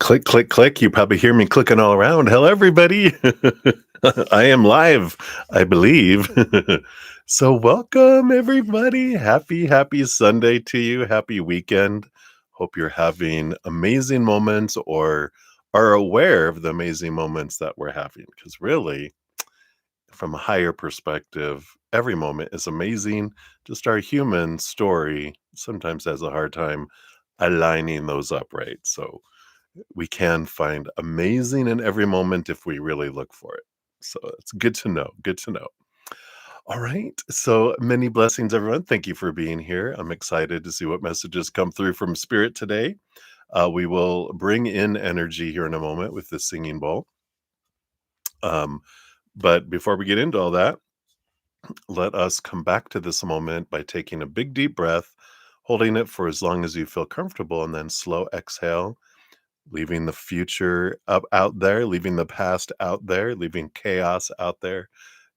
Click, click, click. You probably hear me clicking all around. Hello, everybody. I am live, I believe. So, welcome, everybody. Happy Sunday to you. Happy weekend. Hope you're having amazing moments or are aware of the amazing moments that we're having. Because, really, from a higher perspective, every moment is amazing. Just our human story sometimes has a hard time aligning those up, right? So, we can find amazing in every moment if we really look for it. So it's good to know. Good to know. All right. So many blessings, everyone. Thank you for being here. I'm excited to see what messages come through from Spirit today. We will bring in energy here in a moment with the singing bowl. But before we get into all that, let us come back to this moment by taking a big deep breath, holding it for as long as you feel comfortable, and then slow exhale, leaving the future up out there, leaving the past out there, leaving chaos out there,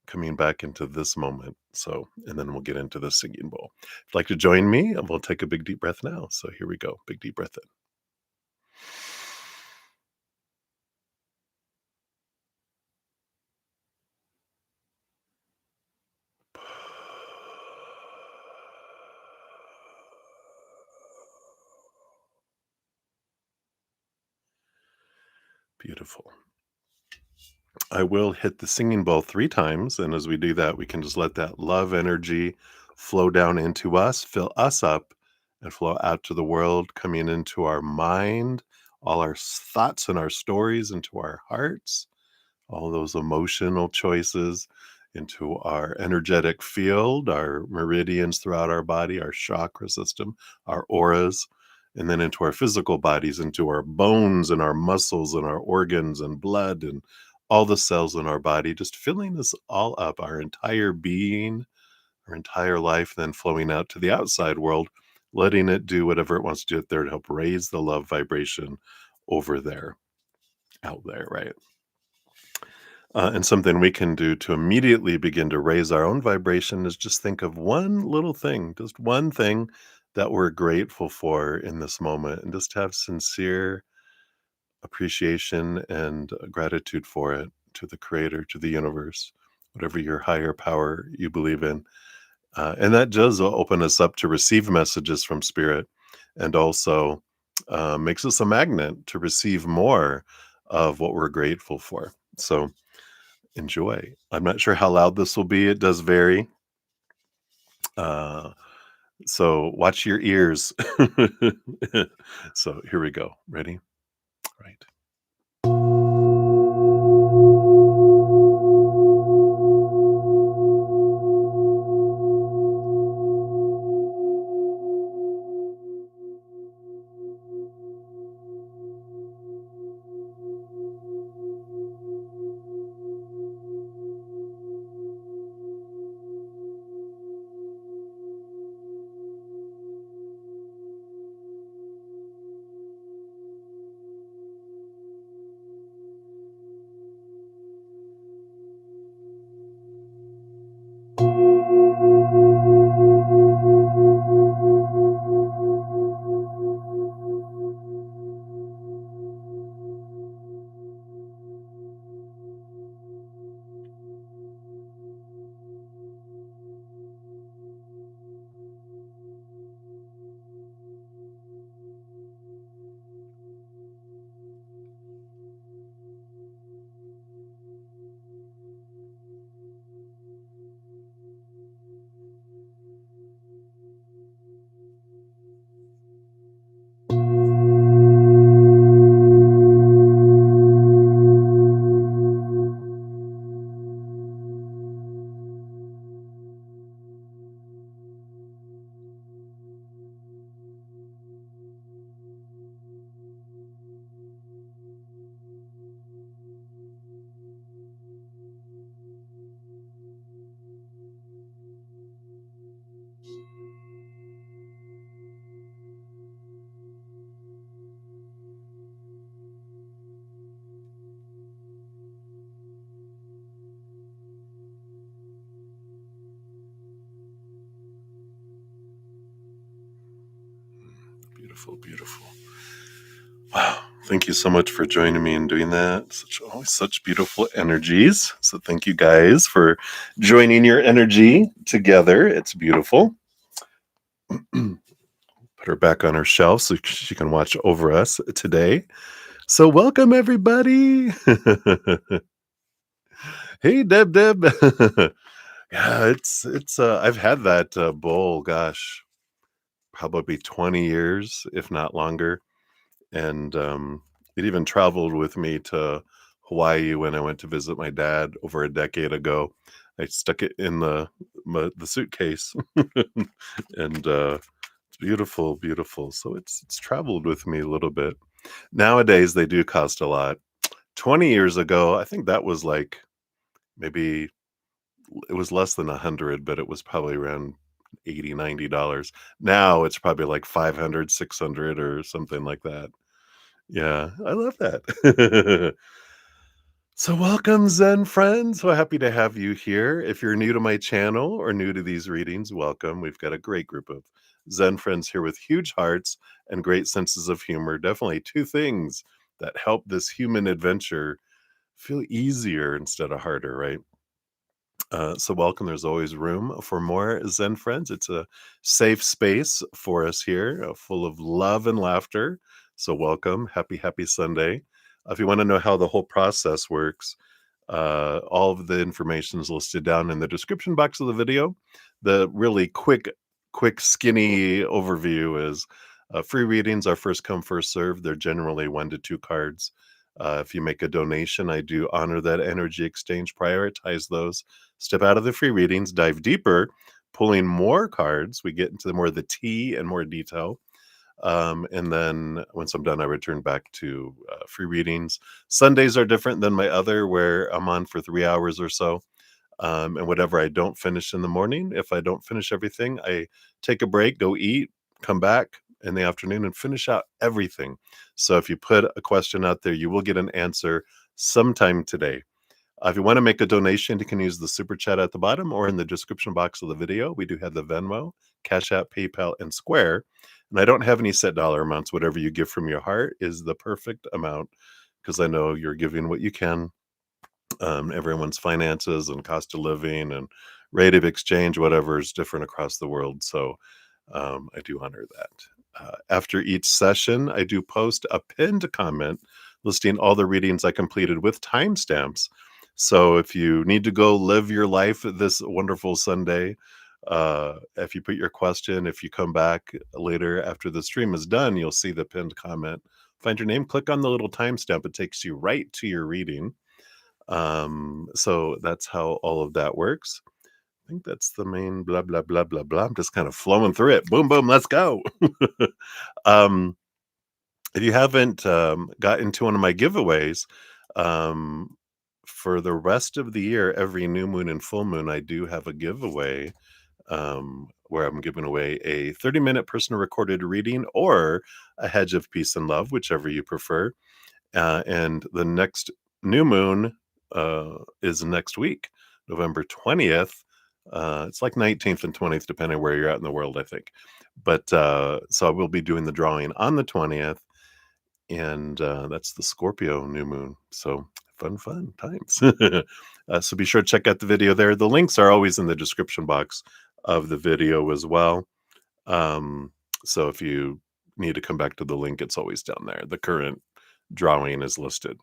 coming back into this moment. So, and then we'll get into the singing bowl. If you'd like to join me, we'll take a big deep breath now. So here we go. Big deep breath in. Beautiful. I will hit the singing bowl 3 times. And as we do that, we can just let that love energy flow down into us, fill us up, and flow out to the world, coming into our mind, all our thoughts and our stories, into our hearts, all those emotional choices, into our energetic field, our meridians throughout our body, our chakra system, our auras, and then into our physical bodies, into our bones and our muscles and our organs and blood and all the cells in our body, just filling this all up, our entire being, our entire life, then flowing out to the outside world, letting it do whatever it wants to do up there to help raise the love vibration over there, out there, right? And something we can do to immediately begin to raise our own vibration is just think of one little thing, just one thing that we're grateful for in this moment, and just have sincere appreciation and gratitude for it, to the creator, to the universe, whatever your higher power you believe in. And that does open us up to receive messages from spirit, and also makes us a magnet to receive more of what we're grateful for. So enjoy. I'm not sure how loud this will be. It does vary. Uh, so watch your ears. So here we go. Ready? Right. Beautiful, beautiful. Wow. Thank you so much for joining me and doing that. Always such beautiful energies. So thank you guys for joining your energy together. It's beautiful. Put her back on her shelf so she can watch over us today. So welcome everybody. Hey Deb. Yeah, it's I've had that bowl, gosh, probably 20 years, if not longer. And it even traveled with me to Hawaii when I went to visit my dad over a decade ago. I stuck it in the suitcase, and it's beautiful, beautiful. So it's traveled with me a little bit. Nowadays they do cost a lot. 20 years ago, I think that was like maybe it was less than 100, but it was probably around 80, $90. Now it's probably like 500, 600, or something like that. Yeah, I love that. So, welcome, Zen friends. So happy to have you here. If you're new to my channel or new to these readings, welcome. We've got a great group of Zen friends here with huge hearts and great senses of humor. Definitely two things that help this human adventure feel easier instead of harder, right? So welcome. There's always room for more Zen friends. It's a safe space for us here, full of love and laughter. So welcome. Happy Sunday. If you want to know how the whole process works, all of the information is listed down in the description box of the video. The really quick, skinny overview is free readings are first come, first serve. They're generally 1 to 2 cards. If you make a donation, I do honor that energy exchange, prioritize those, step out of the free readings, dive deeper, pulling more cards. We get into more of the tea and more detail. And then once I'm done, I return back to free readings. Sundays are different than my other, where I'm on for 3 hours or so. And whatever I don't finish in the morning, if I don't finish everything, I take a break, go eat, come back in the afternoon and finish out everything. So if you put a question out there, you will get an answer sometime today. If you want to make a donation, you can use the super chat at the bottom or in the description box of the video. We do have the Venmo, Cash App, PayPal, and Square. And I don't have any set dollar amounts. Whatever you give from your heart is the perfect amount because I know you're giving what you can. Everyone's finances and cost of living and rate of exchange, whatever, is different across the world. So I do honor that. After each session, I do post a pinned comment listing all the readings I completed with timestamps. So if you need to go live your life this wonderful Sunday, if you put your question, if you come back later after the stream is done, you'll see the pinned comment. Find your name, click on the little timestamp. It takes you right to your reading. So that's how all of that works. I think that's the main blah, blah, blah, blah, blah. I'm just kind of flowing through it. Boom, boom, let's go. um, if you haven't got into one of my giveaways, um, for the rest of the year, every new moon and full moon, I do have a giveaway where I'm giving away a 30-minute personal recorded reading or a hedge of peace and love, whichever you prefer. And the next new moon is next week, November 20th. It's like 19th and 20th, depending where you're at in the world, I think. But so I will be doing the drawing on the 20th, and that's the Scorpio new moon. So fun times. So be sure to check out the video there. The links are always in the description box of the video as well. So if you need to come back to the link, it's always down there. The current drawing is listed.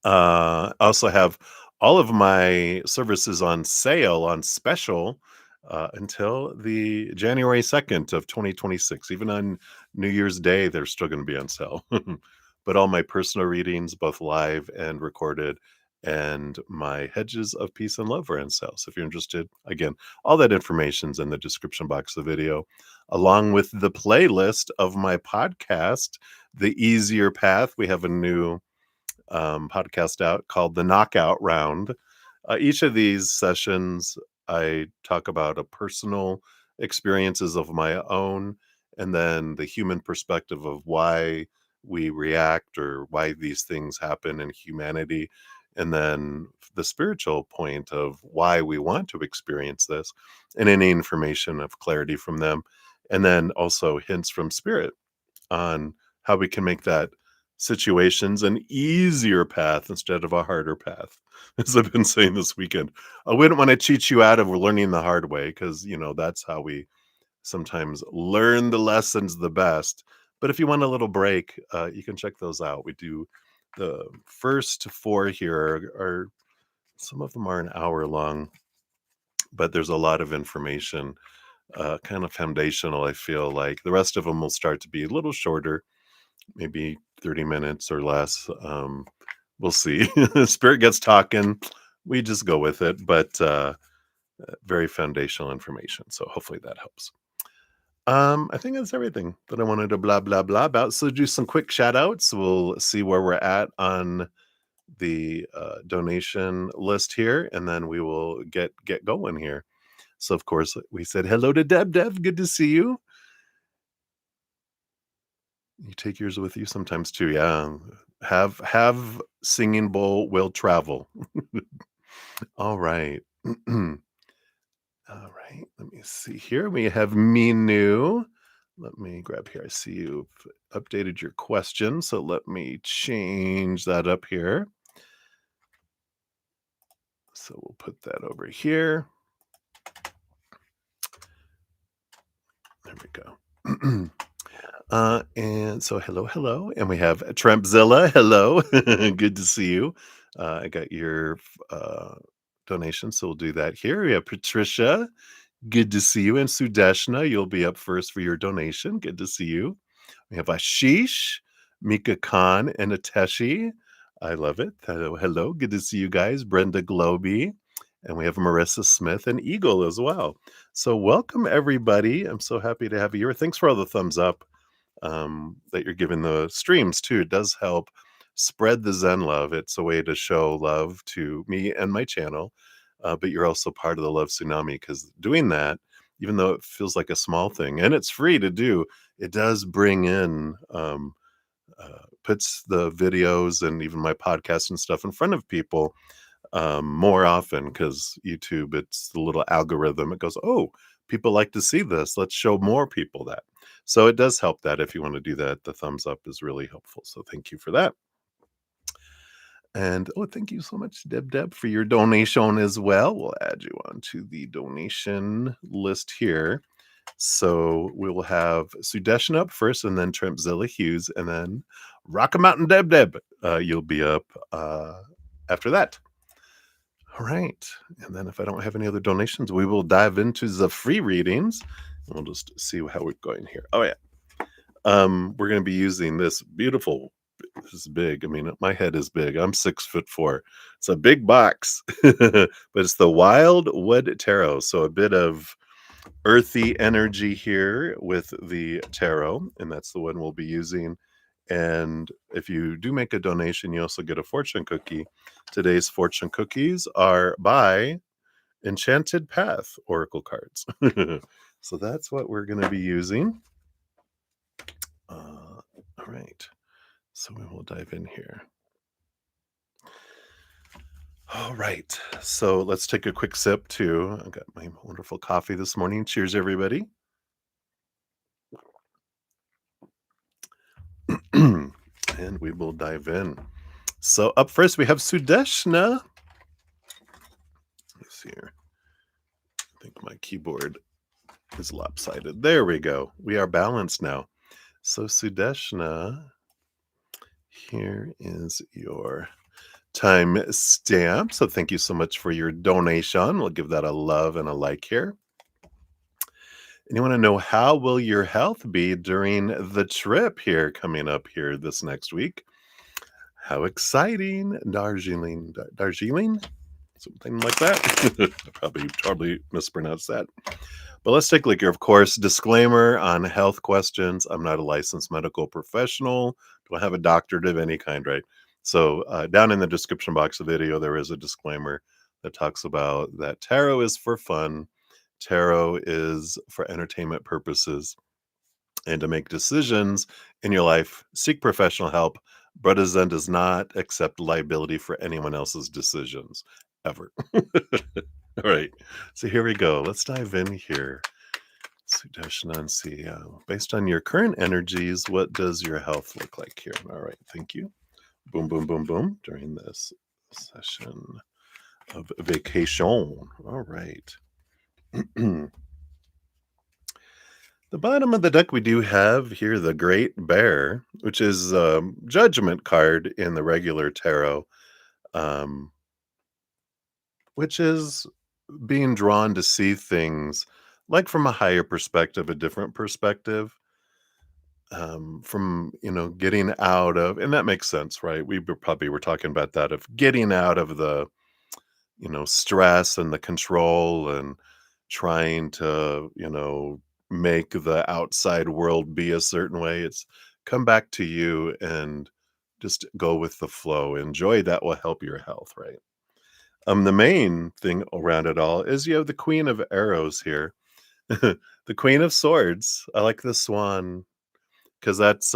I also have all of my services on sale, on special, until the January 2nd of 2026. Even on New Year's Day, they're still going to be on sale. But all my personal readings, both live and recorded, and my hedges of peace and love are on sale. So if you're interested, again, all that information's in the description box of the video, along with the playlist of my podcast, The Easier Path. We have a new podcast out called The Knockout Round. Each of these sessions, I talk about a personal experiences of my own, and then the human perspective of why we react or why these things happen in humanity, and then the spiritual point of why we want to experience this, and any information of clarity from them, and then also hints from spirit on how we can make that situations an easier path instead of a harder path, as I've been saying this weekend. I wouldn't want to cheat you out of learning the hard way because, that's how we sometimes learn the lessons the best. But if you want a little break, you can check those out. We do the first four here are some of them are an hour long, but there's a lot of information, kind of foundational. I feel like the rest of them will start to be a little shorter, maybe 30 minutes or less. We'll see. Spirit gets talking, we just go with it, but very foundational information. So hopefully that helps. I think that's everything that I wanted to blah blah blah about. So do some quick shout outs. We'll see where we're at on the donation list here, and then we will get going here. So of course we said hello to Deb. Good to see you. You take yours with you sometimes too, yeah. Have singing bowl will travel. All right. All right. Let me see here. We have me new. Let me grab here. I see you've updated your question. So let me change that up here. So we'll put that over here. There we go. And so hello. And we have Trampzilla. Hello. Good to see you. I got your donation, so we'll do that here. We have Patricia. Good to see you. And Sudeshna, you'll be up first for your donation. Good to see you. We have Ashish, Mika Khan, and Ateshi. I love it. Hello. Good to see you guys. Brenda Globy. And we have Marissa Smith and Eagle as well. So welcome, everybody. I'm so happy to have you here. Thanks for all the thumbs up that you're giving the streams, too. It does help spread the Zen love. It's a way to show love to me and my channel. But you're also part of the love tsunami, because doing that, even though it feels like a small thing and it's free to do, it does bring in, puts the videos and even my podcast and stuff in front of people more often, because YouTube, it's the little algorithm. It goes, oh, people like to see this. Let's show more people that. So it does help that. If you want to do that, the thumbs up is really helpful. So thank you for that. And thank you so much, Deb, for your donation as well. We'll add you onto the donation list here. So we will have Sudeshna up first, and then Trampzilla Hughes, and then Rock Mountain Deb. You'll be up after that. All right. And then if I don't have any other donations, we will dive into the free readings. And we'll just see how we're going here. Oh, yeah. We're going to be using this beautiful, this is big. I mean, my head is big. I'm 6'4". It's a big box, but it's the Wildwood Tarot. So a bit of earthy energy here with the tarot, and that's the one we'll be using. And if you do make a donation, you also get a fortune cookie. Today's fortune cookies are by Enchanted Path Oracle cards. So that's what we're going to be using. All right. So we will dive in here. All right. So let's take a quick sip too. I got my wonderful coffee this morning. Cheers, everybody. And we will dive in. So up first, we have Sudeshna. Let's see here. I think my keyboard is lopsided. There we go. We are balanced now. So Sudeshna, here is your time stamp. So thank you so much for your donation. We'll give that a love and a like here. And you want to know, how will your health be during the trip here coming up here this next week? How exciting. Darjeeling, something like that. probably mispronounced that. But let's take a look here. Of course, disclaimer on health questions. I'm not a licensed medical professional. Don't have a doctorate of any kind, right? So down in the description box of the video, there is a disclaimer that talks about that tarot is for fun. Tarot is for entertainment purposes. And to make decisions in your life, seek professional help. Brother Zen does not accept liability for anyone else's decisions, ever. All right. So here we go. Let's dive in here. Based on your current energies, what does your health look like here? All right, thank you. Boom, boom, boom, boom. During this session of vacation. All right. The bottom of the deck, we do have here the Great Bear, which is Judgment card in the regular tarot, um, which is being drawn to see things like from a higher perspective, a different perspective, from getting out of, and that makes sense, right? Probably were talking about that, of getting out of the stress and the control and trying to make the outside world be a certain way. It's come back to you and just go with the flow. Enjoy, that will help your health, right? The main thing around it all is you have the Queen of Arrows here. The Queen of Swords. I like the swan because that's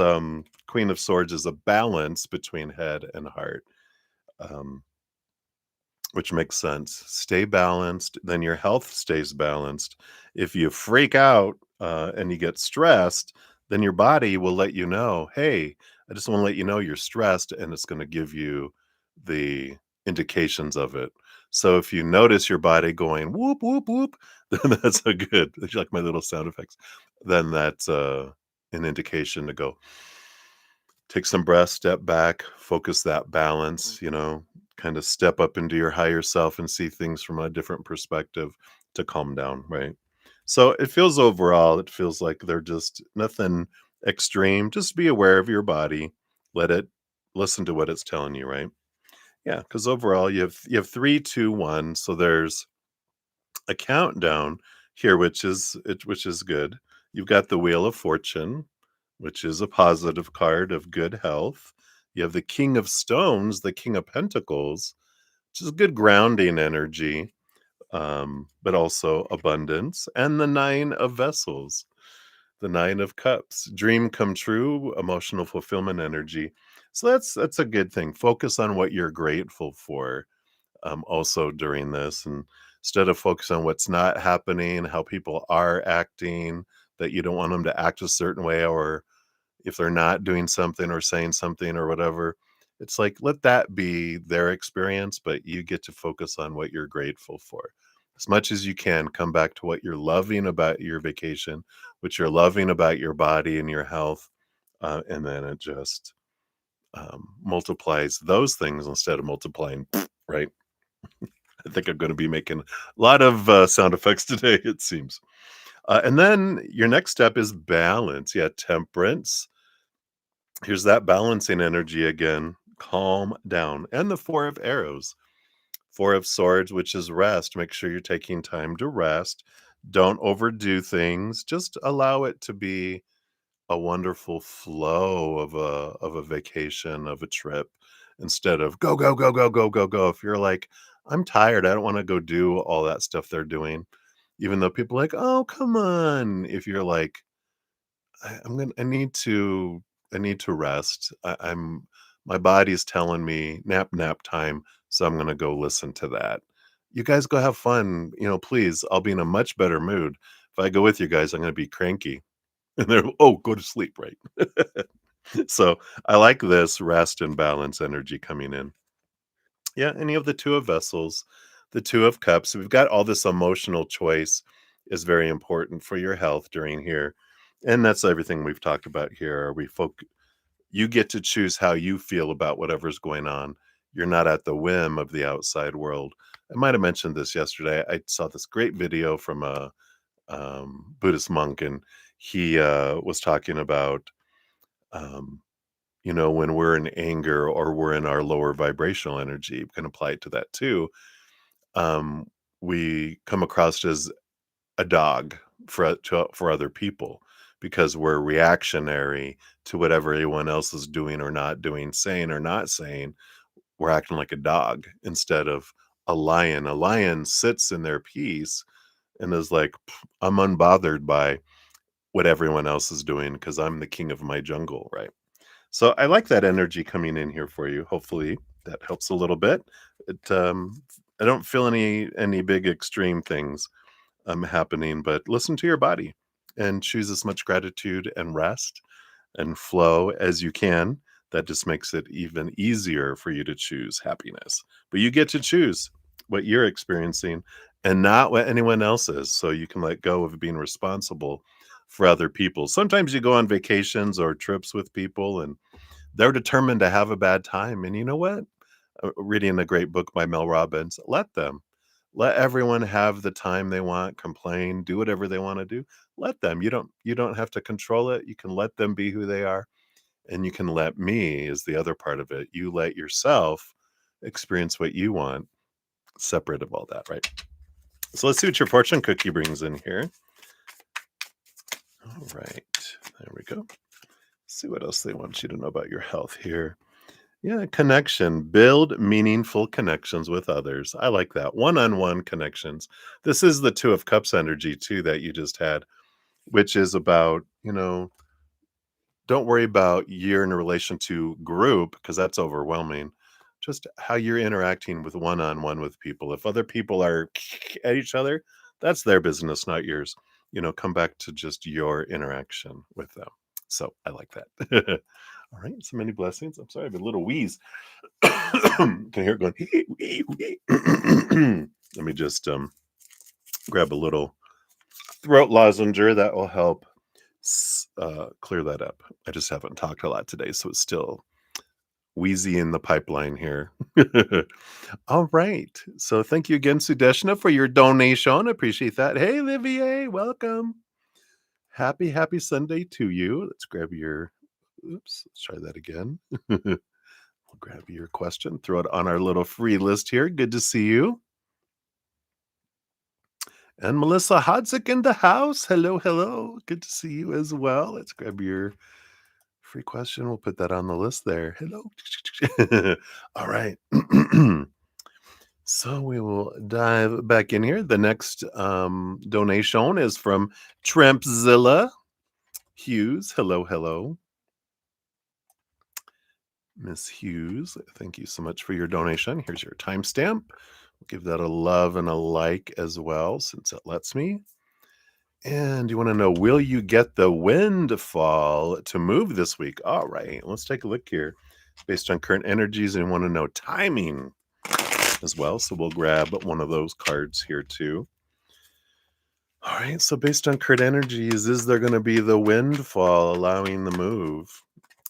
Queen of Swords is a balance between head and heart. Um, which makes sense. Stay balanced, then your health stays balanced. If you freak out and you get stressed, then your body will let you know, hey, I just want to let you know you're stressed, and it's going to give you the indications of it. So if you notice your body going whoop, whoop, whoop, then that's a good, you like my little sound effects, then that's an indication to go take some breaths, step back, focus that balance, kind of step up into your higher self and see things from a different perspective to calm down, right? So it feels like they're just nothing extreme. Just be aware of your body. Let it listen to what it's telling you, right? Yeah, because overall you have 3, 2, 1. So there's a countdown here, which is good. You've got the Wheel of Fortune, which is a positive card of good health. You have the King of Stones, the King of Pentacles, which is good grounding energy, but also abundance, and the Nine of Vessels, the Nine of Cups, dream come true, emotional fulfillment energy. So that's a good thing. Focus on what you're grateful for, also during this, and instead of focus on what's not happening, how people are acting, that you don't want them to act a certain way, or if they're not doing something or saying something or whatever, it's like let that be their experience, but you get to focus on what you're grateful for. As much as you can, come back to what you're loving about your vacation, what you're loving about your body and your health, and then it just multiplies those things instead of multiplying, right? I think I'm going to be making a lot of sound effects today, it seems. And then your next step is balance. Yeah, temperance. Here's that balancing energy again. Calm down. And the Four of Arrows, Four of Swords, which is rest. Make sure you're taking time to rest. Don't overdo things. Just allow it to be a wonderful flow of a vacation, of a trip, instead of go, go, go, go, go, go, go. If you're like, I'm tired, I don't want to go do all that stuff they're doing, even though people are like, oh, come on. If you're like, I need to rest. My body's telling me nap time, so I'm gonna go listen to that. You guys go have fun, please. I'll be in a much better mood. If I go with you guys, I'm gonna be cranky. And they're, oh, go to sleep, right? So I like this rest and balance energy coming in. Yeah, and you have the Two of Vessels, the Two of Cups. We've got all this emotional choice is very important for your health during here. And that's everything we've talked about here. You get to choose how you feel about whatever's going on. You're not at the whim of the outside world. I might have mentioned this yesterday. I saw this great video from a Buddhist monk, and he was talking about um, when we're in anger or we're in our lower vibrational energy, we can apply it to that too. Um, we come across as a dog for other people because we're reactionary to whatever anyone else is doing or not doing, saying or not saying. We're acting like a dog instead of a lion. A lion sits in their peace and is like, I'm unbothered by what everyone else is doing because I'm the king of my jungle, right? So I like that energy coming in here for you. Hopefully that helps a little bit. It I don't feel any big extreme things happening, but listen to your body. and choose as much gratitude and rest and flow as you can. That just makes it even easier for you to choose happiness. But you get to choose what you're experiencing and not what anyone else is. So you can let go of being responsible for other people. Sometimes you go on vacations or trips with people and they're determined to have a bad time. And you know what? Reading a great book by Mel Robbins, let them. Let everyone have the time they want, complain, do whatever they want to do. Let them. You don't have to control it. You can let them be who they are, and you can let me is the other part of it. You let yourself experience what you want, separate of all that, right? So let's see what your fortune cookie brings in here. All right. There we go. See what else they want you to know about your health here. Yeah, connection. Build meaningful connections with others. I like that. One-on-one connections. This is the Two of Cups energy too that you just had, which is about, don't worry about you're in a relation to group because that's overwhelming. Just how you're interacting with one-on-one with people. If other people are at each other, that's their business, not yours. Come back to just your interaction with them. So I like that. All right. So many blessings. I'm sorry, I have a little wheeze. Can hear it going. Let me just grab a little throat lozenger that will help clear that up. I just haven't talked a lot today, so it's still wheezy in the pipeline here. All right. So thank you again, Sudeshna, for your donation. Appreciate that. Hey, Olivier, welcome. Happy Sunday to you. Let's grab your. Oops. Let's try that again. We'll grab your question, throw it on our little free list here. Good to see you. And Melissa Hodzik in the house. Hello, hello. Good to see you as well. Let's grab your free question. We'll put that on the list there. Hello. All right. So we will dive back in here. The next donation is from Trampzilla Hughes. Hello, hello. Miss Hughes, thank you so much for your donation. Here's your timestamp. We'll give that a love and a like as well, since it lets me. And you want to know, will you get the windfall to move this week? All right, let's take a look here. Based on current energies, and want to know timing as well. So we'll grab one of those cards here too. All right, so based on current energies, is there going to be the windfall allowing the move?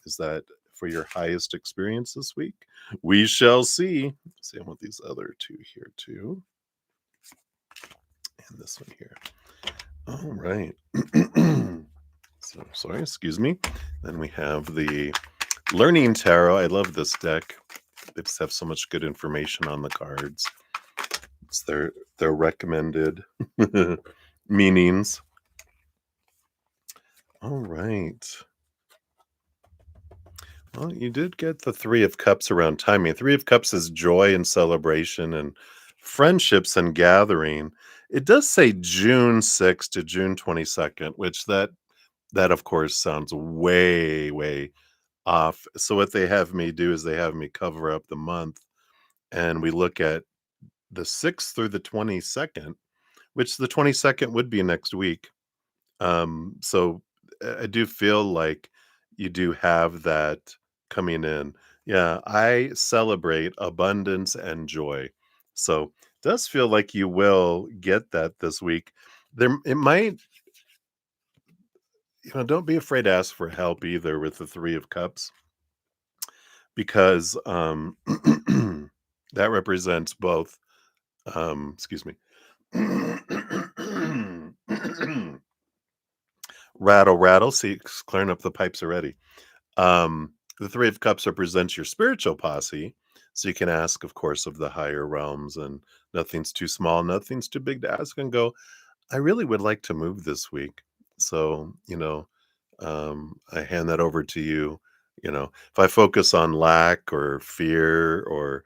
Is that for your highest experience this week? We shall see. See, I want these other two here too. And this one here. All right. So sorry, excuse me. Then we have the Learning Tarot. I love this deck. They just have so much good information on the cards. It's their recommended meanings. All right. Well, you did get the Three of Cups around timing. Three of Cups is joy and celebration and friendships and gathering. It does say June 6th to June 22nd, which that of course sounds way, way off. So what they have me do is they have me cover up the month and we look at the 6th through the 22nd, which the 22nd would be next week. So I do feel like you do have that coming in. Yeah, I celebrate abundance and joy. So it does feel like you will get that this week. It might, don't be afraid to ask for help either with the Three of Cups, because that represents both. Excuse me. Rattle, rattle. See, it's clearing up the pipes already. The Three of Cups represents your spiritual posse. So you can ask, of course, of the higher realms, and nothing's too small, nothing's too big to ask, and go, I really would like to move this week. So, I hand that over to you. If I focus on lack or fear or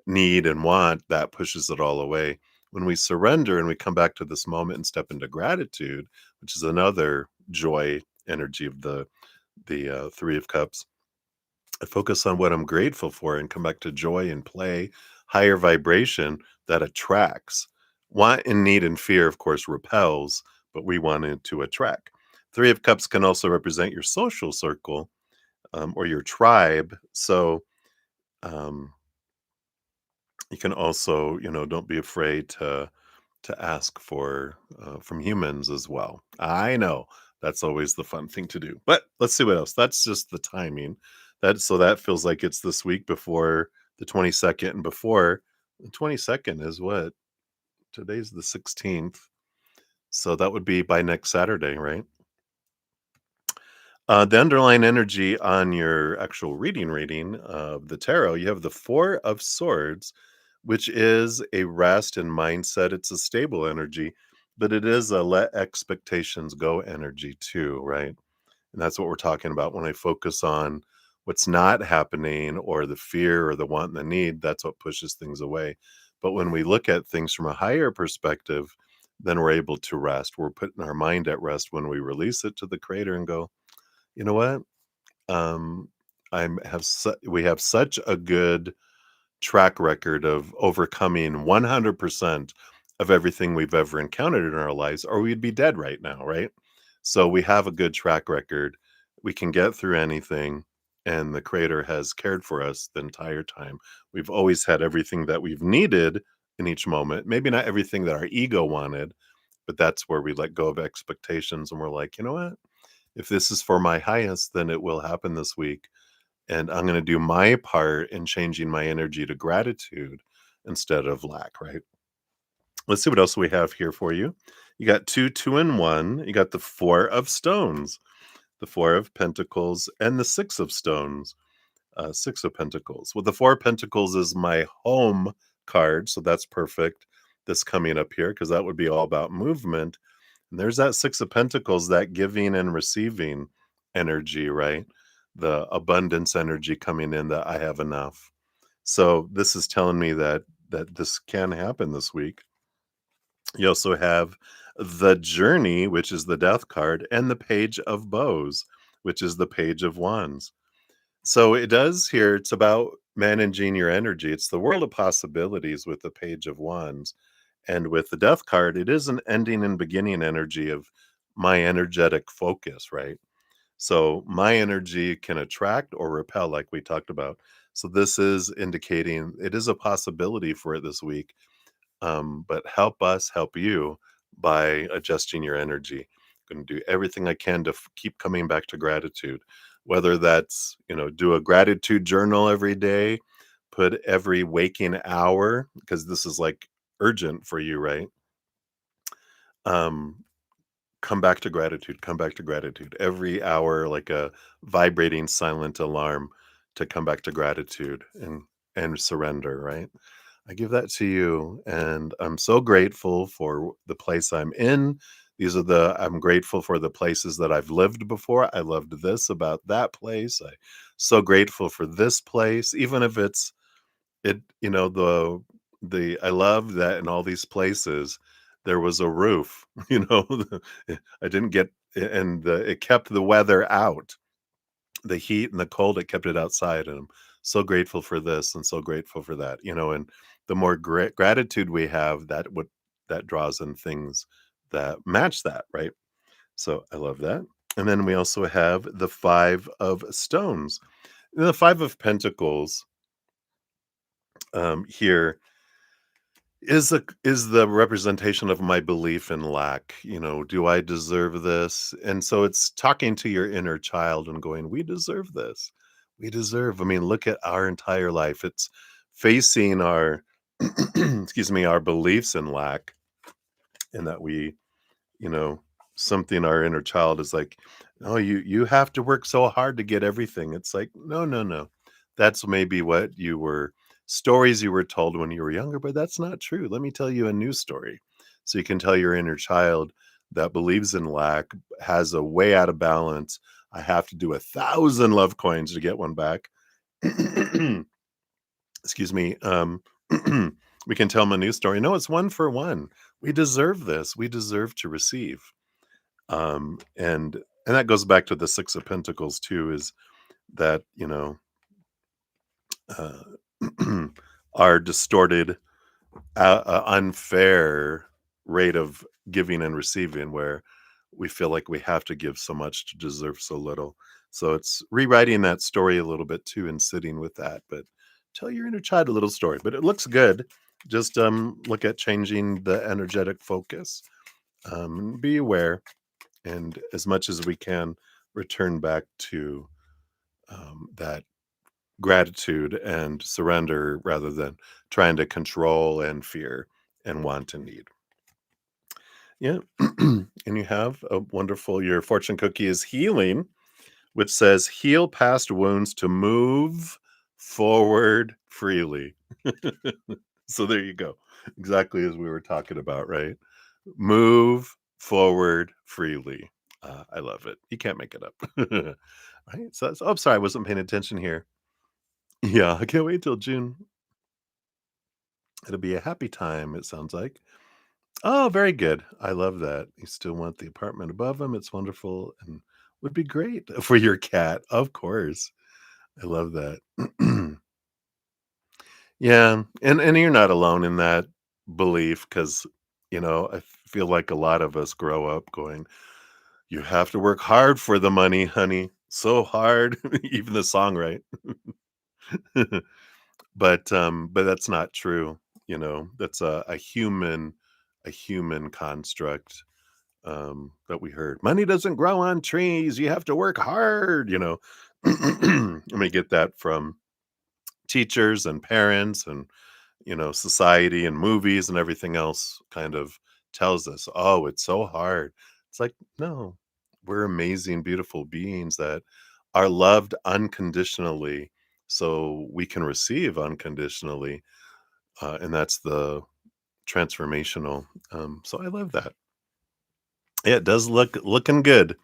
need and want, that pushes it all away. When we surrender and we come back to this moment and step into gratitude, which is another joy energy of the Three of Cups, I focus on what I'm grateful for and come back to joy and play, higher vibration that attracts. Want and need and fear, of course, repels, but we want it to attract. Three of Cups can also represent your social circle, or your tribe. So um, you can also, don't be afraid to ask for from humans as well. I know that's always the fun thing to do. But let's see what else. That's just the timing. That feels like it's this week before the 22nd, and before the 22nd is what? Today's the 16th. So that would be by next Saturday, right? The underlying energy on your actual reading of the tarot, you have the Four of Swords, which is a rest and mindset. It's a stable energy, but it is a let expectations go energy too, right? And that's what we're talking about when I focus on what's not happening, or the fear or the want and the need. That's what pushes things away. But when we look at things from a higher perspective, then we're able to rest. We're putting our mind at rest when we release it to the creator and go, you know what? Um, we have such a good track record of overcoming 100% of everything we've ever encountered in our lives, or we'd be dead right now, right? So we have a good track record. We can get through anything, and the creator has cared for us the entire time. We've always had everything that we've needed in each moment. Maybe not everything that our ego wanted, but that's where we let go of expectations and we're like, you know what? If this is for my highest, then it will happen this week. And I'm going to do my part in changing my energy to gratitude instead of lack, right? Let's see what else we have here for you. You got two, and one. You got the Four of Stones, the Four of Pentacles, and the Six of Stones, Six of Pentacles. Well, the Four of Pentacles is my home card, so that's perfect. This coming up here, because that would be all about movement. And there's that Six of Pentacles, that giving and receiving energy, right? The abundance energy coming in, that I have enough. So this is telling me that this can happen this week. You also have the Journey, which is the Death card, and the Page of Bows, which is the Page of Wands. So it does here, it's about managing your energy. It's the world of possibilities with the Page of Wands. And with the Death card, it is an ending and beginning energy of my energetic focus, right? So my energy can attract or repel, like we talked about. So this is indicating it is a possibility for it this week. But help us help you by adjusting your energy. I'm going to do everything I can to keep coming back to gratitude, whether that's, do a gratitude journal every day, put every waking hour, because this is like urgent for you, right? Um, Come back to gratitude, come back to gratitude every hour, like a vibrating silent alarm to come back to gratitude and surrender, right? I give that to you, and I'm so grateful for the place I'm in. I'm grateful for the places that I've lived before. I loved this about that place. So grateful for this place, even if I love that in all these places there was a roof, I didn't get, and it kept the weather out, the heat and the cold, it kept it outside, and I'm so grateful for this and so grateful for that, and the more gratitude we have, that draws in things that match that, right? So I love that. And then we also have the Five of Stones. The Five of Pentacles, here is the representation of my belief in lack. Do I deserve this? And so it's talking to your inner child and going, we deserve this. We deserve, I mean, look at our entire life. It's facing our excuse me, our beliefs in lack, and that you know, something our inner child is like, "Oh, you have to work so hard to get everything." It's like, "No, no, no. That's maybe what you were stories you were told when you were younger, but that's not true. Let me tell you a new story." So you can tell your inner child that believes in lack, has a way out of balance. I have to do 1,000 love coins to get one back. Excuse me. We can tell them a new story. No, it's one for one. We deserve this. We deserve to receive. And that goes back to the Six of Pentacles too, is that, uh, our distorted, unfair rate of giving and receiving, where we feel like we have to give so much to deserve so little. So it's rewriting that story a little bit too and sitting with that. But tell your inner child a little story. But it looks good. Just look at changing the energetic focus. Be aware, and as much as we can, return back to that gratitude and surrender rather than trying to control and fear and want and need. Yeah. And you have a wonderful, your fortune cookie is healing, which says heal past wounds to move forward freely. So there you go. Exactly as we were talking about, right? Move forward freely. I love it. You can't make it up. Right. So, oh, sorry, I wasn't paying attention here. Yeah, I can't wait till June. It'll be a happy time, it sounds like. Oh, very good. I love that. You still want the apartment above him. It's wonderful and would be great for your cat. Of course. I love that. Yeah, and you're not alone in that belief because, I feel like a lot of us grow up going, "You have to work hard for the money, honey. So hard." Even the song, right? But that's not true, That's a human construct, that we heard. "Money doesn't grow on trees, you have to work hard." And we get that from teachers and parents and, society and movies and everything else kind of tells us, "Oh, it's so hard." It's like, no, we're amazing, beautiful beings that are loved unconditionally so we can receive unconditionally. And that's the transformational. So I love that. Yeah, it does looking good.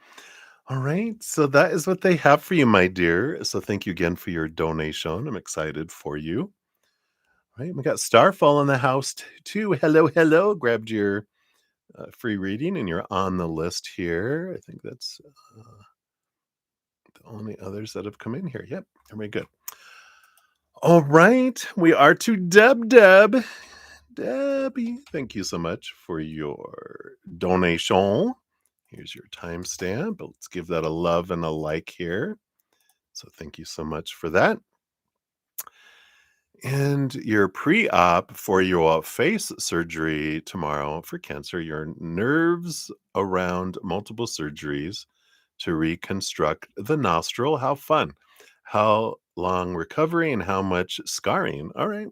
All right. So that is what they have for you, my dear. So thank you again for your donation. I'm excited for you. Right, we got Starfall in the house too. Hello, hello. Grabbed your free reading and you're on the list here. I think that's the only others that have come in here. Yep, very good. All right, we are to Deb. Debbie, thank you so much for your donation. Here's your timestamp. Let's give that a love and a like here. So thank you so much for that. And your pre-op for your face surgery tomorrow for cancer, your nerves around multiple surgeries to reconstruct the nostril. How fun. How long recovery and how much scarring. All right.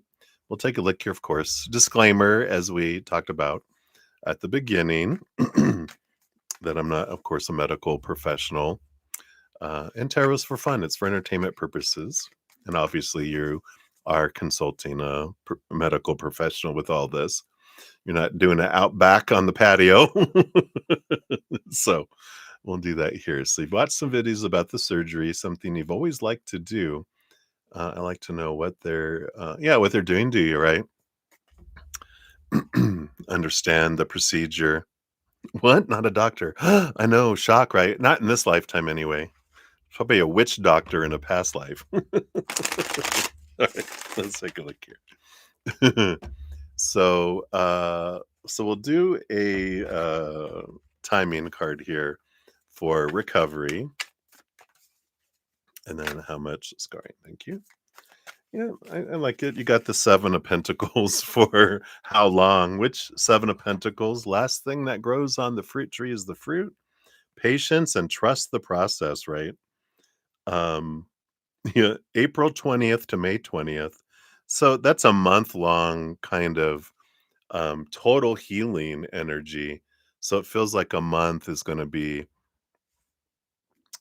We'll take a look here, of course. Disclaimer, as we talked about at the beginning, that I'm not, of course, a medical professional. And tarot's for fun. It's for entertainment purposes. And obviously, you are consulting a medical professional with all this. You're not doing it out back on the patio. So we'll do that here. So you've watched some videos about the surgery, something you've always liked to do. I like to know what what they're doing to you, right? Understand the procedure. What? Not a doctor. I know, shock, right? Not in this lifetime, anyway. Probably a witch doctor in a past life. Alright, let's take a look here. So, we'll do a, timing card here for recovery, and then how much scarring. Thank you. Yeah, I like it. You got the 7 of Pentacles for how long, which 7 of Pentacles? Last thing that grows on the fruit tree is the fruit. Patience and trust the process, right? Um Yeah, April 20th to May 20th. So that's a month-long kind of, total healing energy. So it feels like a month is gonna be,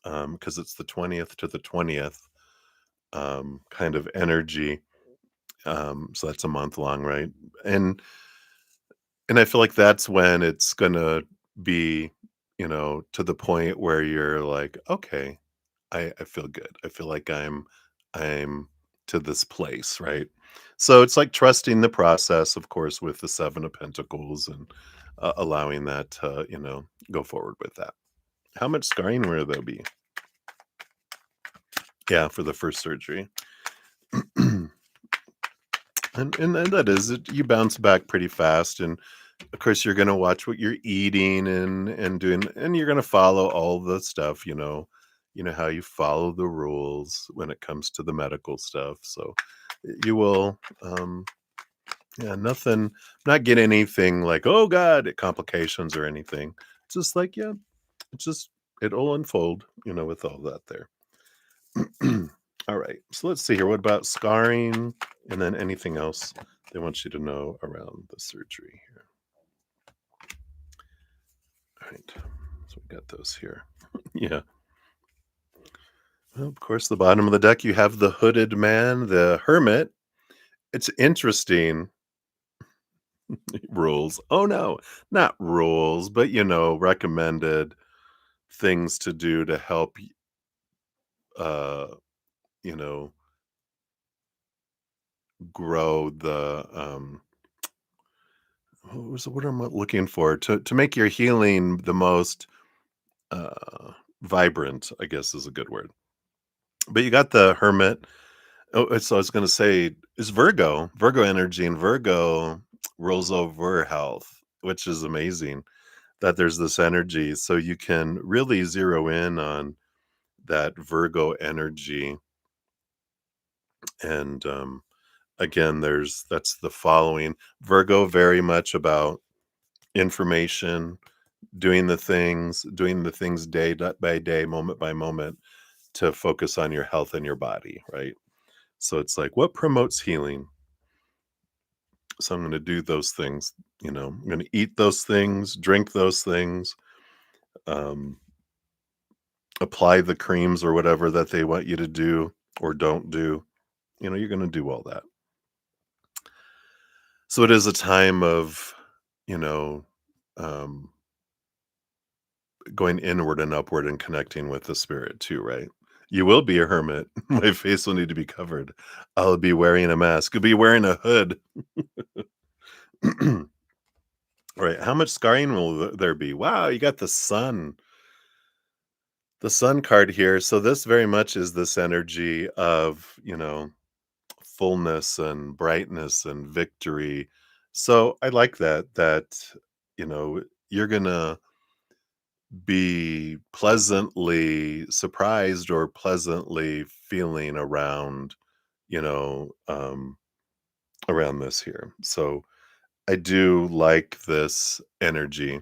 because it's the 20th to the 20th, kind of energy. So that's a month long, right? And and I feel like that's when it's gonna be, to the point where you're like, "Okay, I feel good. I feel like I'm to this place, right?" So it's like trusting the process, of course, with the 7 of Pentacles and, allowing that to, go forward with that. How much scarring will there be? Yeah, for the first surgery. And that is it, you bounce back pretty fast and Of course, you're gonna watch what you're eating and doing, and you're gonna follow all the stuff, you know how you follow the rules when it comes to the medical stuff. So you will, yeah, nothing, not get anything like, oh God, complications or anything. It's just like, yeah, it's just it'll unfold, with all that there. All right. So let's see here. What about scarring and then anything else they want you to know around the surgery here? All right. So we got those here. Yeah. Well, of course, the bottom of the deck, you have the hooded man, the hermit. It's interesting. Rules. Oh, no, not rules, but, recommended things to do to help, uh, you know, grow the, what am I looking for? To make your healing the most vibrant, I guess is a good word. But you got the hermit. Oh, so I was going to say is Virgo energy, and Virgo rolls over health, which is amazing that there's this energy. So you can really zero in on that Virgo energy. And again, that's the following Virgo, very much about information, doing the things by day, moment by moment to focus on your health and your body, right? So it's like, what promotes healing? So I'm going to do those things. I'm going to eat those things, drink those things, um, apply the creams or whatever that they want you to do or don't do. You're going to do all that. So it is a time of, you know, um, going inward and upward and connecting with the spirit too, right? You will be a hermit. My face will need to be covered. I'll be wearing a mask. You'll be wearing a hood. All right. How much scarring will there be? Wow, you got the sun card here. So this very much is this energy of, fullness and brightness and victory. So I like that, you're going to be pleasantly surprised or pleasantly feeling you know, um, around this here. So I do like this energy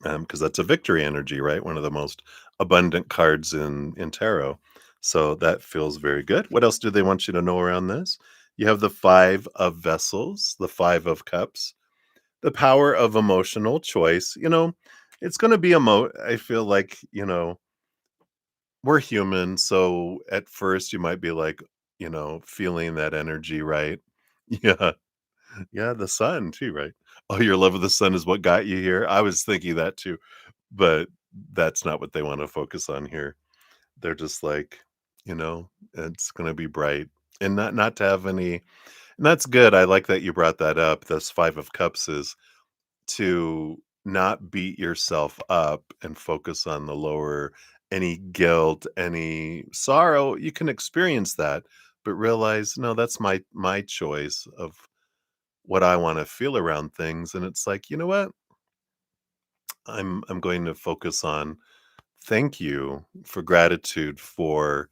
because that's a victory energy, right? One of the most abundant cards in tarot. So that feels very good. What else do they want you to know around this? You have the Five of Vessels, the Five of Cups, the power of emotional choice. It's going to be I feel like, we're human. So at first you might be like, feeling that energy, right? Yeah. Yeah. The sun too, right? Oh, your love of the sun is what got you here. I was thinking that too, but that's not what they want to focus on here. They're just like, it's going to be bright and not to have any. And that's good. I like that you brought that up. This Five of Cups is to not beat yourself up and focus on the lower, any guilt, any sorrow. You can experience that, but realize, no, that's my choice of what I want to feel around things. And it's like, you know what? I'm going to focus on thank you for gratitude for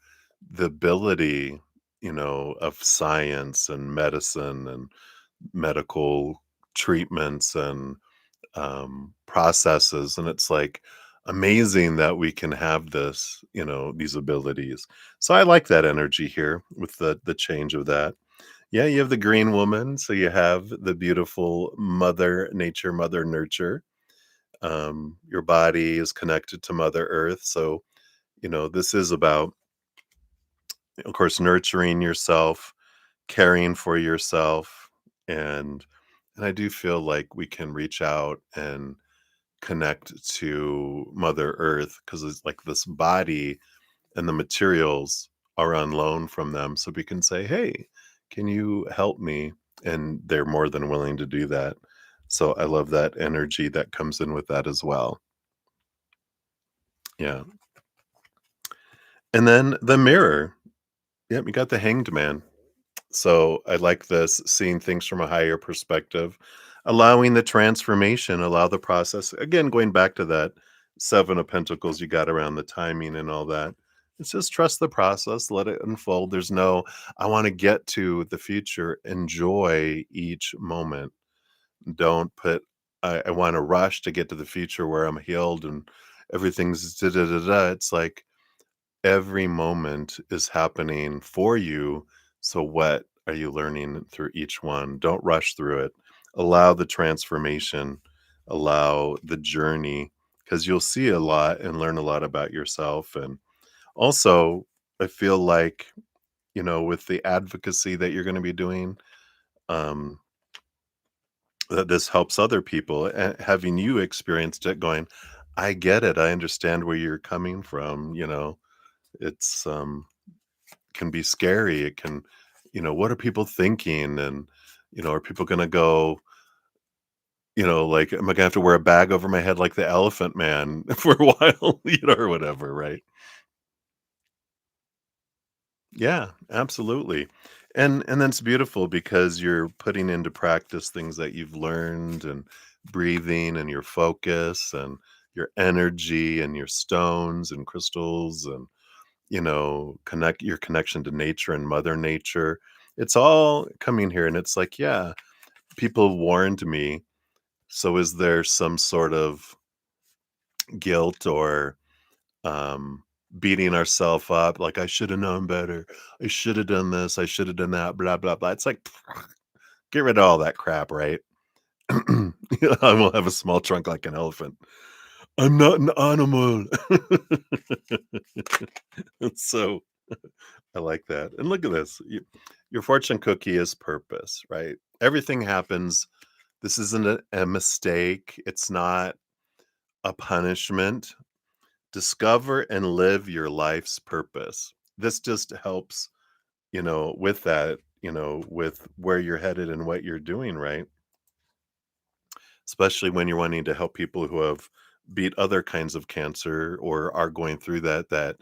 the ability, of science and medicine and medical treatments and processes. And it's like amazing that we can have these abilities. So I like that energy here with the change of that. Yeah, you have the green woman. So you have the beautiful mother nature, mother nurture. Your body is connected to Mother Earth. So, this is about, of course, nurturing yourself, caring for yourself. And I do feel like we can reach out and connect to Mother Earth because it's like this body and the materials are on loan from them. So we can say, hey, can you help me? And they're more than willing to do that. So I love that energy that comes in with that as well. Yeah. And then the mirror. Yep, you got the hanged man. So I like this, seeing things from a higher perspective. allowing the transformation, allow the process. Again, going back to that 7 of Pentacles you got around the timing and all that. It's just trust the process, let it unfold. There's no, I want to get to the future. Enjoy each moment. Don't put, I want to rush to get to the future where I'm healed and everything's da da da da. It's like every moment is happening for you. So, what are you learning through each one? Don't rush through it. Allow the transformation, allow the journey, because you'll see a lot and learn a lot about yourself. And also, I feel like, with the advocacy that you're going to be doing, um, that this helps other people. And having you experienced it, going, I get it. I understand where you're coming from. It's can be scary. It can, what are people thinking? And, are people going to go, like, am I going to have to wear a bag over my head like the elephant man for a while, or whatever, right? Yeah, absolutely. And that's beautiful because you're putting into practice things that you've learned and breathing and your focus and your energy and your stones and crystals and connect your connection to nature and mother nature. It's all coming here and it's like, yeah, people warned me. So is there some sort of guilt or beating ourselves up like I should have known better. I should have done this. I should have done that. Blah blah blah. It's like get rid of all that crap, right? I will have a small trunk like an elephant. I'm not an animal. So I like that. And look at this. Your fortune cookie is purpose, right? Everything happens. This isn't a mistake. It's not a punishment. Discover and live your life's purpose. This just helps, with that, with where you're headed and what you're doing, right? Especially when you're wanting to help people who have beat other kinds of cancer or are going through that,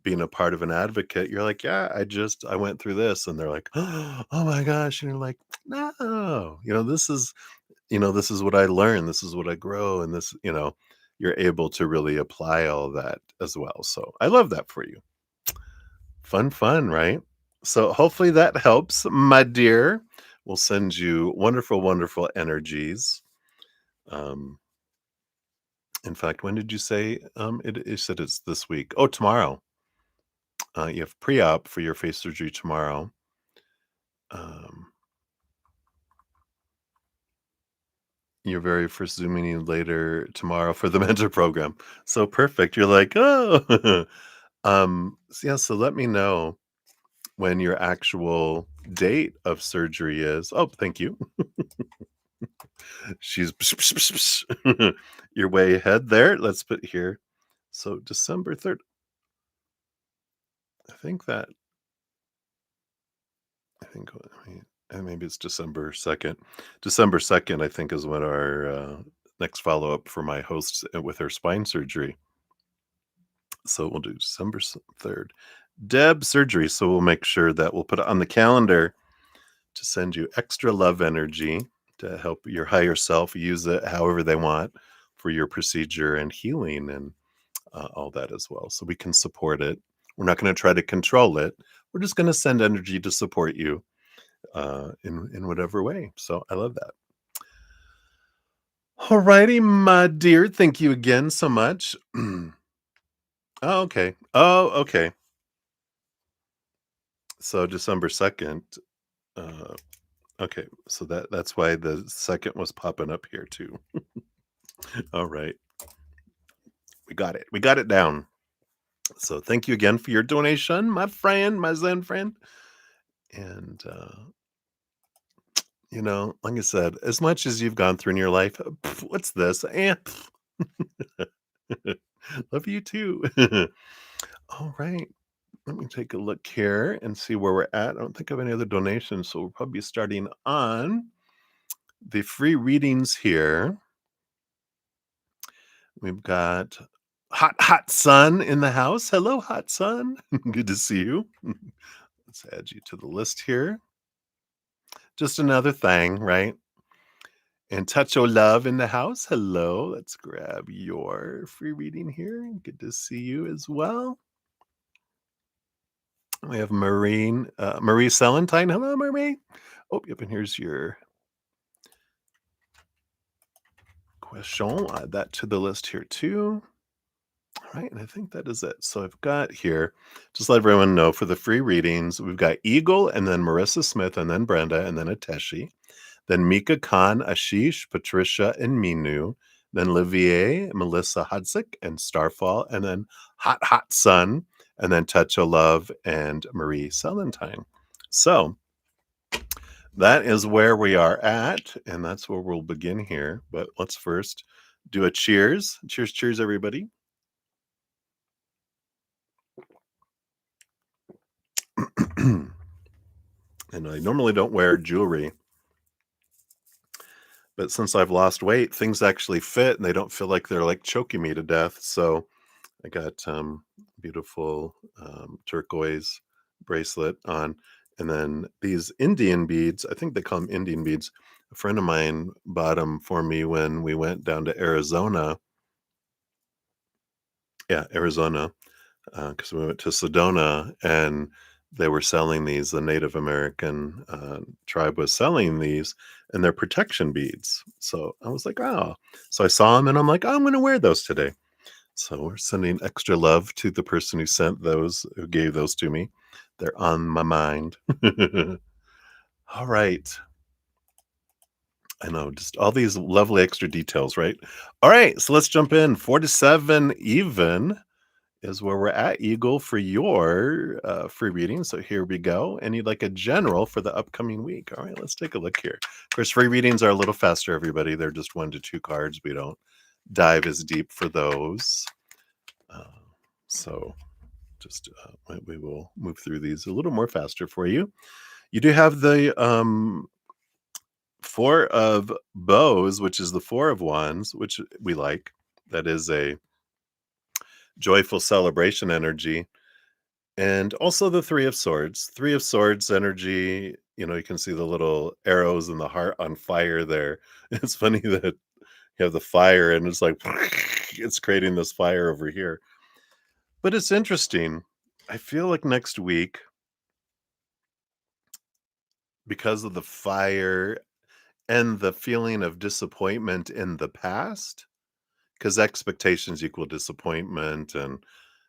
being a part of an advocate, you're like, yeah, I went through this. And they're like, oh my gosh. And you're like, no, this is what I learned. This is what I grow. And this, you're able to really apply all that as well. So I love that for you. Fun, fun, right? So hopefully that helps, my dear. We'll send you wonderful, wonderful energies. Um, in fact, when did you say you said it's this week? Oh, tomorrow. You have pre-op for your face surgery tomorrow. Um, your very first Zoom meeting later tomorrow for the mentor program. So perfect. You're like, oh, so yeah. So let me know when your actual date of surgery is. Oh, thank you. She's you're way ahead there. Let's put here. So December 3rd. I think that I think maybe it's December 2nd. December 2nd, I think, is when our next follow-up for my host with her spine surgery. So we'll do December 3rd. Deb surgery. So we'll make sure that we'll put it on the calendar to send you extra love energy to help your higher self use it however they want for your procedure and healing and all that as well. So we can support it. We're not going to try to control it. We're just going to send energy to support you in whatever way. So I love that. All righty, my dear. Thank you again so much. Oh, okay. Oh, okay. So December 2nd. Uh, okay. So that's why the second was popping up here too. All right. We got it. We got it down. So thank you again for your donation, my friend, my Zen friend. And like I said, as much as you've gone through in your life, what's this? Love you too. All right. Let me take a look here and see where we're at. I don't think I have any other donations, so we'll probably be starting on the free readings here. We've got Hot Sun in the house. Hello, Hot Sun. Good to see you. Let's add you to the list here. Just another thing, right? And Touch O Love in the house. Hello. Let's grab your free reading here. Good to see you as well. We have Marie Selentine. Hello, Marie. Oh, yep. And here's your question. Add that to the list here too. All right, and I think that is it. So I've got here, just let everyone know for the free readings, we've got Eagle and then Marissa Smith and then Brenda and then Ateshi, then Mika Khan, Ashish, Patricia, and Minu, then Livier, Melissa Hudzik, and Starfall, and then Hot Sun, and then Touch of Love and Marie Selentine. So that is where we are at, and that's where we'll begin here. But let's first do a cheers. Cheers, cheers, everybody. And I normally don't wear jewelry, but since I've lost weight, things actually fit and they don't feel like they're like choking me to death. So I got beautiful turquoise bracelet on, and then these Indian beads. I think they call them Indian beads. A friend of mine bought them for me when we went down to Arizona. Yeah, Arizona, because we went to Sedona and they were selling these. The Native American tribe was selling these, and they're protection beads. So I was like, oh. So I saw them, and I'm like, oh, I'm going to wear those today. So we're sending extra love to the person who sent those, who gave those to me. They're on my mind. All right. I know, just all these lovely extra details, right? All right, so let's jump in. 4 to 7 even is where we're at, Eagle, for your free reading. So here we go. And you'd like a general for the upcoming week. All right, let's take a look here. Of course, free readings are a little faster, everybody. They're just 1 to 2 cards. We don't dive as deep for those. Uh, so just we will move through these a little more faster for you. You do have the 4 of bows, which is the 4 of wands, which we like. That is a joyful celebration energy. And also the 3 of swords. 3 of swords energy, you know, you can see the little arrows and the heart on fire there. It's funny that you have the fire and it's like it's creating this fire over here. But it's interesting. I feel like next week, because of the fire and the feeling of disappointment in the past, because expectations equal disappointment, and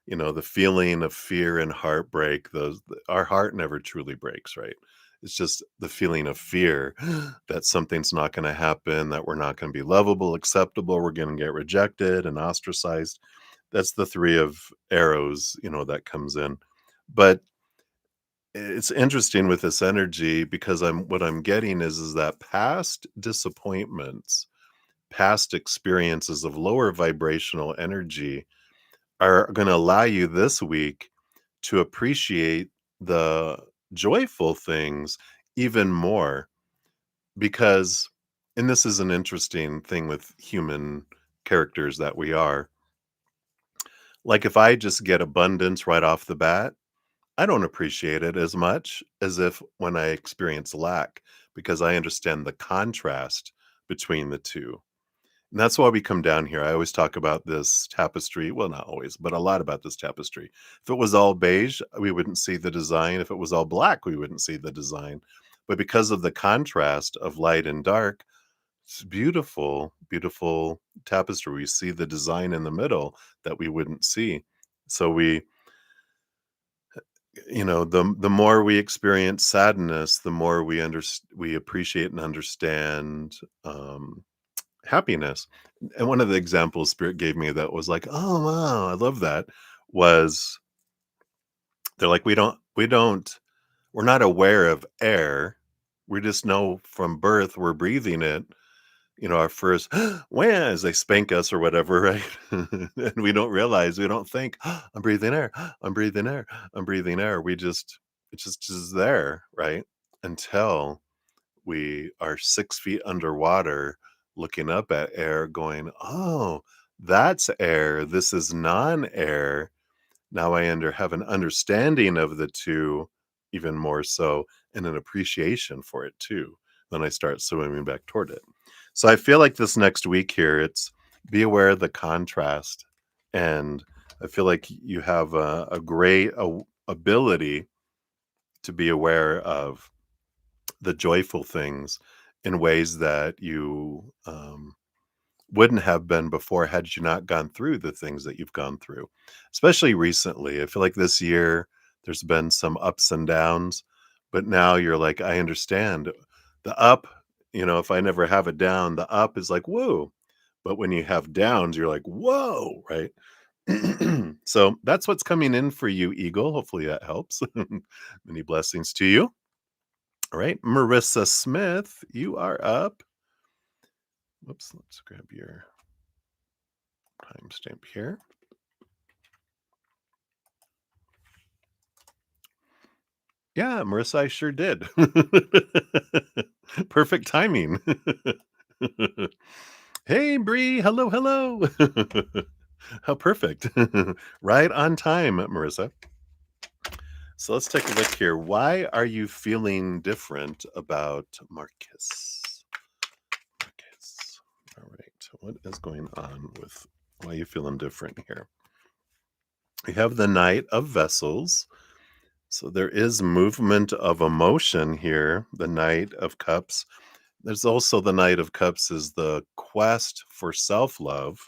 you know the feeling of fear and heartbreak, those our heart never truly breaks, right? It's just the feeling of fear that something's not going to happen, that we're not going to be lovable, acceptable, we're going to get rejected and ostracized. That's the 3 of arrows, you know, that comes in. But it's interesting with this energy because I'm getting is that past disappointments, past experiences of lower vibrational energy are going to allow you this week to appreciate the joyful things even more. Because, and this is an interesting thing with human characters that we are, like if I just get abundance right off the bat, I don't appreciate it as much as if when I experience lack, because I understand the contrast between the two. And that's why we come down here. I always talk about this tapestry. Well, not always, but a lot about this tapestry. If it was all beige, we wouldn't see the design. If it was all black, we wouldn't see the design. But because of the contrast of light and dark, it's beautiful, beautiful tapestry. We see the design in the middle that we wouldn't see. So we, you know, the more we experience sadness, the more we appreciate and understand happiness. And one of the examples Spirit gave me that was like, "Oh, wow, I love that," was they're like, we're not aware of air. We just know from birth we're breathing it, you know, our first when as they spank us or whatever, right? And we don't realize, we don't think, I'm breathing air, I'm breathing air, I'm breathing air. We just, it's just is there, right? Until we are 6 feet underwater looking up at air going, oh, that's air. This is non-air. Now have an understanding of the two even more so, and an appreciation for it too. Then I start swimming back toward it. So I feel like this next week here, it's be aware of the contrast. And I feel like you have a great ability to be aware of the joyful things in ways that you wouldn't have been before had you not gone through the things that you've gone through, especially recently. I feel like this year there's been some ups and downs, but now you're like, I understand the up. If I never have a down, the up is like, whoa. But when you have downs, you're like, whoa, right? So that's what's coming in for you, Eagle. Hopefully that helps. Many blessings to you. All right. Marissa Smith, you are up. Whoops. Let's grab your timestamp here. Yeah, Marissa, I sure did. Perfect timing. Hey, Bree. Hello, hello. How perfect. Right on time, Marissa. So let's take a look here. Why are you feeling different about Marcus? Marcus. All right. What is going on with why are you feeling different here? We have the Knight of Vessels. So there is movement of emotion here, the Knight of Cups. There's also the Knight of Cups is the quest for self-love.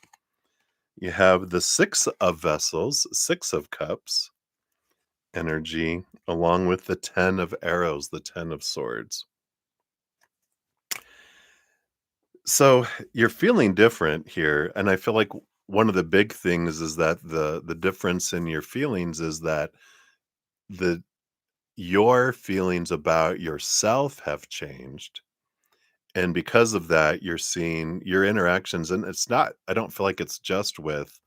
You have the Six of Vessels, Six of Cups energy, along with the 10 of Arrows, the 10 of Swords. So you're feeling different here, and I feel like one of the big things is that the difference in your feelings is that the your feelings about yourself have changed. And because of that, you're seeing your interactions, and it's not I don't feel like it's just with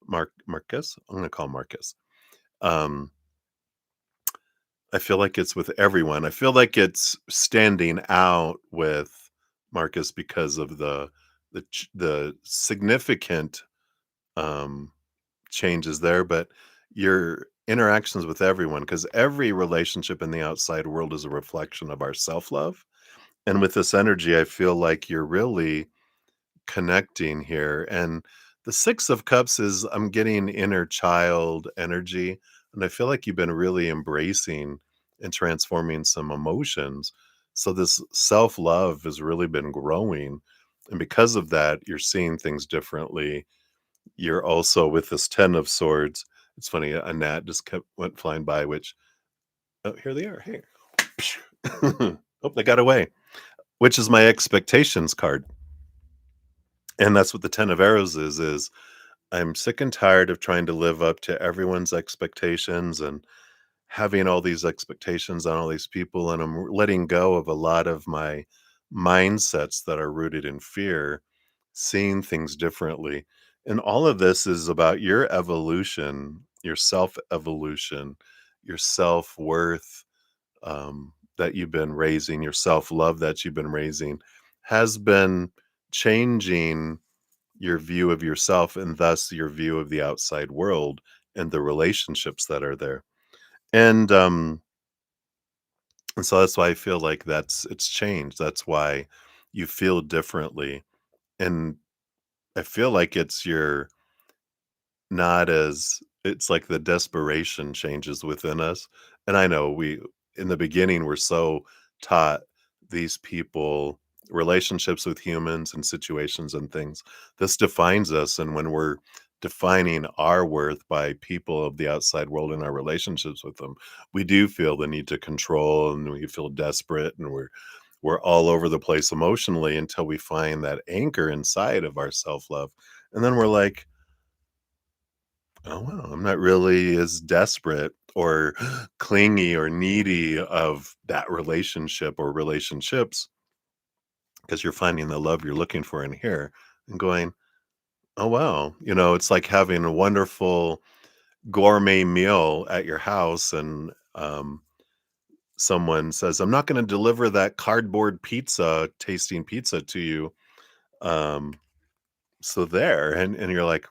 Marcus. I'm gonna call him Marcus. Um, I feel like it's with everyone. I feel like it's standing out with Marcus because of the significant um changes there, but your interactions with everyone, because every relationship in the outside world is a reflection of our self-love. And with this energy, I feel like you're really connecting here. And the Six of Cups is I'm getting inner child energy. And I feel like you've been really embracing and transforming some emotions. So this self love has really been growing. And because of that, you're seeing things differently. You're also with this 10 of Swords. It's funny, a gnat just went flying by, which, oh, here they are. Hey. Oh, they got away, which is my expectations card. And that's what the 10 of arrows is I'm sick and tired of trying to live up to everyone's expectations and having all these expectations on all these people, and I'm letting go of a lot of my mindsets that are rooted in fear, seeing things differently. And all of this is about your evolution, your self-evolution, your self-worth, that you've been raising, your self-love that you've been raising has been changing your view of yourself and thus your view of the outside world and the relationships that are there. And so that's why I feel like it's changed. That's why you feel differently. And I feel like not as it's like the desperation changes within us. And I know we in the beginning we're so taught these people relationships with humans and situations and things. This defines us, and when we're defining our worth by people of the outside world and our relationships with them, we do feel the need to control and we feel desperate and we're all over the place emotionally until we find that anchor inside of our self-love. And then we're like, oh, wow. I'm not really as desperate or clingy or needy of that relationship or relationships because you're finding the love you're looking for in here and going, oh, wow. It's like having a wonderful gourmet meal at your house and someone says, I'm not going to deliver that cardboard pizza, tasting pizza to you. Um, so there. And you're like,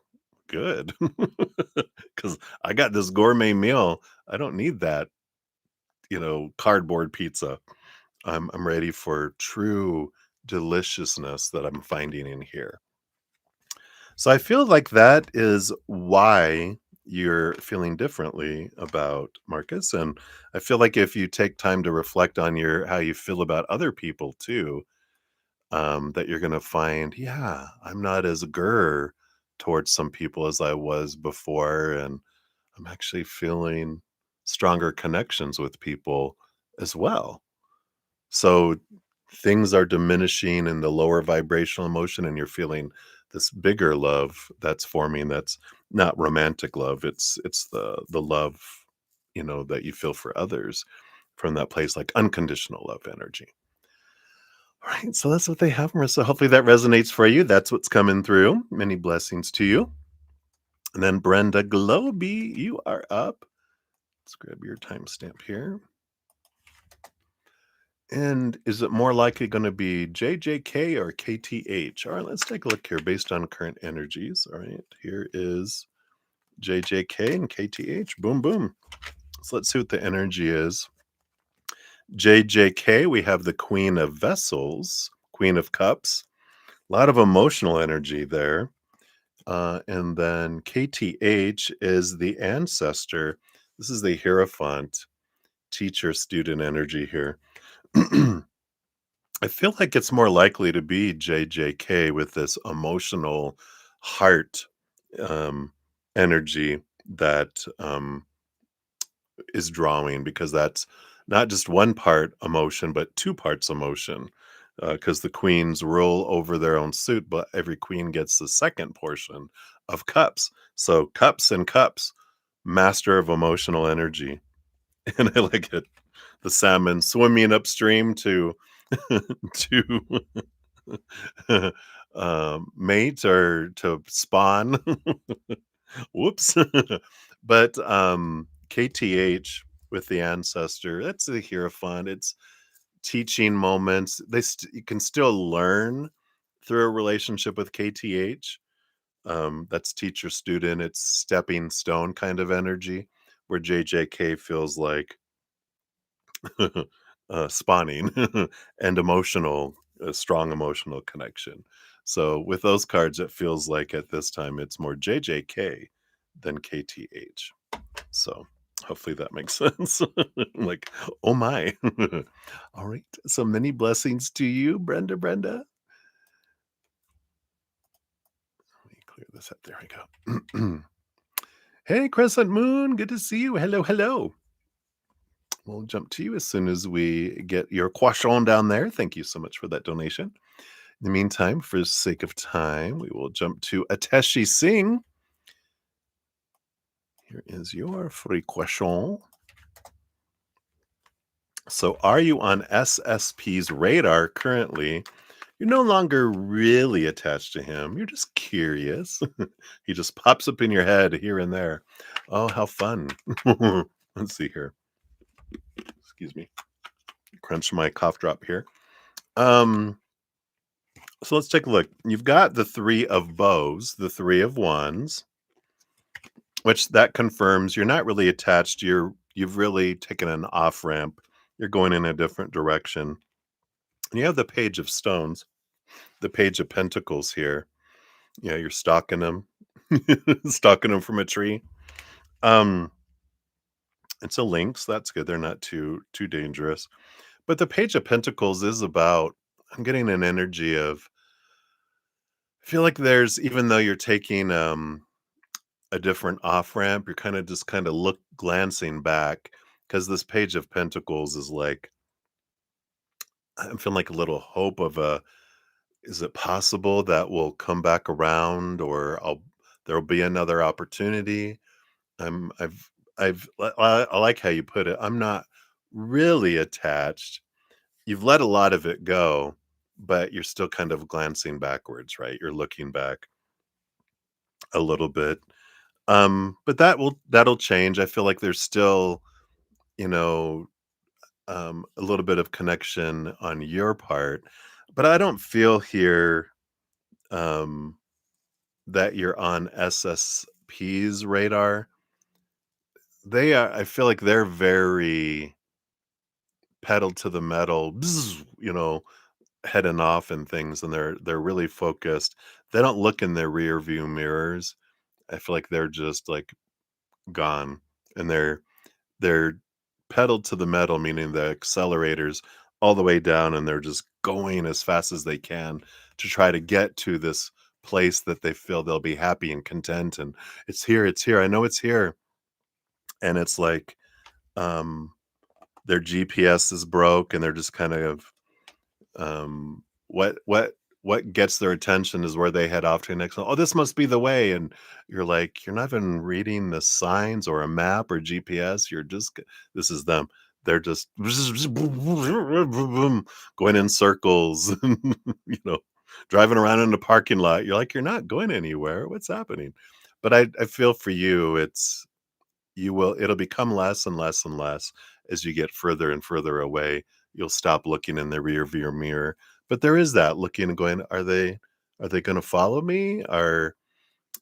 good. Because I got this gourmet meal. I don't need that, cardboard pizza. I'm ready for true, deliciousness that I'm finding in here. So I feel like that is why you're feeling differently about Marcus. And I feel like if you take time to reflect on your how you feel about other people too, that you're gonna find, yeah, I'm not as towards some people as I was before, and I'm actually feeling stronger connections with people as well. So things are diminishing in the lower vibrational emotion, and you're feeling this bigger love that's forming. That's not romantic love. It's the love, that you feel for others from that place, like unconditional love energy. All right, so that's what they have, Marissa. Hopefully that resonates for you. That's what's coming through. Many blessings to you. And then Brenda Globy, you are up. Let's grab your timestamp here. And is it more likely going to be JJK or KTH? All right, let's take a look here based on current energies. All right, here is JJK and KTH. Boom, boom. So let's see what the energy is. JJK, we have the Queen of Vessels, Queen of Cups. A lot of emotional energy there. And then KTH is the Ancestor. This is the Hierophant, teacher student energy here. I feel like it's more likely to be JJK with this emotional heart, um, energy that, is drawing, because that's not just one part emotion, but 2 parts emotion, because the queens rule over their own suit, but every queen gets the second portion of cups. So cups and cups, master of emotional energy, and I like it. The salmon swimming upstream to to mate or to spawn. Whoops. But KTH with the ancestor, that's the hierophant. It's teaching moments. You can still learn through a relationship with KTH. That's teacher student. It's stepping stone kind of energy, where JJK feels like spawning and emotional, a strong emotional connection. So with those cards, it feels like at this time it's more JJK than KTH. So hopefully that makes sense. I'm like, oh my. All right. So many blessings to you, Brenda. Brenda. Let me clear this up. There we go. Hey, Crescent Moon. Good to see you. Hello, hello. We'll jump to you as soon as we get your croissant down there. Thank you so much for that donation. In the meantime, for the sake of time, we will jump to Ateshi Singh. Here is your free croissant. So, are you on SSP's radar currently? You're no longer really attached to him. You're just curious. He just pops up in your head here and there. Oh, how fun. Let's see here. Excuse me. Crunch my cough drop here. Um, So let's take a look. You've got the 3 of bows, the 3 of wands, which that confirms you're not really attached. You've really taken an off ramp. You're going in a different direction. And you have the page of stones, the page of pentacles here. Yeah, you're stalking them, stalking them from a tree. Um, it's a lynx. That's good. They're not too dangerous. But the page of pentacles is about. I'm getting an energy of. I feel like there's, even though you're taking a different off ramp, you're kind of look glancing back, because this page of pentacles is like, I'm feeling like a little hope of a, is it possible that will come back around, or there'll be another opportunity. I'm I like how you put it. I'm not really attached. You've let a lot of it go, but you're still kind of glancing backwards, right? You're looking back a little bit. But that'll change. I feel like there's still, you know, a little bit of connection on your part, but I don't feel here, um, that you're on SSP's radar. I feel like they're very pedal to the metal, bzz, heading off and things, and they're really focused. They don't look in their rear view mirrors. I feel like they're just, like, gone, and they're pedal to the metal, meaning the accelerators all the way down, and they're just going as fast as they can to try to get to this place that they feel they'll be happy and content, and it's here, I know it's here, and it's like, um, their GPS is broke, and they're just kind of um, what gets their attention is where they head off to next. Oh, this must be the way, and you're like, you're not even reading the signs or a map or GPS. You're just this is them. They're just going in circles, you know, driving around in the parking lot. You're like, you're not going anywhere. What's happening? But I feel for you. It'll become less and less and less as you get further and further away. You'll stop looking in the rear view mirror. But there is that looking and going, are they gonna follow me? Are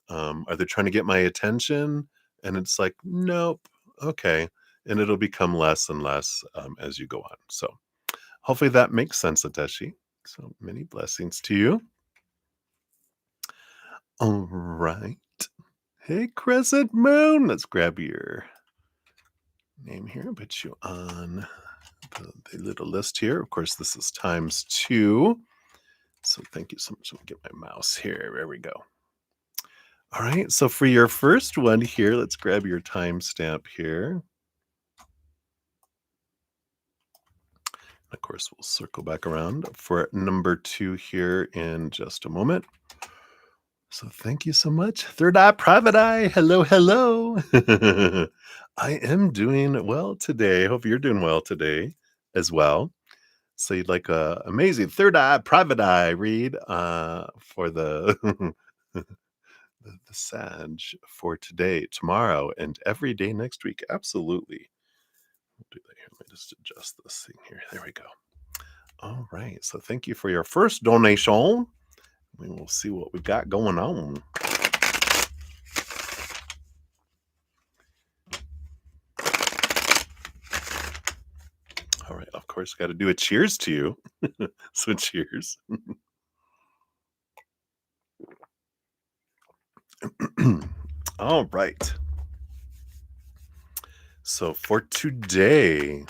they trying to get my attention? And it's like, nope. Okay. And it'll become less and less as you go on. So hopefully that makes sense, Adeshi. So many blessings to you. All right. Hey, Crescent Moon. Let's grab your name here and put you on the little list here. Of course, this is times two. So thank you so much. Let me get my mouse here. There we go. All right. So for your first one here, let's grab your timestamp here. Of course, we'll circle back around for number two here in just a moment. So thank you so much. Third eye, private eye. Hello, hello. I am doing well today. Hope you're doing well today as well. So you'd like a amazing third eye, private eye read for the Sag for today, tomorrow, and every day next week. Absolutely. We'll do that here. Let me just adjust this thing here. There we go. All right. So thank you for your first donation. We will see what we got going on. All right. Of course, got to do a cheers to you. So cheers. All right. So for today,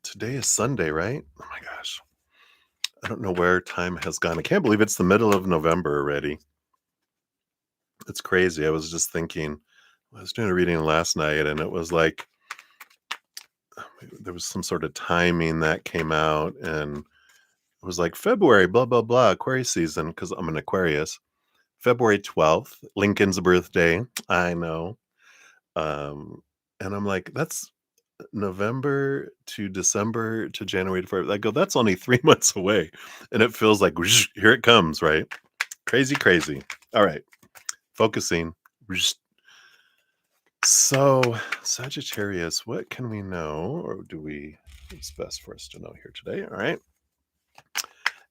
today is Sunday, right? Oh my gosh. I don't know where time has gone. I can't believe it's the middle of November already. It's crazy. I was just thinking, I was doing a reading last night, and it was like there was some sort of timing that came out, and it was like February, blah, blah, blah, Aquarius season, because I'm an Aquarius. February 12th, Lincoln's birthday. I know. And I'm like, that's November to December to January to February. I go, that's only 3 months away. And it feels like, whoosh, here it comes, right? Crazy, crazy. All right. Focusing. Whoosh. So, Sagittarius, what can we know? Or it's best for us to know here today. All right.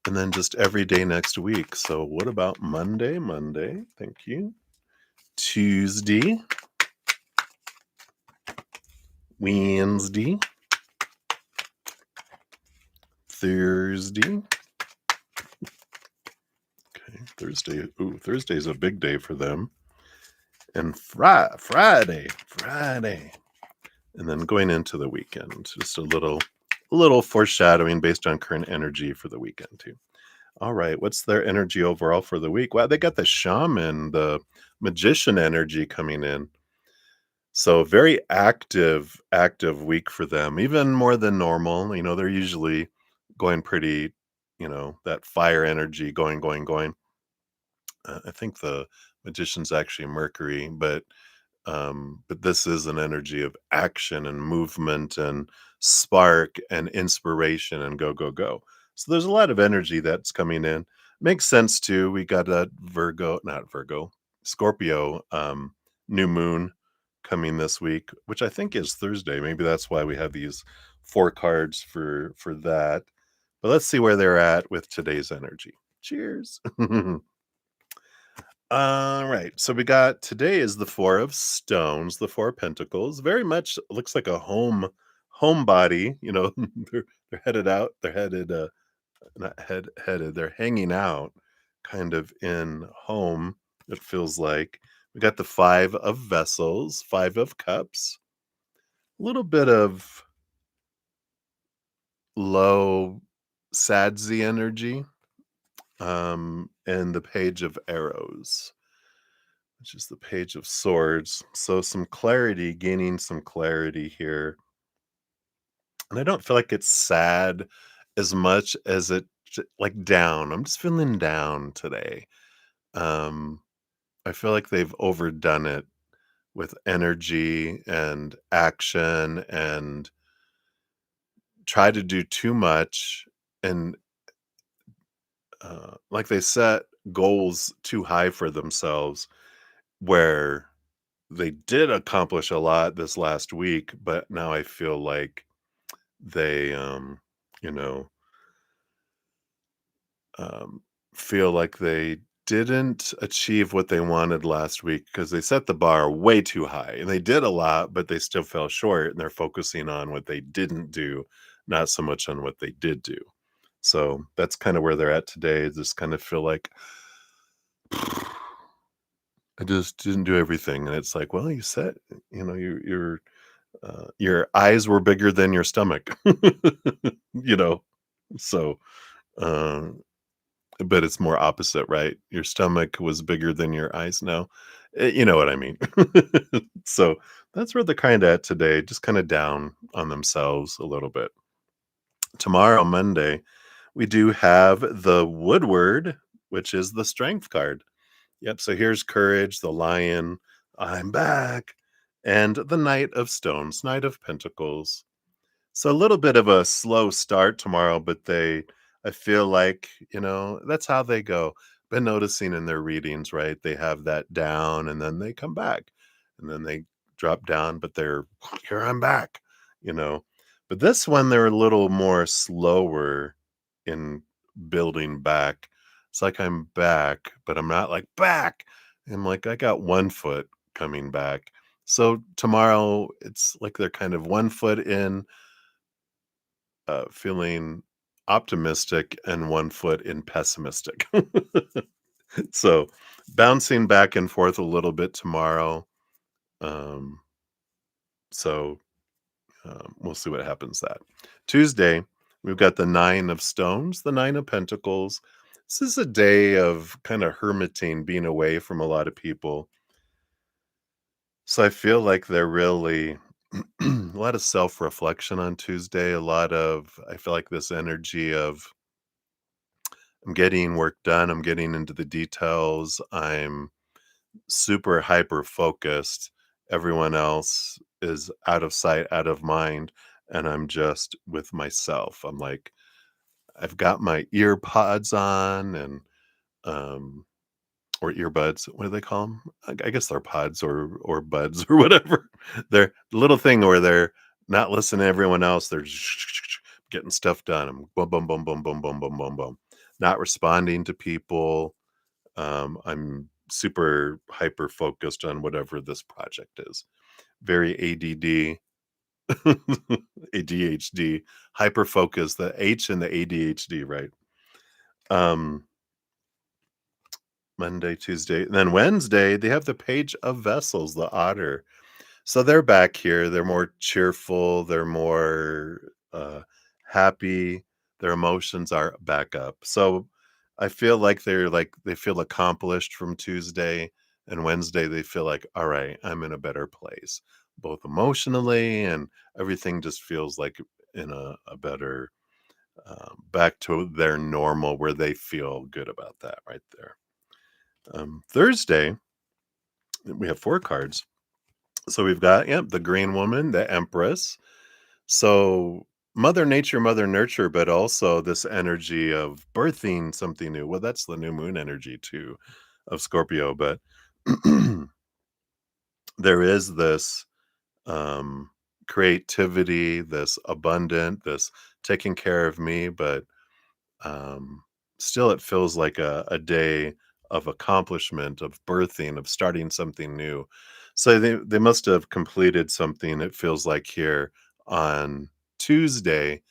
And then just every day next week. So, what about Monday? Monday. Thank you. Tuesday. Wednesday. Thursday. Okay, Thursday. Ooh, Thursday's a big day for them. And Friday. And then going into the weekend, just a little foreshadowing based on current energy for the weekend too. All right, what's their energy overall for the week? Wow, they got the shaman, the magician energy coming in. So very active week for them, even more than normal. They're usually going pretty, that fire energy going. I think the magician's actually Mercury, but this is an energy of action and movement and spark and inspiration and go, go, go. So there's a lot of energy that's coming in. Makes sense too. We got a Scorpio new moon coming this week, which I think is Thursday. Maybe that's why we have these 4 cards for that. But let's see where they're at with today's energy. Cheers. All right. So we got today is the 4 of stones, the 4 of pentacles. Very much looks like a home homebody, they're headed out, they're headed, not headed, they're hanging out kind of in home, it feels like. We got the 5 of vessels, 5 of cups, a little bit of low sadsy energy, and the page of arrows, which is the page of swords. So some clarity, gaining some clarity here. And I don't feel like it's sad as much as like down. I'm just feeling down today. Um, I feel like they've overdone it with energy and action and try to do too much and like they set goals too high for themselves where they did accomplish a lot this last week, but now I feel like they you know um, feel like they didn't achieve what they wanted last week because they set the bar way too high and they did a lot, but they still fell short and they're focusing on what they didn't do, not so much on what they did do. So that's kind of where they're at today. Just kind of feel like I just didn't do everything. And it's like, well, you said, your eyes were bigger than your stomach, you know? So, um, but it's more opposite, right? Your stomach was bigger than your eyes now. You know what I mean? So that's where they're kind of at today, just kind of down on themselves a little bit. Tomorrow, Monday, we do have the Woodward, which is the strength card. Yep. So here's courage, the lion, I'm back, and the Knight of Stones, Knight of Pentacles. So a little bit of a slow start tomorrow, but I feel like, that's how they go. Been noticing in their readings, right? They have that down and then they come back and then they drop down, but they're here, I'm back, you know. But this one, they're a little more slower in building back. It's like I'm back, but I'm not like back. I'm like, I got one foot coming back. So tomorrow, it's like they're kind of one foot in, feeling optimistic and one foot in pessimistic. So bouncing back and forth a little bit tomorrow. Um, so we'll see what happens that Tuesday. We've got the 9 of stones, the 9 of pentacles. This is a day of kind of hermiting, being away from a lot of people. So I feel like they're really a lot of self-reflection on Tuesday. I feel like this energy of I'm getting work done. I'm getting into the details. I'm super hyper focused. Everyone else is out of sight, out of mind. And I'm just with myself. I'm like, I've got my ear pods on um, or earbuds. What do they call them? I guess they're pods or buds or whatever. They're the little thing where they're not listening to everyone else. They're getting stuff done. I'm boom, boom, boom, boom, boom, boom, boom, boom, boom. Not responding to people. I'm super hyper focused on whatever this project is. Very ADD, ADHD, hyper focused. The H and the ADHD, right? Um, Monday, Tuesday, and then Wednesday, they have the Page of Vessels, the otter. So they're back here. They're more cheerful. They're more happy. Their emotions are back up. So I feel like they feel accomplished from Tuesday and Wednesday. They feel like, all right, I'm in a better place, both emotionally and everything just feels like in a better back to their normal where they feel good about that right there. Thursday, we have 4 cards. So we've got, yep, the green woman, the empress. So mother nature, mother nurture, but also this energy of birthing something new. Well, that's the new moon energy too of Scorpio, but there is this um creativity, this abundant, this taking care of me, but um still it feels like a day of accomplishment, of birthing, of starting something new. So they must have completed something, it feels like here on Tuesday,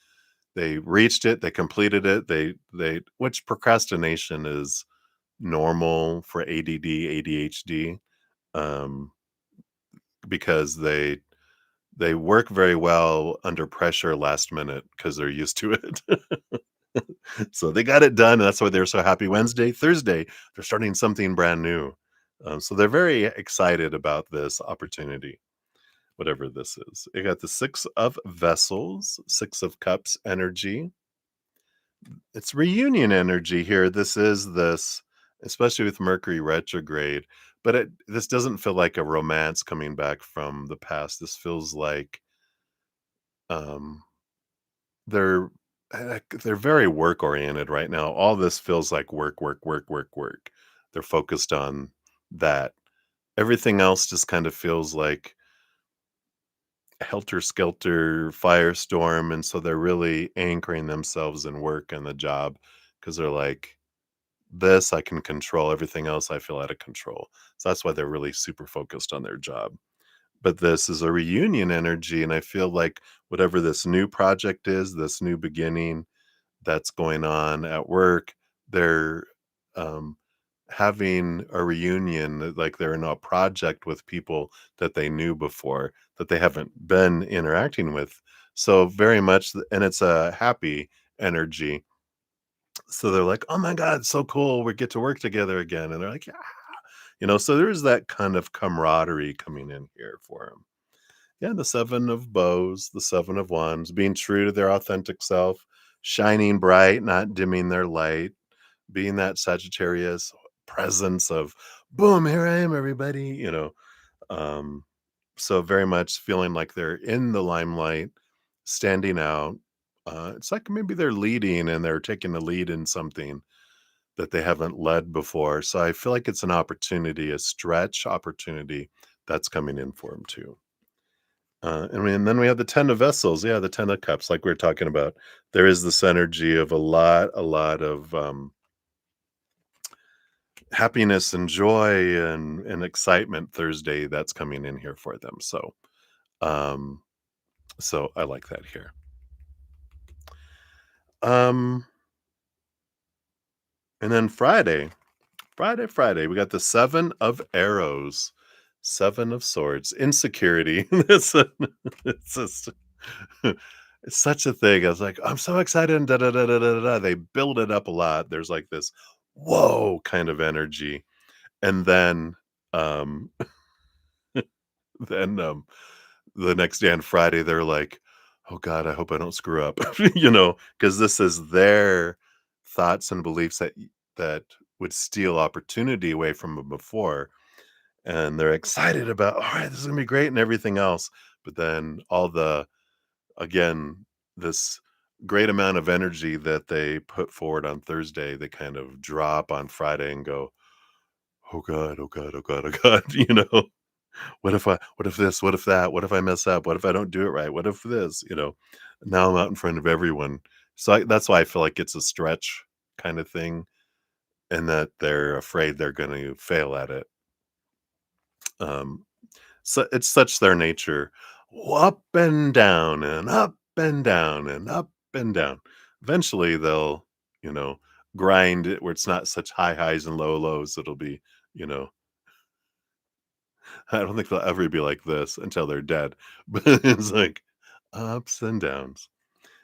they reached it, they completed it, they which procrastination is normal for ADD, ADHD, um, because they work very well under pressure last minute because 'cause they're used to it. So they got it done, and that's why they're so happy. Wednesday, Thursday, they're starting something brand new. So they're very excited about this opportunity, whatever this is. You got the 6 of Vessels, 6 of Cups energy. It's reunion energy here. This, especially with Mercury retrograde, but this doesn't feel like a romance coming back from the past. This feels like um they're they're very work oriented right now. All this feels like work, work, work, work, work. They're focused on that. Everything else just kind of feels like helter skelter firestorm, and so they're really anchoring themselves in work and the job because they're like, this I can control, everything else I feel out of control. So that's why they're really super focused on their job. But this is a reunion energy, and I feel like whatever this new project is, this new beginning that's going on at work, they're um, having a reunion, like they're in a project with people that they knew before that they haven't been interacting with. So very much, and it's a happy energy. So they're like, "Oh my god, so cool! We get to work together again," and they're like, "Yeah," So there's that kind of camaraderie coming in here for them. Yeah, the 7 of Bows, the 7 of Wands, being true to their authentic self, shining bright, not dimming their light, being that Sagittarius presence of, "Boom, here I am, everybody." Um, so very much feeling like they're in the limelight, standing out. It's like maybe they're leading and they're taking the lead in something that they haven't led before. So I feel like it's an opportunity, a stretch opportunity that's coming in for them too. And then we have the 10 of Vessels. Yeah, the 10 of Cups, like we were talking about. There is this energy of a lot of happiness and joy and excitement Thursday that's coming in here for them. Um, so I like that here. Um, and then Friday, we got the 7 of Arrows, 7 of Swords, insecurity. It's just it's such a thing. I was like, "I'm so excited," and da da da da da da. They build it up a lot. There's like this, "Whoa," kind of energy, and um, then the next day on Friday, they're like, "Oh god, I hope I don't screw up," because this is their thoughts and beliefs that would steal opportunity away from them before, and they're excited about, "Alright, this is gonna be great," and everything else, but then again, this great amount of energy that they put forward on Thursday, they kind of drop on Friday and go, "Oh god, oh god, oh god, oh god," What if this? What if that? What if I mess up? What if I don't do it right? What if this? Now I'm out in front of everyone. So that's why I feel like it's a stretch kind of thing, and that they're afraid they're going to fail at it. Um, so it's such their nature, up and down and up and down and up and down. Eventually, they'll you know grind it where it's not such high highs and low lows. It'll be you know I don't think they'll ever be like this until they're dead. But it's like ups and downs.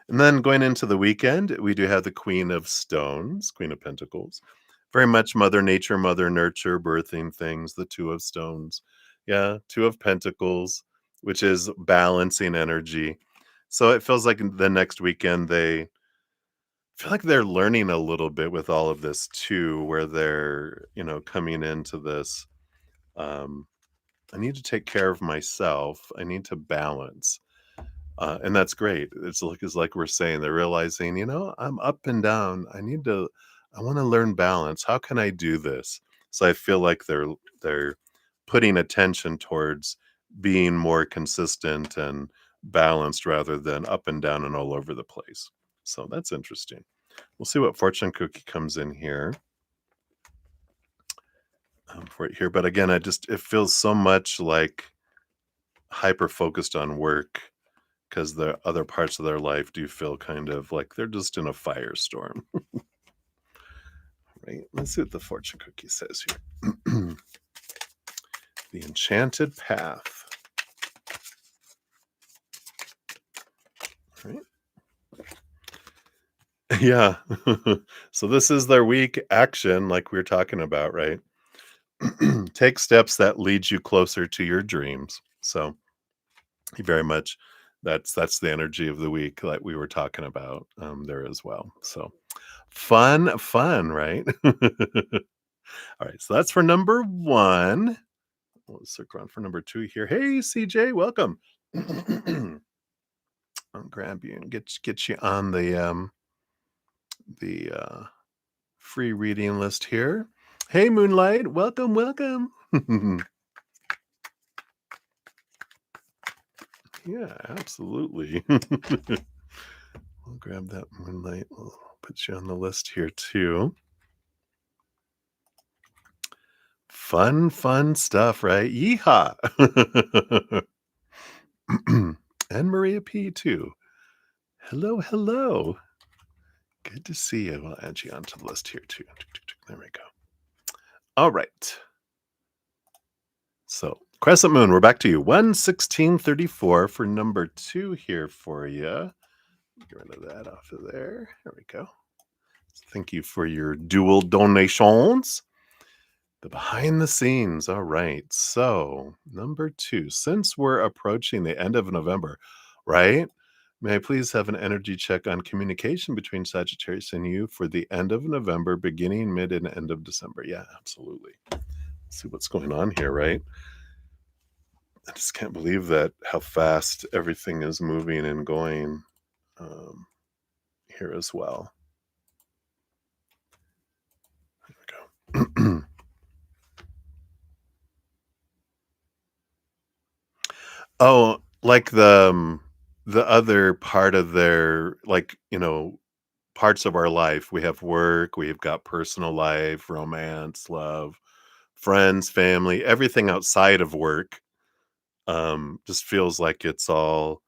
And then going into the weekend, we do have the Queen of Stones, Queen of Pentacles. Very much Mother Nature, Mother Nurture, birthing things, the Two of Stones. Yeah, Two of Pentacles, which is balancing energy. So it feels like the next weekend they feel like they're learning a little bit with all of this too, where they're, coming into this. Um, I need to take care of myself. I need to balance. And that's great. It's like we're saying, they're realizing, I'm up and down. I want to learn balance. How can I do this? So I feel like they're putting attention towards being more consistent and balanced rather than up and down and all over the place. So that's interesting. We'll see what fortune cookie comes in here for it here. But again, it feels so much like hyper focused on work because the other parts of their life do feel kind of like they're just in a firestorm, right? Let's see what the fortune cookie says here. The enchanted path, right? Yeah. So this is their week action, like we were talking about, right? Take steps that lead you closer to your dreams. So very much that's the energy of the week that we were talking about there as well. So fun, right? All right, so that's for number one. We'll circle around for number two here. Hey, CJ, welcome. I'll grab you and get you on the free reading list here. Hey, Moonlight, welcome. Yeah, absolutely. We'll grab that Moonlight. We'll put you on the list here too. Fun stuff, right? Yeehaw! And Maria P too. Hello. Good to see you. We'll add you onto the list here too. There we go. All right. So Crescent Moon, we're back to you. 11634 for number two here for you. Get rid of that off of there. There we go. Thank you for your dual donations. The behind the scenes. All right. So, number two, since we're approaching the end of November, right? May I please have an energy check on communication between Sagittarius and you for the end of November, beginning, mid, and end of December? Yeah, absolutely. Let's see what's going on here, right? I just can't believe that how fast everything is moving and going here as well. There we go. Oh, like the other part of their like, parts of our life. We have work, we've got personal life, romance, love, friends, family, everything outside of work just feels like it's all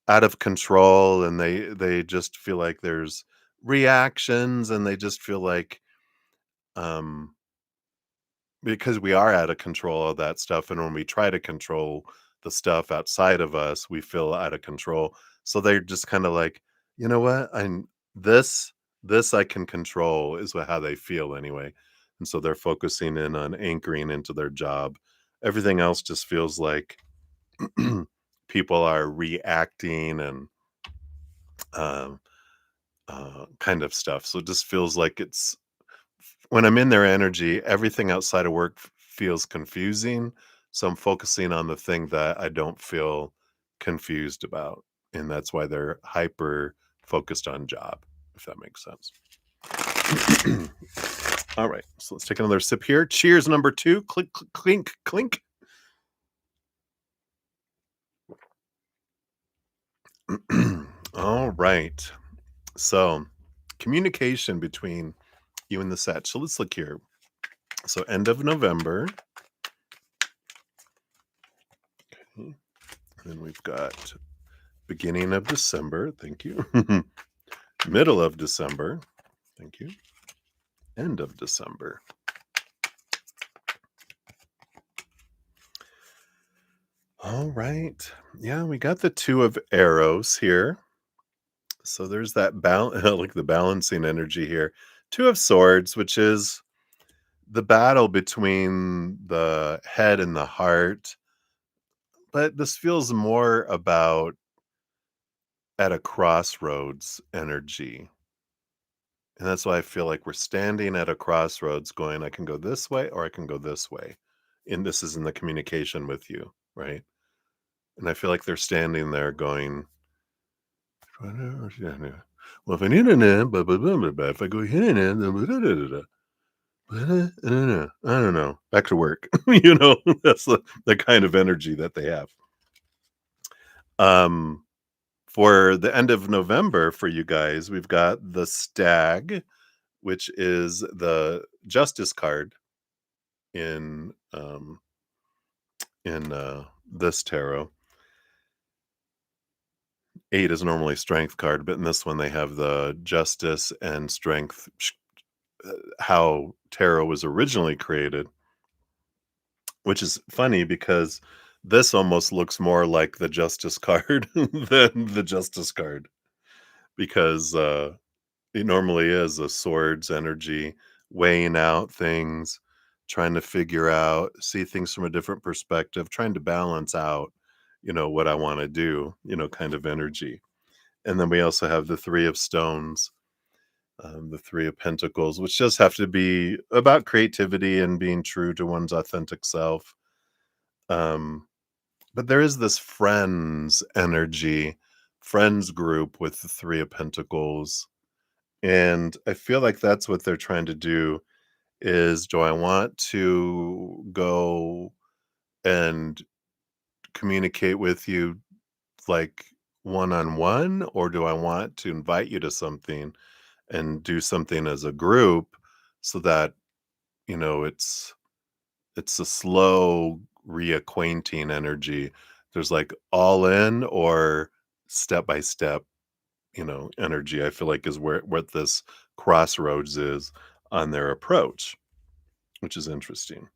out of control and they just feel like there's reactions and they just feel like um because we are out of control of that stuff, and when we try to control the stuff outside of us, we feel out of control. So they're just kinda like, "You know what? I'm this this I can control," is how they feel anyway. And so they're focusing in on anchoring into their job. Everything else just feels like people are reacting and, um, kind of stuff. So it just feels like it's when I'm in their energy, everything outside of work feels confusing. So I'm focusing on the thing that I don't feel confused about. And that's why they're hyper focused on job, if that makes sense. All right. So let's take another sip here. Cheers, number two. Clink, clink, clink. All right. So communication between you and the set. So let's look here. So end of November. Okay. And then we've got beginning of December. Thank you. Middle of December. Thank you. End of December. All right. Yeah, we got the two of arrows here. So there's that like the balancing energy here. Two of swords, which is the battle between the head and the heart. But this feels more about at a crossroads energy. And that's why I feel like we're standing at a crossroads going, I can go this way or I can go this way. And this is in the communication with you, right? And I feel like they're standing there going, well, if I need an blah, blah, blah, blah, blah, if I go here, I don't know. Back to work. That's the kind of energy that they have. Um, for the end of November for you guys, we've got the stag, which is the justice card in, in this tarot. 8 is normally strength card, but in this one they have the justice and strength, how tarot was originally created, which is funny because this almost looks more like the justice card than the justice card because it normally is a swords energy, weighing out things, trying to figure out, see things from a different perspective, trying to balance out, what I want to do, kind of energy. And then we also have the 3 of stones, the 3 of pentacles, which does have to be about creativity and being true to one's authentic self. Um, but there is this friends energy, friends group with the 3 of pentacles. And I feel like that's what they're trying to do is, do I want to go and communicate with you like one on one, or do I want to invite you to something and do something as a group so that, it's a slow reacquainting energy. There's like all in or step by step, energy. I feel like is where what this crossroads is on their approach, which is interesting.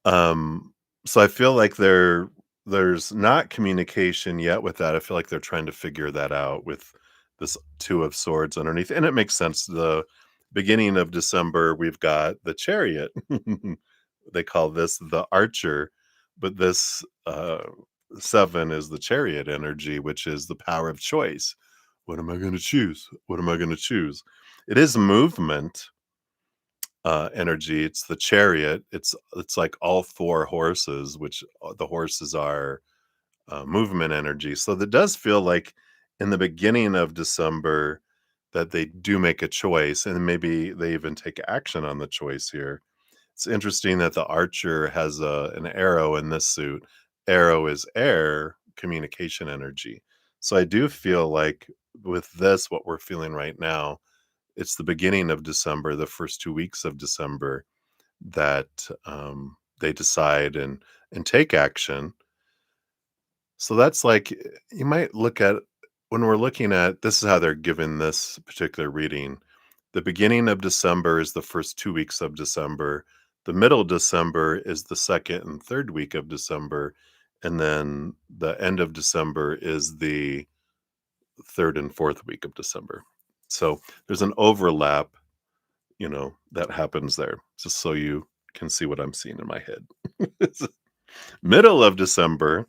Um, so I feel like there's not communication yet with that. I feel like they're trying to figure that out with this 2 of swords underneath, and it makes sense. The beginning of December, we've got the chariot. They call this the archer, but this 7 is the chariot energy, which is the power of choice. What am I going to choose? What am I going to choose? It is movement, energy. It's the chariot. It's like all 4 horses, which the horses are movement energy. So that does feel like in the beginning of December that they do make a choice, and maybe they even take action on the choice here. It's interesting that the archer has an arrow in this suit. Arrow is air, communication energy. So I do feel like with this, what we're feeling right now, it's the beginning of December, the first 2 weeks of December, that they decide and take action. So that's like you might look at when we're looking at this is how they're given this particular reading. The beginning of December is the first 2 weeks of December. The middle of December is the second and third week of December. And then the end of December is the third and fourth week of December. So there's an overlap, that happens there, just so you can see what I'm seeing in my head. Middle of December,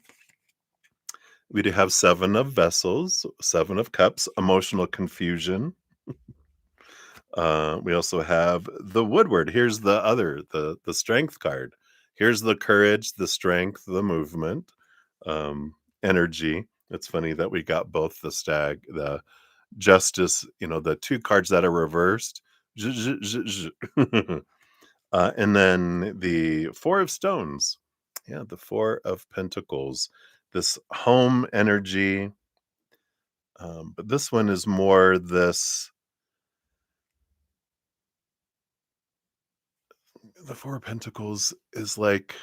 we do have 7 of vessels, 7 of cups, emotional confusion. We also have the woodward. Here's the strength card. Here's the courage, the strength, the movement, energy. It's funny that we got both the stag, the justice, the 2 cards that are reversed. And then the 4 of stones. Yeah, the 4 of pentacles. This home energy, but this one is more this the 4 of pentacles is like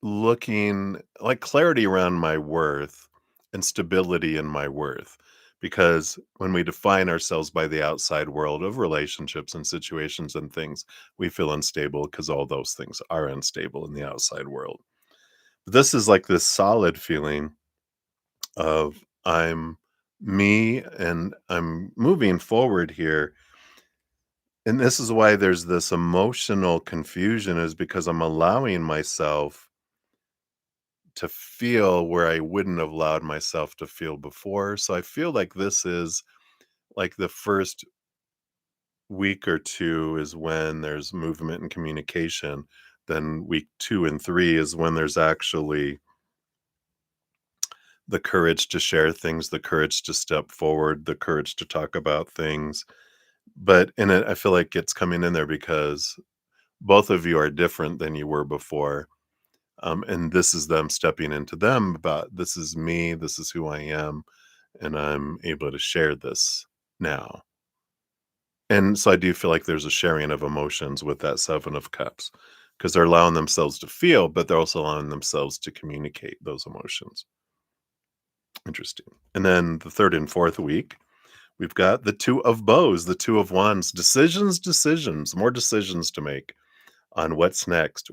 looking like clarity around my worth and stability in my worth. Because when we define ourselves by the outside world of relationships and situations and things, we feel unstable because all those things are unstable in the outside world. This is like this solid feeling of I'm me and I'm moving forward here. And this is why there's this emotional confusion, is because I'm allowing myself to feel where I wouldn't have allowed myself to feel before. So I feel like this is like the first week or 2 is when there's movement and communication. Then week 2 and 3 is when there's actually the courage to share things, the courage to step forward, the courage to talk about things. But in it, I feel like it's coming in there because both of you are different than you were before. And this is them stepping into them about this is me, this is who I am, and I'm able to share this now. And so I do feel like there's a sharing of emotions with that 7 of cups because they're allowing themselves to feel, but they're also allowing themselves to communicate those emotions. Interesting. And then the third and fourth week, we've got the two of bows, the two of wands, decisions, decisions, more decisions to make on what's next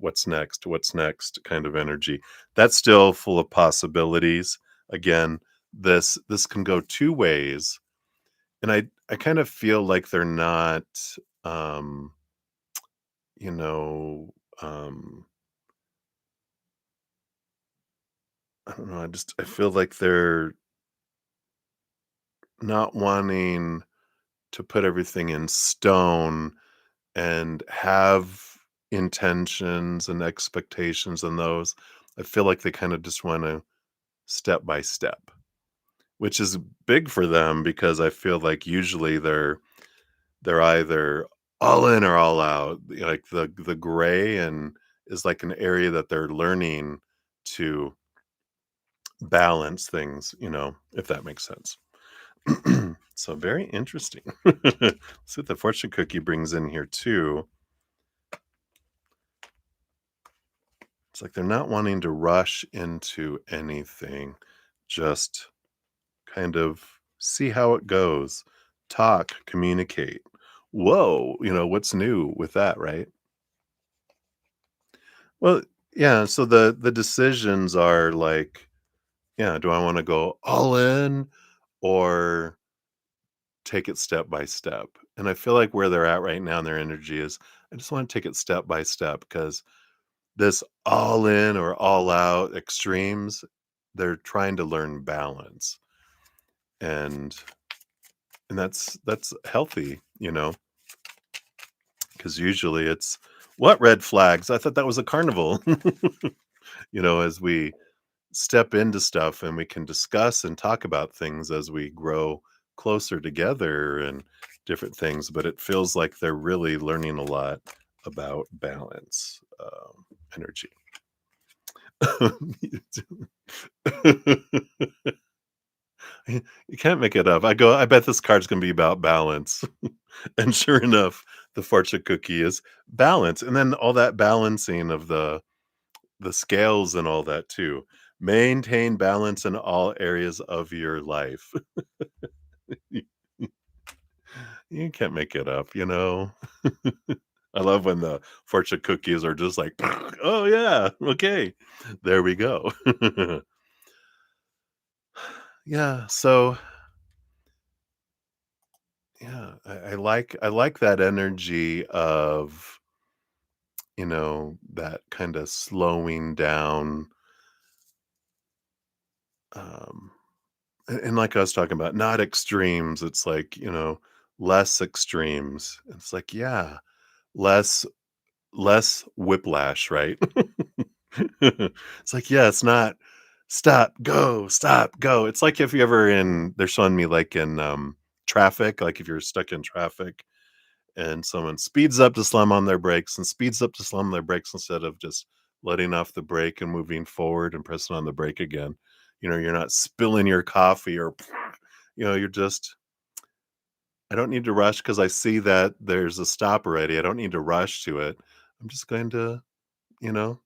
kind of energy. That's still full of possibilities. Again, this can go two ways. And I kind of feel like they're not um, you know, I don't know, I feel like they're not wanting to put everything in stone and have intentions and expectations and those. I feel like they kind of just want to step by step, which is big for them because I feel like usually they're either all in or all out. Like the gray and is like an area that they're learning to balance things, if that makes sense. So very interesting. Let's see what the fortune cookie brings in here too. It's like they're not wanting to rush into anything, just kind of see how it goes, talk, communicate. Whoa, what's new with that, right? Well, yeah, so the decisions are like, yeah, do I want to go all in or take it step by step? And I feel like where they're at right now in their energy is I just want to take it step by step because this all in or all out extremes, they're trying to learn balance. And that's healthy, because usually it's what red flags? I thought that was a carnival. As we step into stuff and we can discuss and talk about things as we grow closer together and different things, but it feels like they're really learning a lot about balance, energy. You can't make it up. I bet this card's gonna be about balance. And sure enough, the fortune cookie is balance, and then all that balancing of the scales and all that too. Maintain balance in all areas of your life. You can't make it up. I love when the fortune cookies are just like, "Oh, yeah, okay, there we go." Yeah, so yeah, I like that energy of, that kinda slowing down, um, and like I was talking about, not extremes, it's like, less extremes. It's like, yeah, less less whiplash, right? It's like, yeah, it's not stop, go. It's like if you ever they're showing me like in, traffic, like if you're stuck in traffic and someone speeds up to slam on their brakes and speeds up to slam on their brakes instead of just letting off the brake and moving forward and pressing on the brake again. You're not spilling your coffee or, you're just, I don't need to rush because I see that there's a stop already. I don't need to rush to it. I'm just going to,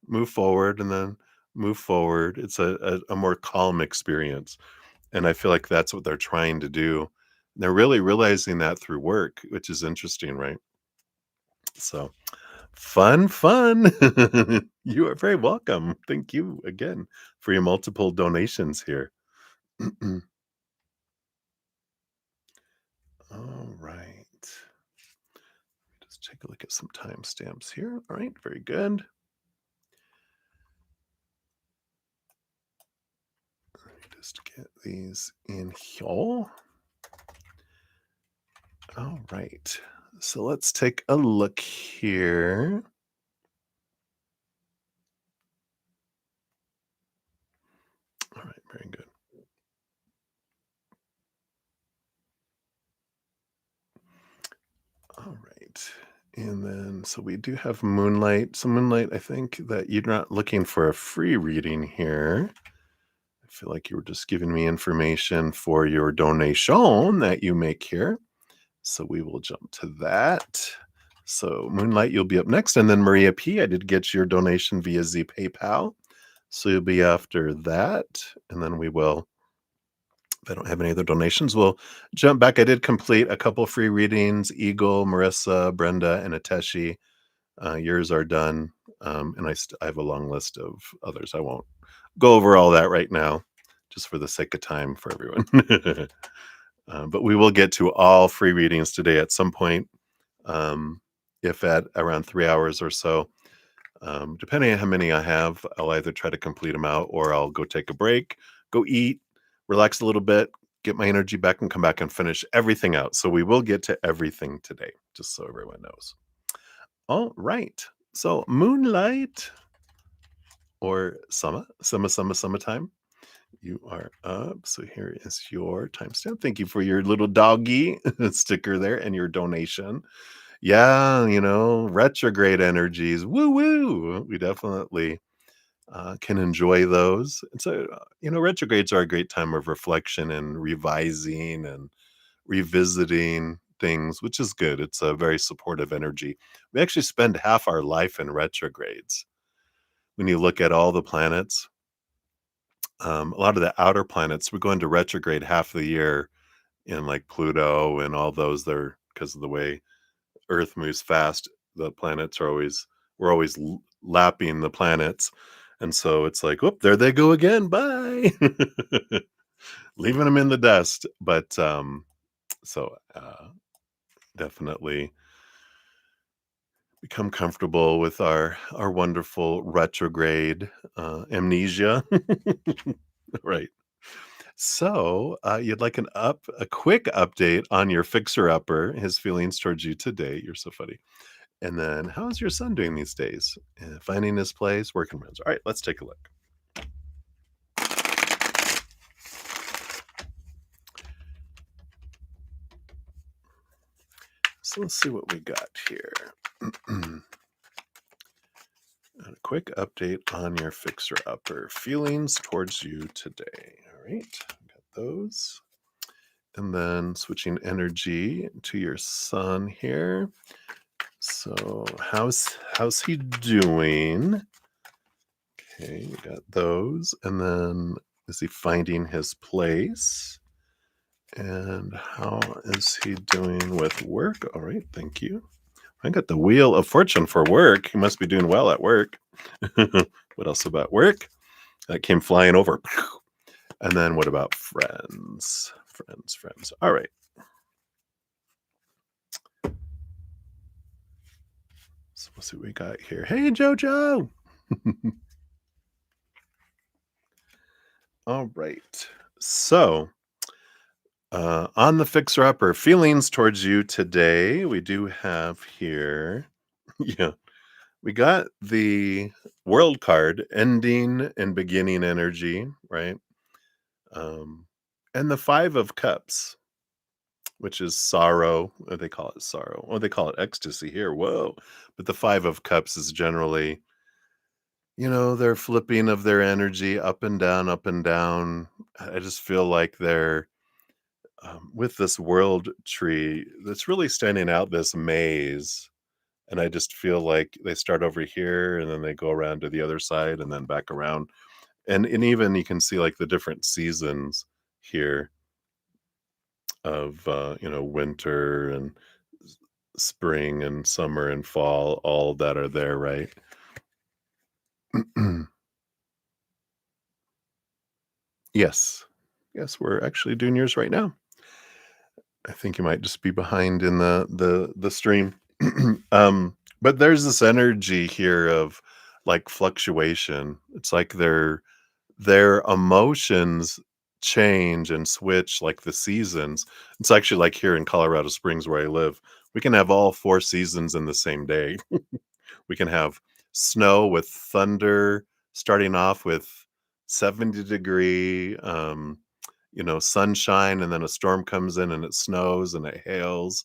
move forward and then move forward. It's a more calm experience. And I feel like that's what they're trying to do. They're really realizing that through work, which is interesting, right? So fun, fun. You are very welcome. Thank you again for your multiple donations here. All right. Just take a look at some timestamps here. All right, very good. Let me just get these in here. All right. So let's take a look here. All right, very good. All right. And then, so we do have Moonlight. So, Moonlight, I think that you're not looking for a free reading here. I feel like you were just giving me information for your donation that you make here. So, we will jump to that. So, Moonlight, you'll be up next. And then, Maria P., I did get your donation via Z PayPal. So, you'll be after that. And then we will If I don't have any other donations, we'll jump back. I did complete a couple free readings. Eagle, Marissa, Brenda, and Ateshi. Yours are done. And I have a long list of others. I won't go over all that right now, just for the sake of time for everyone. But we will get to all free readings today at some point, um, if at around 3 hours or so. Depending on how many I have, I'll either try to complete them out or I'll go take a break, go eat, relax a little bit, get my energy back, and come back and finish everything out. So we will get to everything today, just so everyone knows. All right. So moonlight or summertime. You are up. So here is your timestamp. Thank you for your little doggy sticker there and your donation. Yeah, retrograde energies. Woo woo. We definitely can enjoy those. And so, retrogrades are a great time of reflection and revising and revisiting things, which is good. It's a very supportive energy. We actually spend half our life in retrogrades. When you look at all the planets, a lot of the outer planets, we're going to retrograde half the year in like Pluto and all those there because of the way Earth moves fast. The planets are always, we're always lapping the planets. And so it's like, whoop, there they go again. Bye. Leaving them in the dust. But so definitely become comfortable with our wonderful retrograde amnesia. Right. So, you'd like a quick update on your fixer-upper, his feelings towards you today. You're so funny. And then, how's your son doing these days? Finding his place, working friends. All right, let's take a look. So let's see what we got here. A quick update on your fixer-upper, feelings towards you today. All right, got those. And then switching energy to your son here. So how's he doing? Okay, you got those. And then is he finding his place? And how is he doing with work? All right, thank you. I got the Wheel of Fortune for work. He must be doing well at work. What else about work? That came flying over. And then what about friends? Friends. All right. So we'll see what we got here. Hey, Jojo. All right. So, on the fixer upper, feelings towards you today, we do have here, yeah, we got the world card, ending and beginning energy, right? Um, and the 5 of Cups, which is sorrow. They call it sorrow. Oh, they call it ecstasy here. Whoa. But the 5 of Cups is generally, their flipping of their energy up and down, up and down. I just feel like they're with this world tree that's really standing out this maze. And I just feel like they start over here and then they go around to the other side and then back around. And even you can see like the different seasons here of winter and spring and summer and fall, all that are there, right? Yes. Yes, we're actually doing yours right now. I think you might just be behind in the stream. But there's this energy here of like fluctuation. It's like their emotions change and switch like the seasons. It's actually like here in Colorado Springs where I live. We can have all 4 seasons in the same day. We can have snow with thunder starting off with 70-degree, sunshine, and then a storm comes in and it snows and it hails,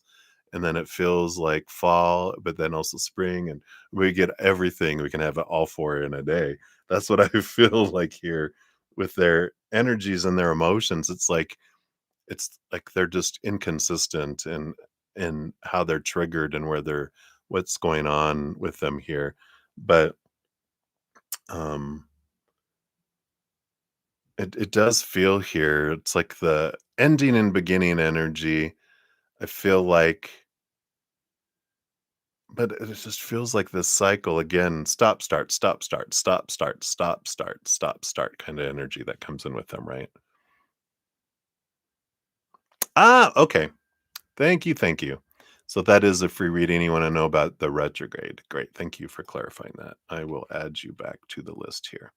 and then it feels like fall, but then also spring, and we get everything. We can have it all 4 in a day. That's what I feel like here with their energies and their emotions. It's like they're just inconsistent in how they're triggered and what's going on with them here. But um It does feel here, it's like the ending and beginning energy. I feel like but it just feels like this cycle again, stop, start, stop, start, stop, start, stop, start, stop, start kinda energy that comes in with them, right? Ah, okay. Thank you, thank you. So that is a free reading you wanna know about the retrograde. Great, thank you for clarifying that. I will add you back to the list here.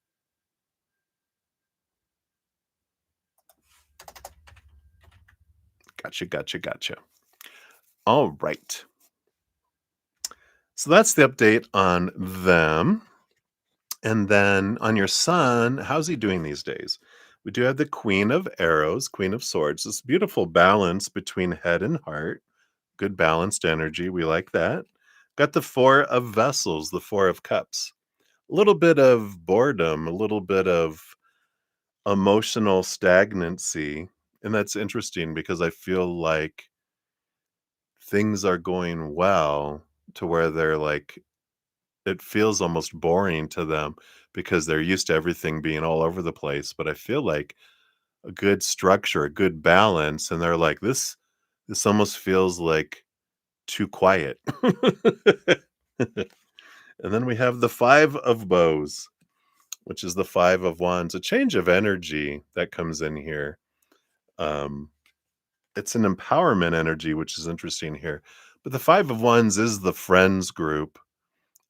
Gotcha, gotcha, gotcha. All right. So that's the update on them. And then on your son, how's he doing these days? We do have the Queen of Arrows, Queen of Swords, this beautiful balance between head and heart. Good balanced energy. We like that. Got the Four of Vessels, the Four of Cups. A little bit of boredom, a little bit of emotional stagnancy. And that's interesting because I feel like things are going well to where they're like, it feels almost boring to them because they're used to everything being all over the place. But I feel like a good structure, a good balance, and they're like, this almost feels like too quiet. And then we have the Five of Bows, which is the Five of Wands, a change of energy that comes in here. Um, it's an empowerment energy, which is interesting here. But the Five of Wands is the friends group.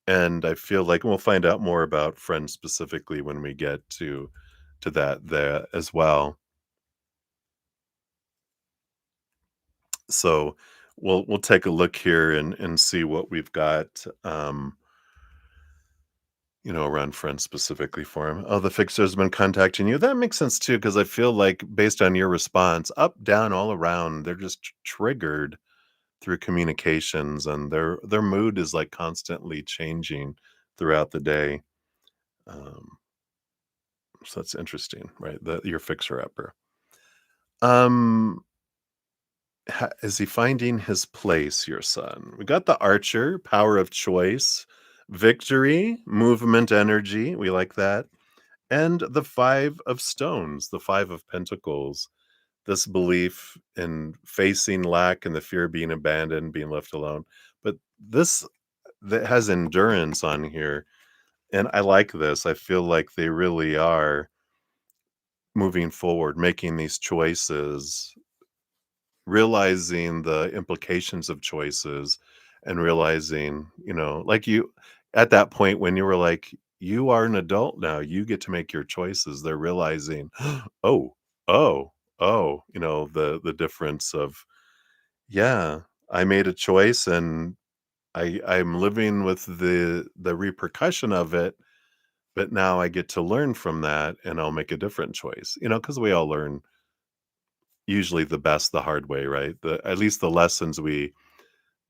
And I feel like we'll find out more about friends specifically when we get to that there as well. So we'll take a look here and see what we've got. Around friends specifically for him. Oh, the fixer's been contacting you. That makes sense too, because I feel like based on your response, up, down, all around, they're just triggered through communications, and their mood is like constantly changing throughout the day. Um, so that's interesting, right? Your fixer upper. Um, is he finding his place, your son? We got the archer, power of choice, victory, movement energy. We like that. And the Five of Stones, the Five of Pentacles, this belief in facing lack and the fear of being abandoned, being left alone. But this that has endurance on here. And I like this. I feel like they really are moving forward, making these choices, realizing the implications of choices and realizing, like you at that point when you were like, you are an adult now, you get to make your choices. They're realizing, oh, oh, oh, the difference of, yeah, I made a choice and I'm living with the repercussion of it, but now I get to learn from that and I'll make a different choice, because we all learn usually the best the hard way, right? At least the lessons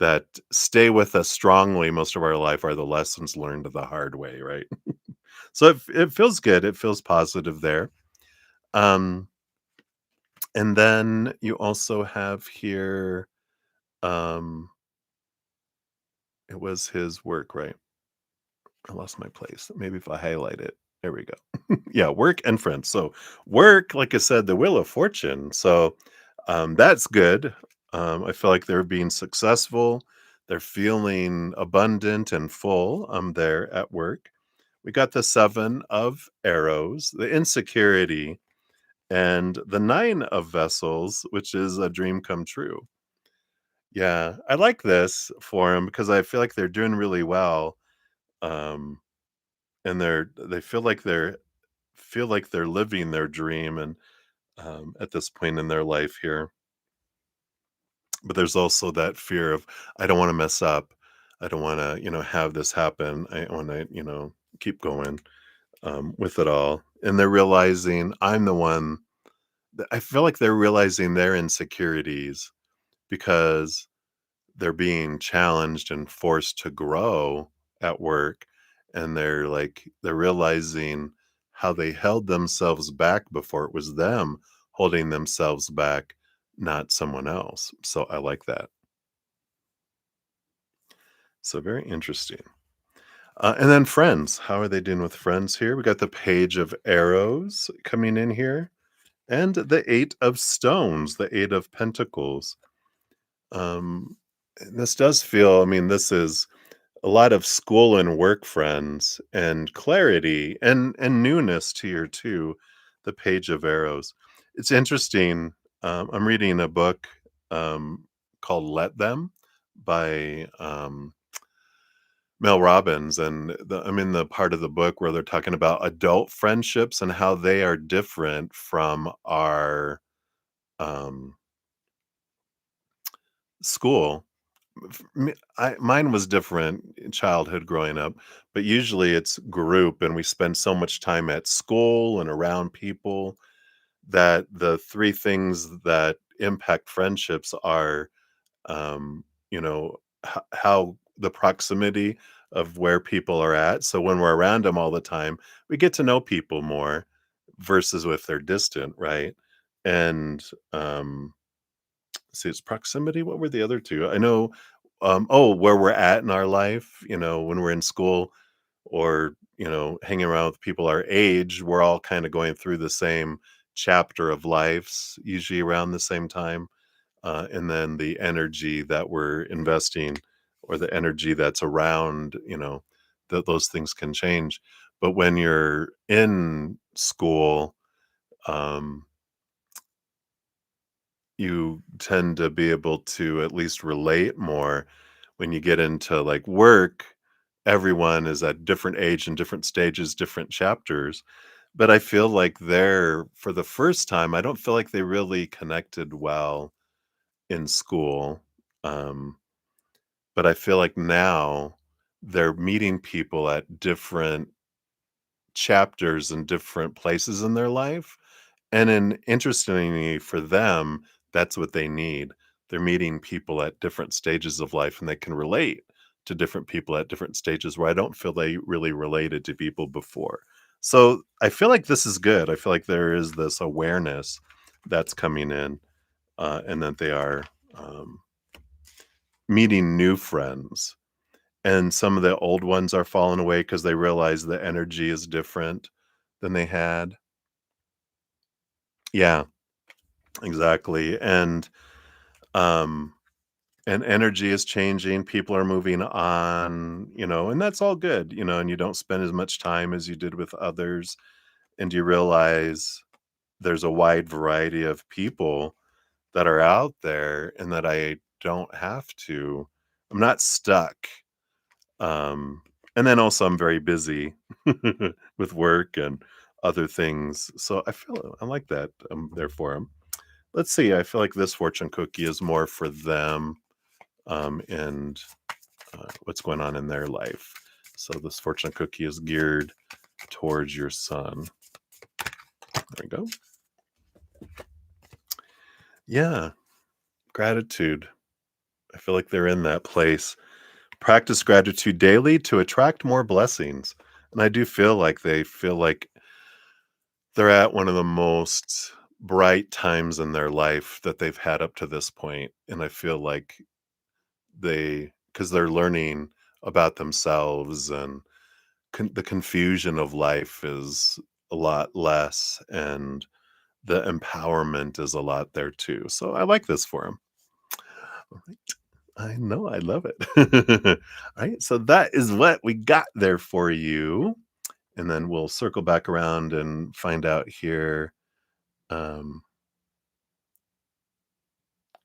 that stay with us strongly most of our life are the lessons learned the hard way, right? So it feels good. It feels positive there. Um, and then you also have here, um, it was his work, right? I lost my place. Maybe if I highlight it, there we go. Yeah, work and friends. So work, like I said, the wheel of fortune. So that's good. I feel like they're being successful. They're feeling abundant and full there at work. We got the Seven of Arrows, the insecurity, and the Nine of Vessels, which is a dream come true. Yeah, I like this for them because I feel like they're doing really well. Um, and they feel like they're living their dream and at this point in their life here. But there's also that fear of, I don't want to mess up. I don't want to, have this happen. I want to, keep going with it all. And they're realizing I'm the one. I feel like they're realizing their insecurities because they're being challenged and forced to grow at work, and they're realizing how they held themselves back before it was them holding themselves back, not someone else. So I like that. So very interesting. And then friends. How are they doing with friends here? We got the page of arrows coming in here, and the eight of stones, the eight of pentacles. And this does feel, I mean, this is a lot of school and work friends and clarity and newness to your two, the page of arrows. It's interesting. I'm reading a book called Let Them by Mel Robbins, and I'm in the part of the book where they're talking about adult friendships and how they are different from our um, school. Mine was different in childhood growing up, but usually it's group, and we spend so much time at school and around people that the three things that impact friendships are, um, you know, how the proximity of where people are at. So when we're around them all the time, we get to know people more versus if they're distant, right? And see, it's proximity. What were the other two? I know, where we're at in our life, when we're in school or, hanging around with people our age, we're all kind of going through the same chapter of lives, usually around the same time. And then the energy that we're investing or the energy that's around, those things can change. But when you're in school, um, you tend to be able to at least relate more. When you get into like work, everyone is at different age and different stages, different chapters. But I feel like they're, for the first time, I don't feel like they really connected well in school. Um, but I feel like now they're meeting people at different chapters and different places in their life. And then interestingly for them, that's what they need. They're meeting people at different stages of life and they can relate to different people at different stages where I don't feel they really related to people before. So I feel like this is good. I feel like there is this awareness that's coming in, and that they are um, meeting new friends. And some of the old ones are falling away because they realize the energy is different than they had. Yeah, exactly. Um, and energy is changing. People are moving on, and that's all good, and you don't spend as much time as you did with others. And you realize there's a wide variety of people that are out there and that I don't have to, I'm not stuck. Um, and then also I'm very busy with work and other things. So I like that. I'm there for them. Let's see. I feel like this fortune cookie is more for them, and what's going on in their life. So this fortune cookie is geared towards your son. There we go. Yeah, gratitude. I feel like they're in that place. Practice gratitude daily to attract more blessings. And I do feel like they feel like they're at one of the most bright times in their life that they've had up to this point. And I feel like because they're learning about themselves and the confusion of life is a lot less and the empowerment is a lot there too. So I like this for them. All right. I know, I love it. All right, so that is what we got there for you, and then we'll circle back around and find out here, um,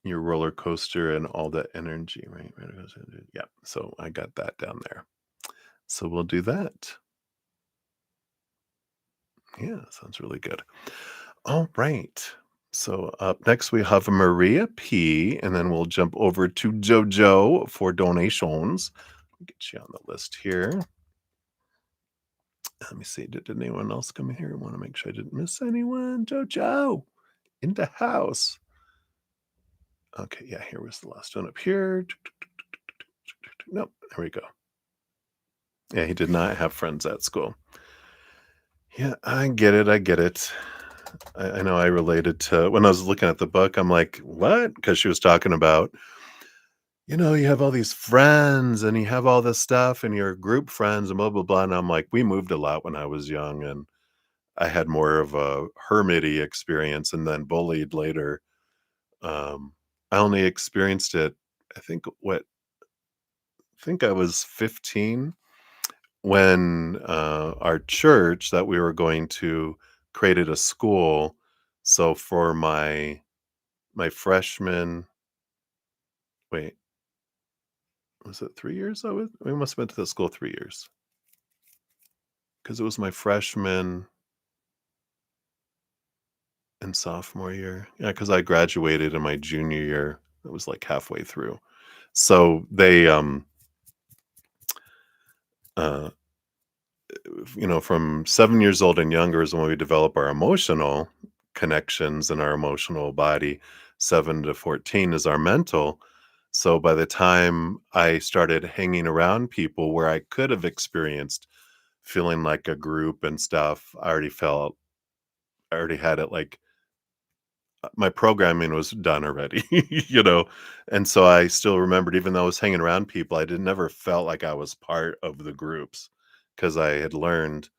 your roller coaster and all that energy, right? Yeah, so I got that down there. So we'll do that. Yeah, sounds really good. All right. So up next we have Maria P, and then we'll jump over to Jojo for donations. Get you on the list here. Let me see. Did anyone else come in here? I want to make sure I didn't miss anyone. Jojo in the house. Okay, yeah, here was the last one up here. Nope, there we go. Yeah, he did not have friends at school. Yeah, I get it. I get it. I know I related to when I was looking at the book. I'm like, what? Because she was talking about you have all these friends and you have all this stuff and your group friends and blah, blah, blah. And I'm like, we moved a lot when I was young and I had more of a hermity experience and then bullied later. I only experienced it, I think, I think I was 15 when our church that we were going to created a school. So for my freshman, wait, was it 3 years? We must have been to the school 3 years because it was my freshman and sophomore year. Yeah, because I graduated in my junior year. It was like halfway through. So they, uh, from 7 years old and younger is when we develop our emotional connections and our emotional body. 7 to 14 is our mental. So by the time I started hanging around people where I could have experienced feeling like a group and stuff, I already had it like my programming was done already, you know? And so I still remembered, even though I was hanging around people, I did never felt like I was part of the groups because I had learned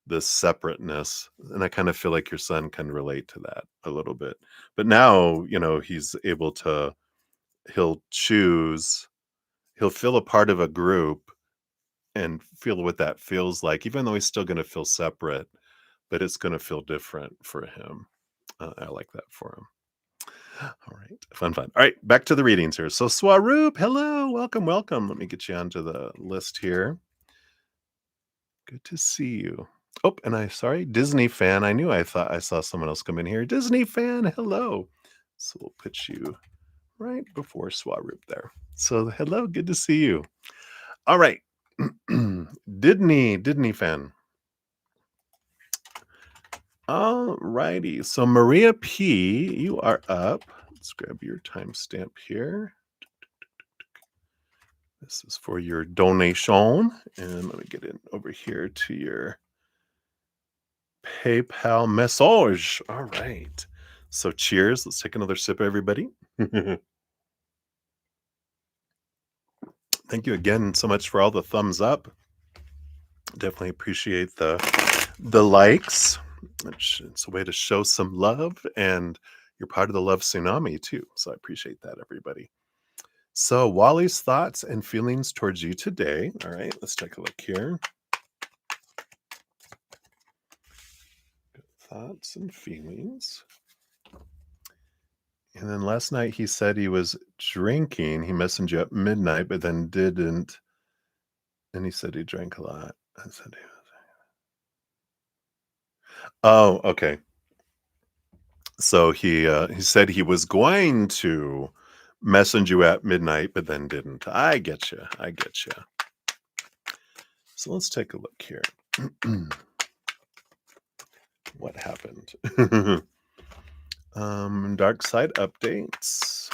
this separateness. And I kind of feel like your son can relate to that a little bit. But now, he's able to, he'll choose, he'll feel a part of a group and feel what that feels like, even though he's still going to feel separate, but it's going to feel different for him. I like that for him. All right. Fun, fun. All right. Back to the readings here. So, Swaroop, hello. Welcome, welcome. Let me get you onto the list here. Good to see you. Oh, and sorry, Disney fan. I thought I saw someone else come in here. Disney fan, hello. So, we'll put you right before Swaroop there. So, hello. Good to see you. All right. Disney fan. All righty. So, Maria P., you are up. Let's grab your timestamp here. This is for your donation. And let me get it over here to your PayPal message. All right. So cheers. Let's take another sip, everybody. Thank you again so much for all the thumbs up. Definitely appreciate the likes. It's a way to show some love, and you're part of the love tsunami too. So I appreciate that, everybody. So Wally's thoughts and feelings towards you today. All right, let's take a look here. Thoughts and feelings. And then last night he said he was drinking. He messaged you at midnight, but then didn't. And he said he drank a lot. I said he was. Oh, okay. So he said he was going to message you at midnight, but then didn't. I get you. I get you. So let's take a look here. What happened? Dark side updates.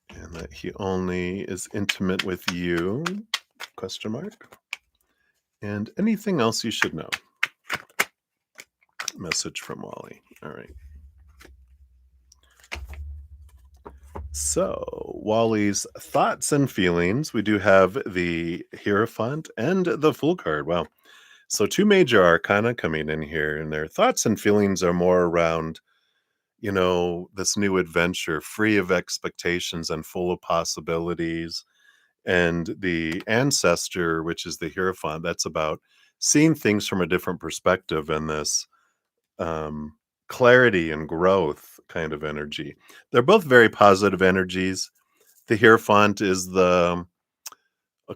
And that he only is intimate with you, question mark. And anything else you should know. Message from Wally. All right. So, Wally's thoughts and feelings. We do have the Hierophant and the Fool card. Wow. So, two major arcana coming in here, and their thoughts and feelings are more around, this new adventure, free of expectations and full of possibilities. And the Ancestor, which is the Hierophant, that's about seeing things from a different perspective and this um, clarity and growth kind of energy. They're both very positive energies. The Hierophant is a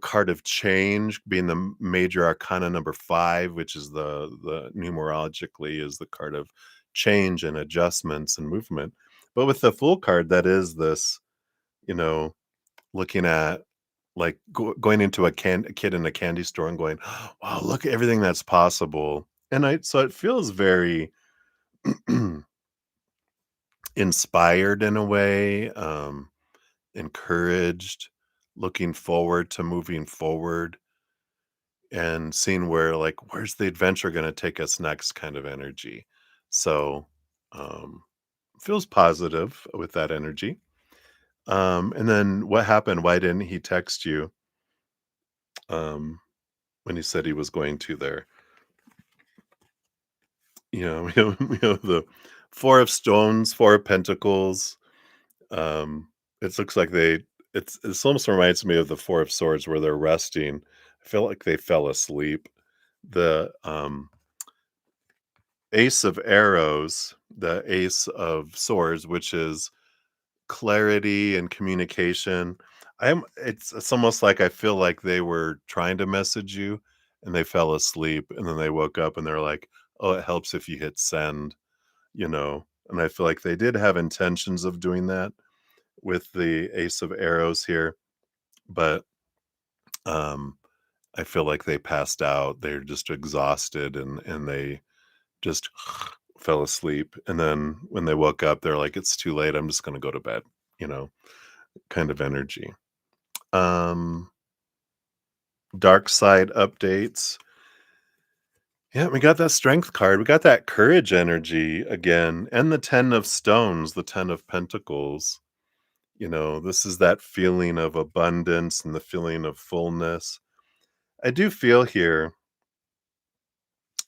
card of change, being the major arcana number 5, which is the numerologically is the card of change and adjustments and movement. But with the Fool card, that is this, you know, looking at like going into a kid in a candy store and going, wow, look at everything that's possible. And so it feels very inspired in a way, encouraged, looking forward to moving forward and seeing where's the adventure going to take us next kind of energy. So, feels positive with that energy. And then what happened? Why didn't he text you um, when he said he was going to there? The Four of Stones, Four of Pentacles. Um, it looks like it's almost reminds me of the Four of Swords where they're resting. I feel like they fell asleep. The Ace of Arrows, the Ace of Swords, which is clarity and communication. It's almost like I feel like they were trying to message you and they fell asleep and then they woke up and they're like, "Oh, it helps if you hit send," you know. And I feel like they did have intentions of doing that with the Ace of Arrows here, but um I feel like they passed out. They're just exhausted and they just fell asleep. And then when they woke up, they're like, "It's too late. I'm just going to go to bed," you know, kind of energy. Um, Dark side updates. Yeah, we got that strength card. We got that courage energy again, and the 10 of stones, the 10 of pentacles. This is that feeling of abundance and the feeling of fullness. I do feel here,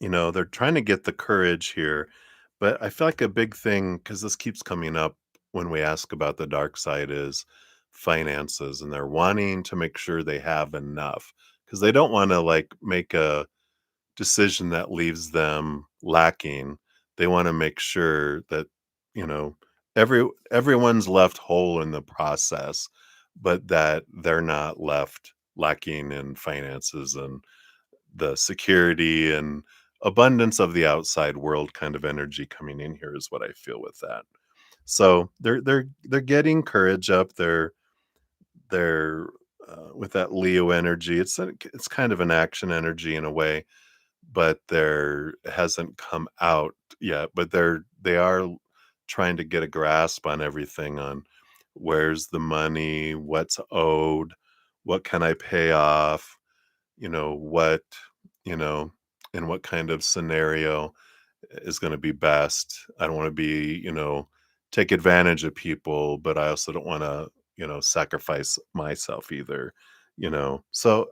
they're trying to get the courage here, but I feel like a big thing, because this keeps coming up when we ask about the dark side, is finances. And they're wanting to make sure they have enough because they don't want to like make a decision that leaves them lacking. They want to make sure that, you know, everyone's left whole in the process, but that they're not left lacking in finances and the security and abundance of the outside world kind of energy coming in here is what I feel with that. So they're getting courage up. They're with that Leo energy. It's kind of an action energy in a way, but there hasn't come out yet. But they are trying to get a grasp on everything, on where's the money, what's owed, what can I pay off, what, you know, in what kind of scenario is going to be best. I don't want to be, take advantage of people, but I also don't want to, sacrifice myself either, So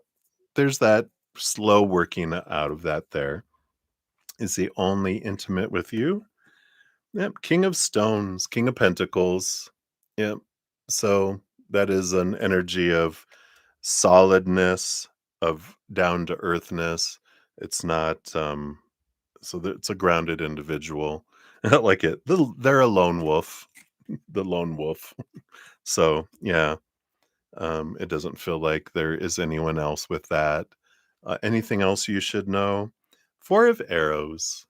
there's that slow working out of that there. Is he only intimate with you? Yep. King of Stones, King of Pentacles. Yep. So that is an energy of solidness, of down to earthness. It's not it's a grounded individual. I like it. They're a lone wolf, the lone wolf. So yeah, it doesn't feel like there is anyone else with that. Anything else you should know? Four of Arrows.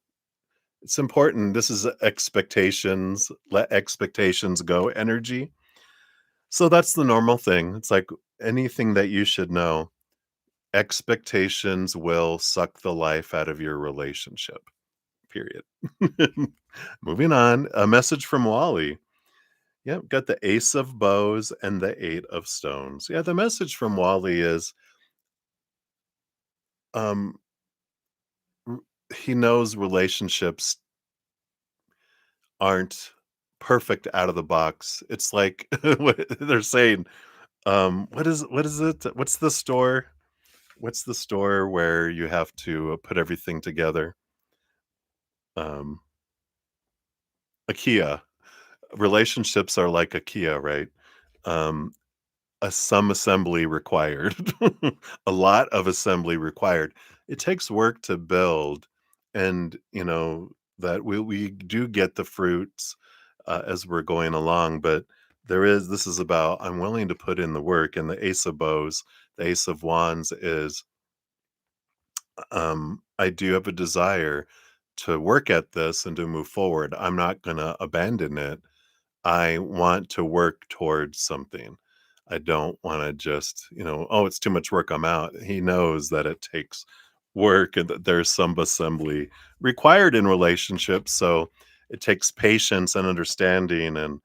It's important. This is expectations. Let expectations go energy. So that's the normal thing. It's like anything that you should know. Expectations will suck the life out of your relationship. Period. Moving on, a message from Wally. Yep, got the Ace of Bows and the Eight of Stones. Yeah, the message from Wally is um r- he knows relationships aren't perfect out of the box. It's like what they're saying. What is it? What's the store? What's the store where you have to put everything together? Um IKEA. Relationships are like IKEA, right? Um some assembly required, a lot of assembly required. It takes work to build, and that we do get the fruits as we're going along. But this is about I'm willing to put in the work, and the Ace of Bows, the Ace of Wands is I do have a desire to work at this and to move forward. I'm not going to abandon it. I want to work towards something. I don't wanna just, "Oh, it's too much work, I'm out." He knows that it takes work and that there's some assembly required in relationships, so it takes patience and understanding, and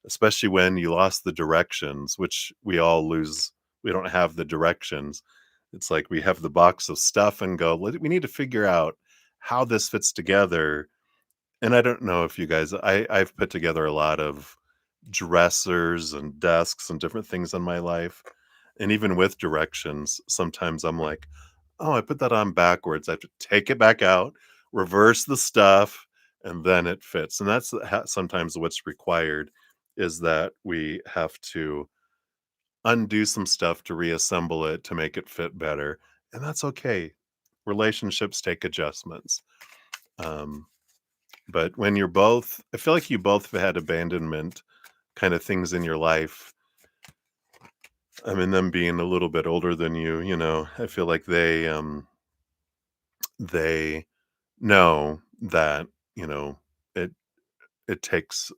especially when you lost the directions, which we all lose. We don't have the directions. It's like we have the box of stuff and go, "We need to figure out how this fits together." And I don't know if you guys I've put together a lot of dressers and desks and different things in my life, and even with directions, sometimes I'm like, "Oh, I put that on backwards." I have to take it back out, reverse the stuff, and then it fits, and that's sometimes what's required is that we have to undo some stuff to reassemble it to make it fit better, and that's okay. Relationships take adjustments. Um, but when you're both I feel like you both have had abandonment kind of things in your life. I mean, them being a little bit older than you, I feel like they know that, you know, it it takes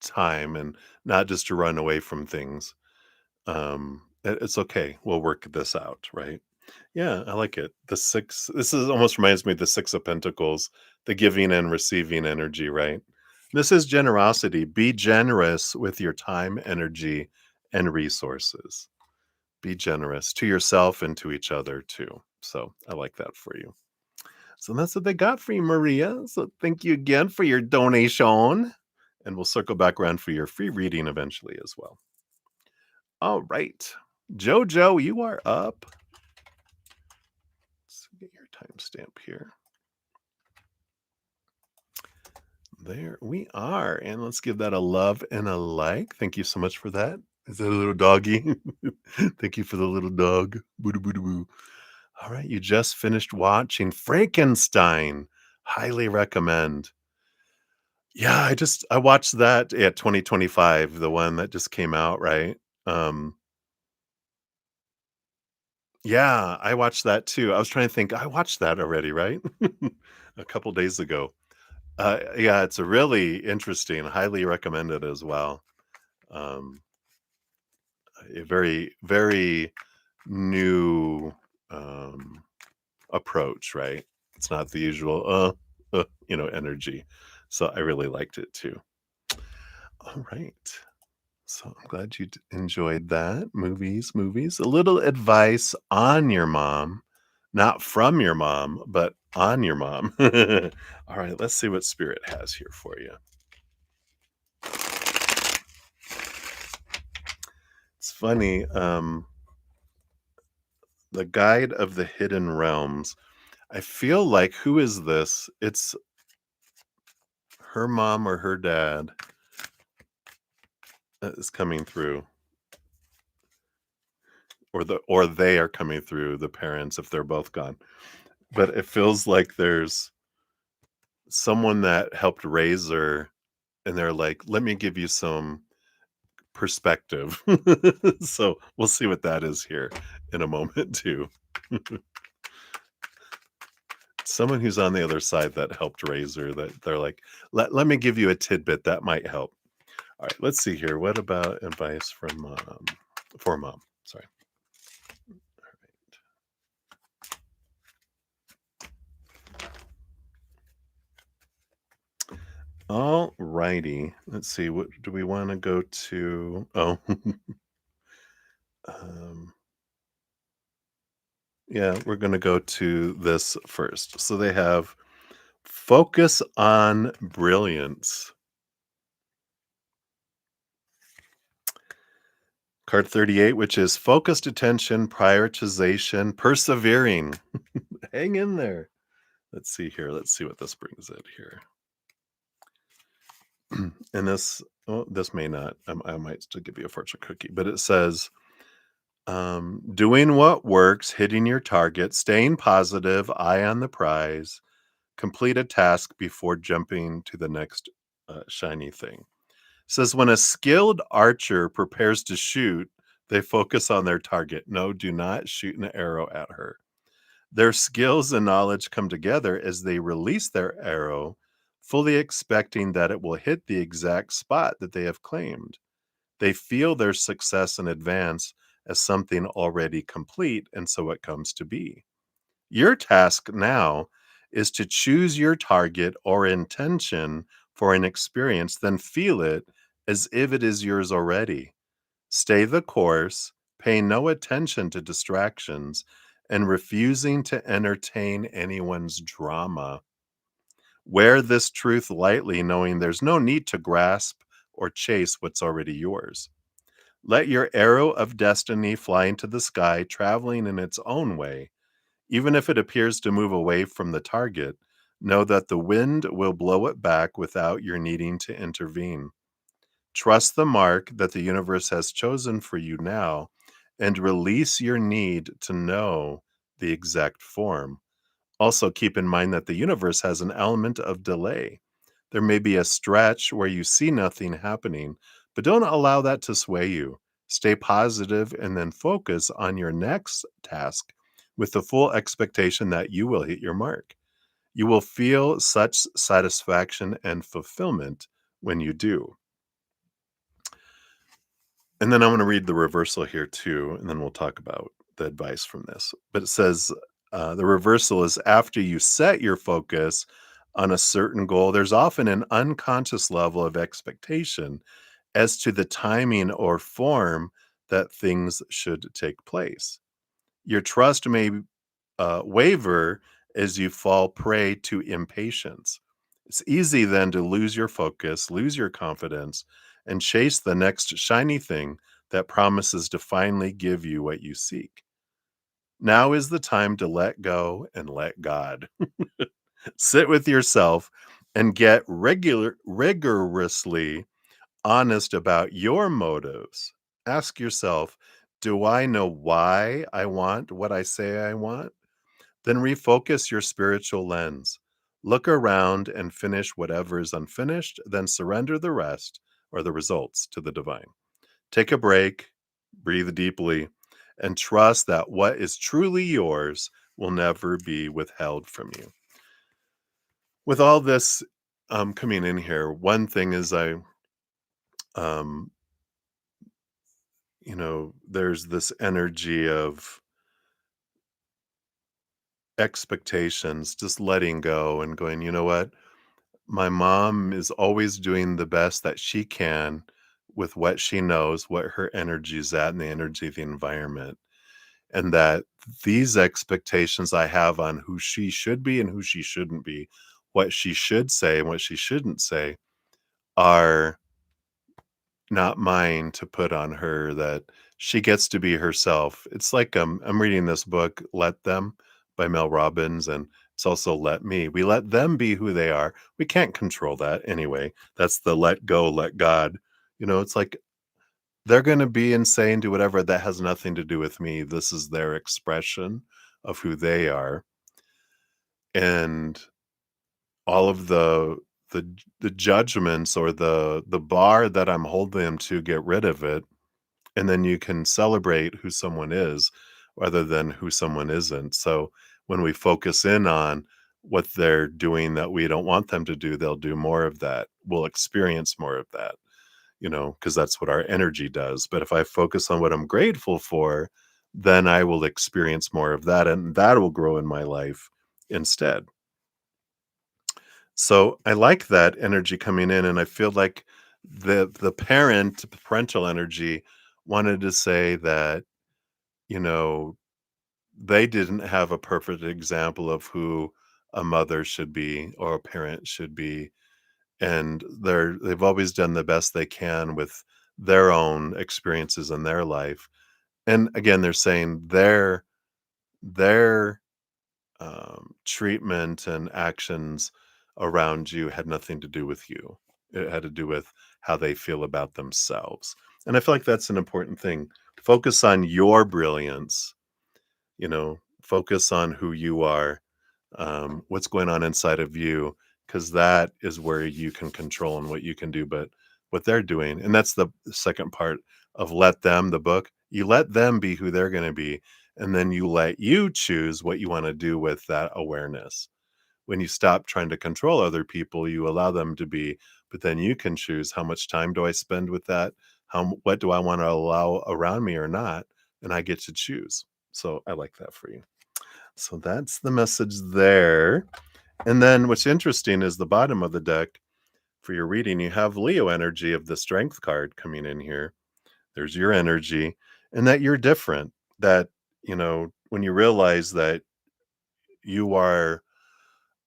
time and not just to run away from things. It's okay. We'll work this out, right? Yeah, I like it. The six. This is almost reminds me of the Six of Pentacles, the giving and receiving energy, right? This is generosity. Be generous with your time, energy, and resources. Be generous to yourself and to each other too. So I like that for you. So that's what they got for you, Maria. So thank you again for your donation. And we'll circle back around for your free reading eventually as well. All right. Jojo, you are up. Let's get your timestamp here. There we are. And let's give that a love and a like. Thank you so much for that. Is that a little doggy? Thank you for the little dog. Boo boo boo. All right. You just finished watching Frankenstein. Highly recommend. Yeah, I watched that at 2025, the one that just came out, right? Um, yeah, I watched that too. I was trying to think, I watched that already, right? A couple days ago. Yeah, it's a really interesting, highly recommended as well. Um, a very, very new approach, right? It's not the usual, energy. So I really liked it too. All right. So I'm glad you enjoyed that. Movies. A little advice on your mom, not from your mom, but on your mom. All right, let's see what Spirit has here for you. It's funny. The Guide of the Hidden Realms. I feel like who is this? It's her mom or her dad that is coming through, or they are coming through. The parents, if they're both gone, but it feels like there's someone that helped raise her, and they're like, "Let me give you some perspective." So we'll see what that is here in a moment too. Someone who's on the other side that helped raise her, that they're like, let me give you a tidbit that might help. All right, let's see here. What about advice from mom? For mom, sorry. All righty. Let's see. What do we want to go to? Oh, um, yeah, we're going to go to this first. So they have focus on brilliance. Card 38, which is focused attention, prioritization, persevering. Hang in there. Let's see here. Let's see what this brings in here. And this may not, I might still give you a fortune cookie, but it says, doing what works, hitting your target, staying positive, eye on the prize, complete a task before jumping to the next shiny thing. Says when a skilled archer prepares to shoot, they focus on their target. No, do not shoot an arrow at her. Their skills and knowledge come together as they release their arrow, fully expecting that it will hit the exact spot that they have claimed. They feel their success in advance as something already complete, and so it comes to be. Your task now is to choose your target or intention for an experience, then feel it as if it is yours already. Stay the course, pay no attention to distractions, and refusing to entertain anyone's drama. Wear this truth lightly, knowing there's no need to grasp or chase what's already yours. Let your arrow of destiny fly into the sky, traveling in its own way. Even if it appears to move away from the target, know that the wind will blow it back without your needing to intervene. Trust the mark that the universe has chosen for you now and release your need to know the exact form. Also, keep in mind that the universe has an element of delay. There may be a stretch where you see nothing happening, but don't allow that to sway you. Stay positive and then focus on your next task with the full expectation that you will hit your mark. You will feel such satisfaction and fulfillment when you do. And then I'm going to read the reversal here too, and then we'll talk about the advice from this. But it says the reversal is after you set your focus on a certain goal, there's often an unconscious level of expectation as to the timing or form that things should take place. Your trust may waver as you fall prey to impatience. It's easy then to lose your focus, lose your confidence, and chase the next shiny thing that promises to finally give you what you seek. Now is the time to let go and let God. Sit with yourself and get rigorously honest about your motives. Ask yourself, do I know why I want what I say I want? Then refocus your spiritual lens. Look around and finish whatever is unfinished, then surrender the rest or the results to the divine. Take a break, breathe deeply, and trust that what is truly yours will never be withheld from you. With all this coming in here, one thing is um, there's this energy of expectations, just letting go and going, you know what? My mom is always doing the best that she can with what she knows, what her energy is at, and the energy of the environment. And that these expectations I have on who she should be and who she shouldn't be, what she should say and what she shouldn't say, are not mine to put on her, that she gets to be herself. It's like, I'm reading this book, Let Them by Mel Robbins, and it's also Let Me. We let them be who they are. We can't control that anyway. That's the let go, let God. It's like they're going to be insane, do whatever. That has nothing to do with me. This is their expression of who they are. And all of the judgments or the bar that I'm holding them to, get rid of it, and then you can celebrate who someone is rather than who someone isn't. So when we focus in on what they're doing that we don't want them to do, they'll do more of that. We'll experience more of that, because that's what our energy does. But if I focus on what I'm grateful for, then I will experience more of that, and that will grow in my life instead. So I like that energy coming in, and I feel like the parental energy wanted to say that, you know, they didn't have a perfect example of who a mother should be or a parent should be, and they've always done the best they can with their own experiences in their life. And again, they're saying their treatment and actions around you had nothing to do with you. It had to do with how they feel about themselves. And I feel like that's an important thing. Focus on your brilliance, focus on who you are, what's going on inside of you, because that is where you can control and what you can do. But what they're doing, and that's the second part of Let Them, the book, you let them be who they're going to be. And then you let you choose what you want to do with that awareness. When you stop trying to control other people, you allow them to be, but then you can choose, how much time do I spend with that? What do I want to allow around me or not? And I get to choose. So I like that for you. So that's the message there. And then what's interesting is the bottom of the deck for your reading, you have Leo energy of the strength card coming in here. There's your energy, and that you're different. That, when you realize that you are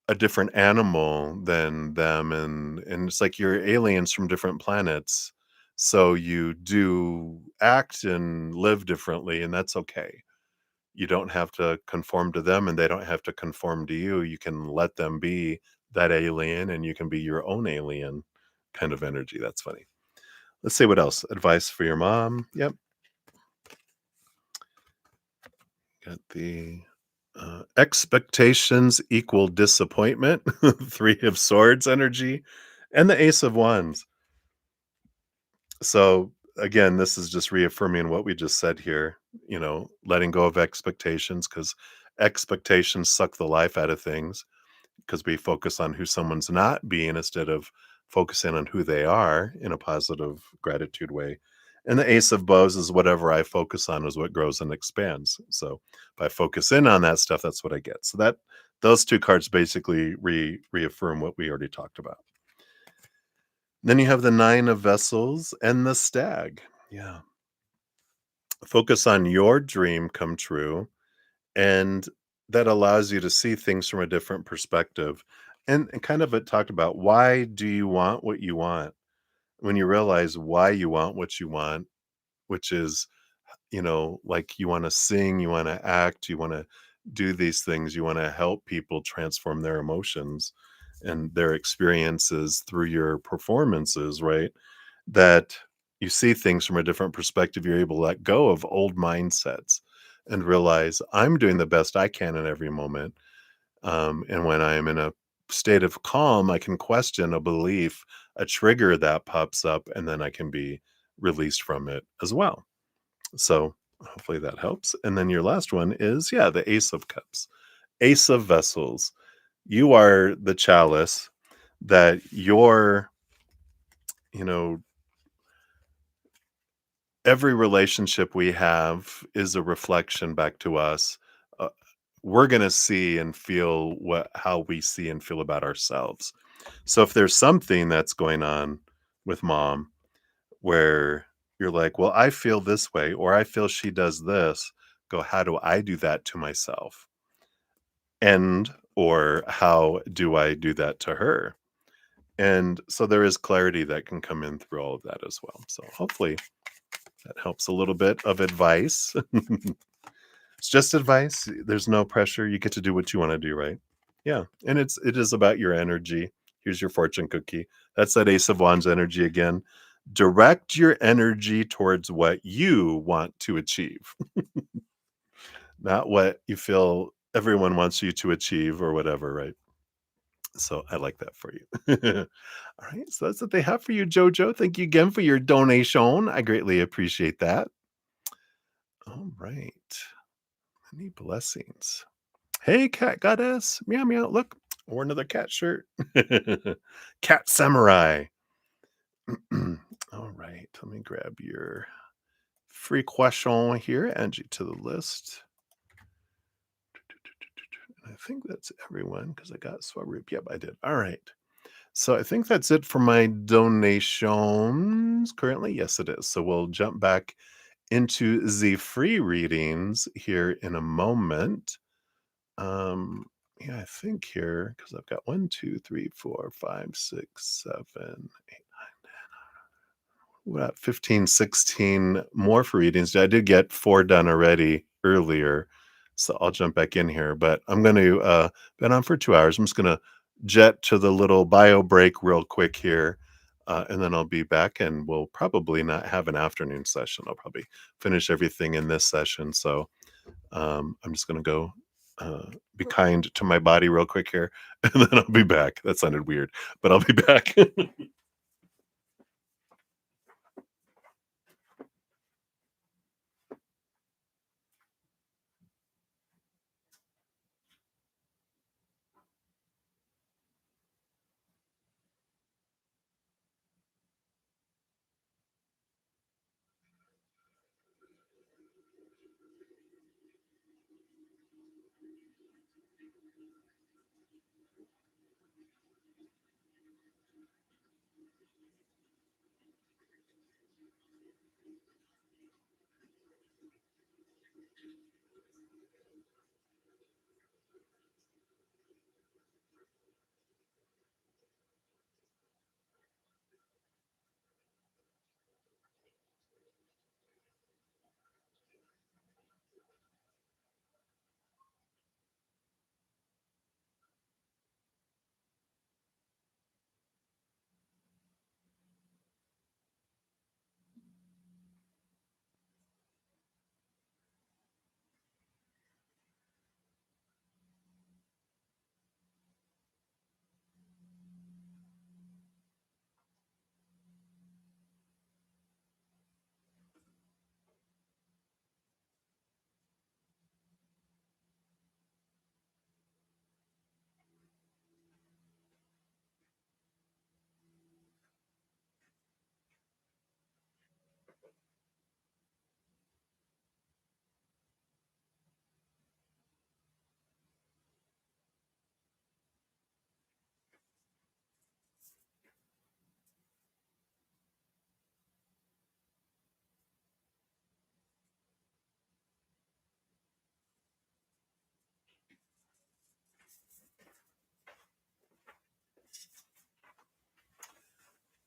a different animal than them, and it's like you're aliens from different planets, so you do act and live differently, and that's okay. You don't have to conform to them, and they don't have to conform to you. You can let them be that alien, and you can be your own alien kind of energy. That's funny. Let's see what else. Advice for your mom. Yep. Got the expectations equal disappointment, Three of Swords energy, and the Ace of Wands. So, again, this is just reaffirming what we just said here, letting go of expectations because expectations suck the life out of things because we focus on who someone's not being instead of focusing on who they are in a positive gratitude way. And the Ace of Bows is whatever I focus on is what grows and expands. So if I focus in on that stuff, that's what I get. So that those two cards basically reaffirm what we already talked about. Then you have the Nine of Vessels and the Stag. Yeah. Focus on your dream come true, and that allows you to see things from a different perspective. And kind of it talked about why do you want what you want? When you realize why you want what you want, which is, like you want to sing, you want to act, you want to do these things, you want to help people transform their emotions and their experiences through your performances, right? That you see things from a different perspective, you're able to let go of old mindsets and realize I'm doing the best I can in every moment. And when I am in a state of calm, I can question a belief, a trigger that pops up, and then I can be released from it as well. So hopefully that helps. And then your last one is, yeah, the Ace of Cups, Ace of Vessels. You are the chalice that you know, every relationship we have is a reflection back to us. Uh, we're going to see and feel how we see and feel about ourselves. So if there's something that's going on with mom where you're like, well, I feel this way, or I feel she does this, go, how do I do that to myself? And, or how do I do that to her? And so there is clarity that can come in through all of that as well. So hopefully that helps a little bit of advice. It's just advice. There's no pressure. You get to do what you want to do, right? Yeah. And it is about your energy. Here's your fortune cookie. That's that Ace of Wands energy again. Direct your energy towards what you want to achieve, not what you feel everyone wants you to achieve or whatever, right? So I like that for you. All right. So that's what they have for you, Jojo. Thank you again for your donation. I greatly appreciate that. All right. Many blessings. Hey, cat goddess. Meow meow. Look, or another cat shirt. Cat samurai. All right. Let me grab your free question here. Add you to the list. I think that's everyone because I got Swaroop. Yep, I did. All right. So I think that's it for my donations currently. Yes, it is. So we'll jump back into the free readings here in a moment. Yeah, I think here because I've got 1, 2, 3, 4, 5, 6, 7, 8, what, 15, 16 more for readings. I did get 4 done already earlier, so I'll jump back in here. But I'm going to been on for 2 hours. I'm just going to jet to the little bio break real quick here, and then I'll be back. And we'll probably not have an afternoon session. I'll probably finish everything in this session. So I'm just going to go be kind to my body real quick here, and then I'll be back. That sounded weird, but I'll be back.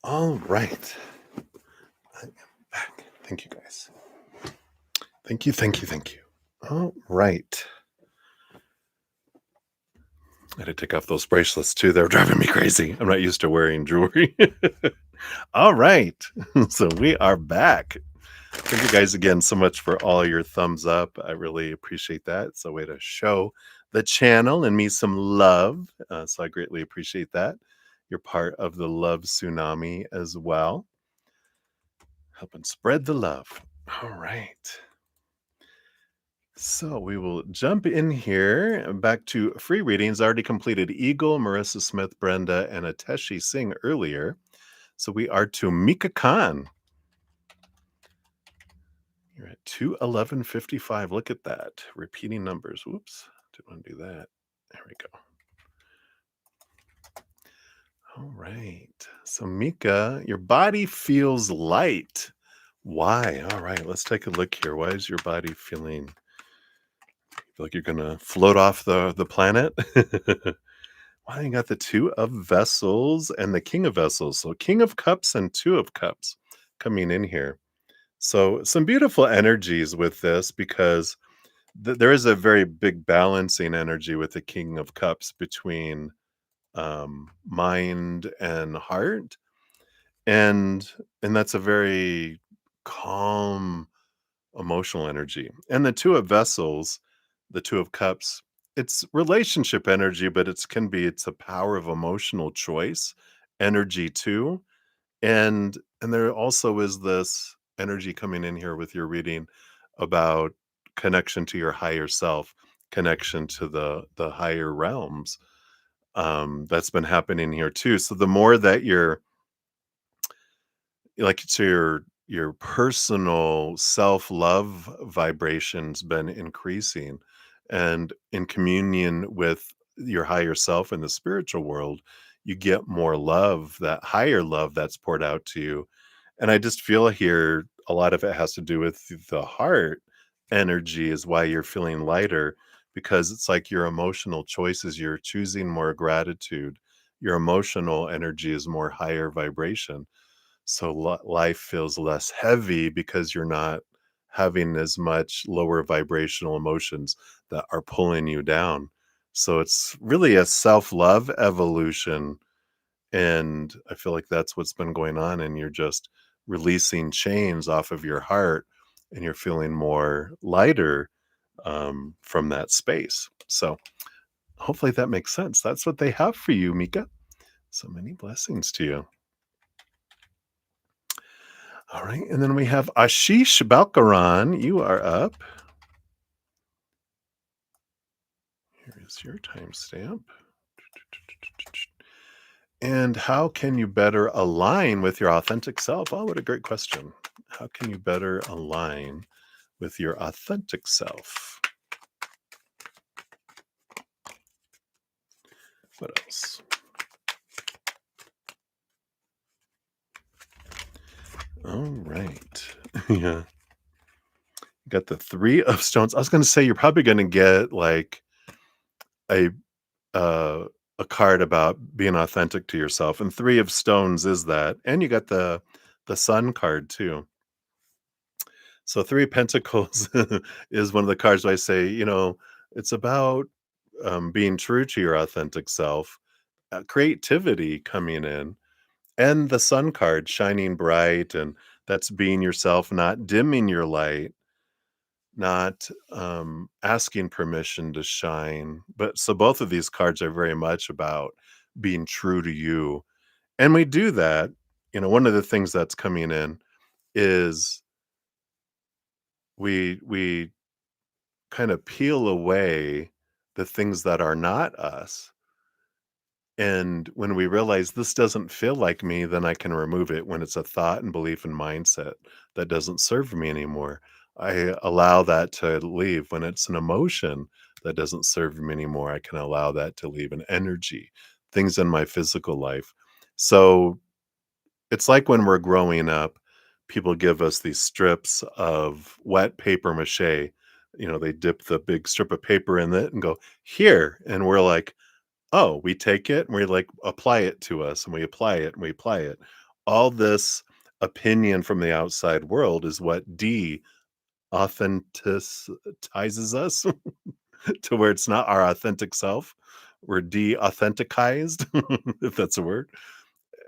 All right. I am back. Thank you guys. Thank you, thank you, thank you. All right. I had to take off those bracelets too. They're driving me crazy. I'm not used to wearing jewelry. All right. So we are back. Thank you guys again so much for all your thumbs up. I really appreciate that. It's a way to show the channel and me some love. So I greatly appreciate that. You're part of the love tsunami as well. Helping spread the love. All right. So we will jump in here back to free readings. Already completed Eagle, Marissa Smith, Brenda, and Ateshi Singh earlier. So we are to Mika Khan. You're at 21155. Look at that. Repeating numbers. Whoops. Didn't want to do that. There we go. All right. So Mika, your body feels light. Why? All right. Let's take a look here. Why is your body feeling like you're gonna float off the planet? Well, you got the Two of Vessels and the King of Vessels. So King of Cups and Two of Cups coming in here. So some beautiful energies with this because there is a very big balancing energy with the King of Cups between mind and heart, and that's a very calm emotional energy. And the Two of Vessels, the Two of Cups, it's relationship energy, but it's a power of emotional choice energy too. And there also is this energy coming in here with your reading about connection to your higher self, connection to the higher realms. That's been happening here too. So the more that you're like to your personal self-love vibrations been increasing and in communion with your higher self in the spiritual world, you get more love, that higher love that's poured out to you. And I just feel here a lot of it has to do with the heart energy is why you're feeling lighter, because it's like your emotional choices, you're choosing more gratitude. Your emotional energy is more higher vibration, so life feels less heavy because you're not having as much lower vibrational emotions that are pulling you down. So it's really a self-love evolution, and I feel like that's what's been going on, and you're just releasing chains off of your heart, and you're feeling more lighter from that space. So hopefully that makes sense. That's what they have for you, Mika. So many blessings to you. All right, and then we have Ashish Balkaran. You are up. Here is your timestamp. And how can you better align with your authentic self? Oh, what a great question. How can you better align with your authentic self? What else? All right. Yeah. You got the Three of Stones. I was going to say you're probably going to get like a uh, a card about being authentic to yourself, and Three of Stones is that, and you got the Sun card too. So Three of Pentacles is one of the cards where I say, it's about being true to your authentic self, creativity coming in, and the Sun card shining bright, and that's being yourself, not dimming your light, not asking permission to shine. But so both of these cards are very much about being true to you. And we do that. One of the things that's coming in is we kind of peel away the things that are not us And when we realize this doesn't feel like me, then I can remove it when it's a thought and belief and mindset that doesn't serve me anymore. I allow that to leave. When it's an emotion that doesn't serve me anymore, I can allow that to leave. An energy, things in my physical life. So it's like when we're growing up, people give us these strips of wet paper mache. They dip the big strip of paper in it and go, here. And we're like, oh, we take it and we, like, apply it to us, and we apply it and we apply it. All this opinion from the outside world is what de-authenticizes us to where it's not our authentic self. We're de-authenticized, if that's a word,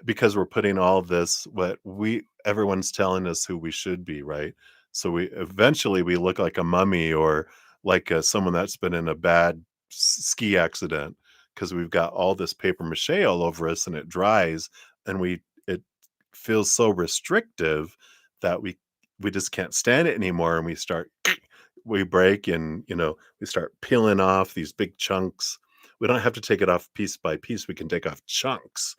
because we're putting all this what we everyone's telling us who we should be, right? So we look like a mummy or like someone that's been in a bad ski accident because we've got all this paper mache all over us and it dries and we it feels so restrictive that we just can't stand it anymore and we start we break and we start peeling off these big chunks. We don't have to take it off piece by piece. We can take off chunks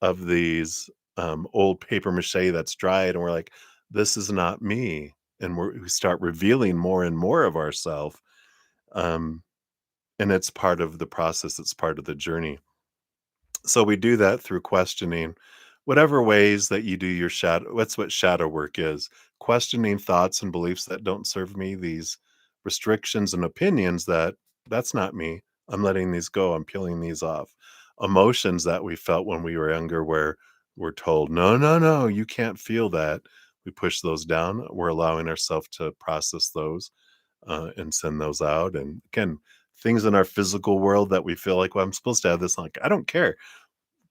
of these, old paper mache that's dried, and we're like, "This is not me," and we start revealing more and more of ourself, um, and it's part of the process, it's part of the journey. So we do that through questioning whatever ways that you do your shadow that's what shadow work is, questioning thoughts and beliefs that don't serve me, these restrictions and opinions that's not me. I'm letting these go. I'm peeling these off. Emotions that we felt when we were younger where we're told, "No, no, no, you can't feel that." We push those down. We're allowing ourselves to process those and send those out. And again, things in our physical world that we feel like, well, I'm supposed to have this. Like, I don't care.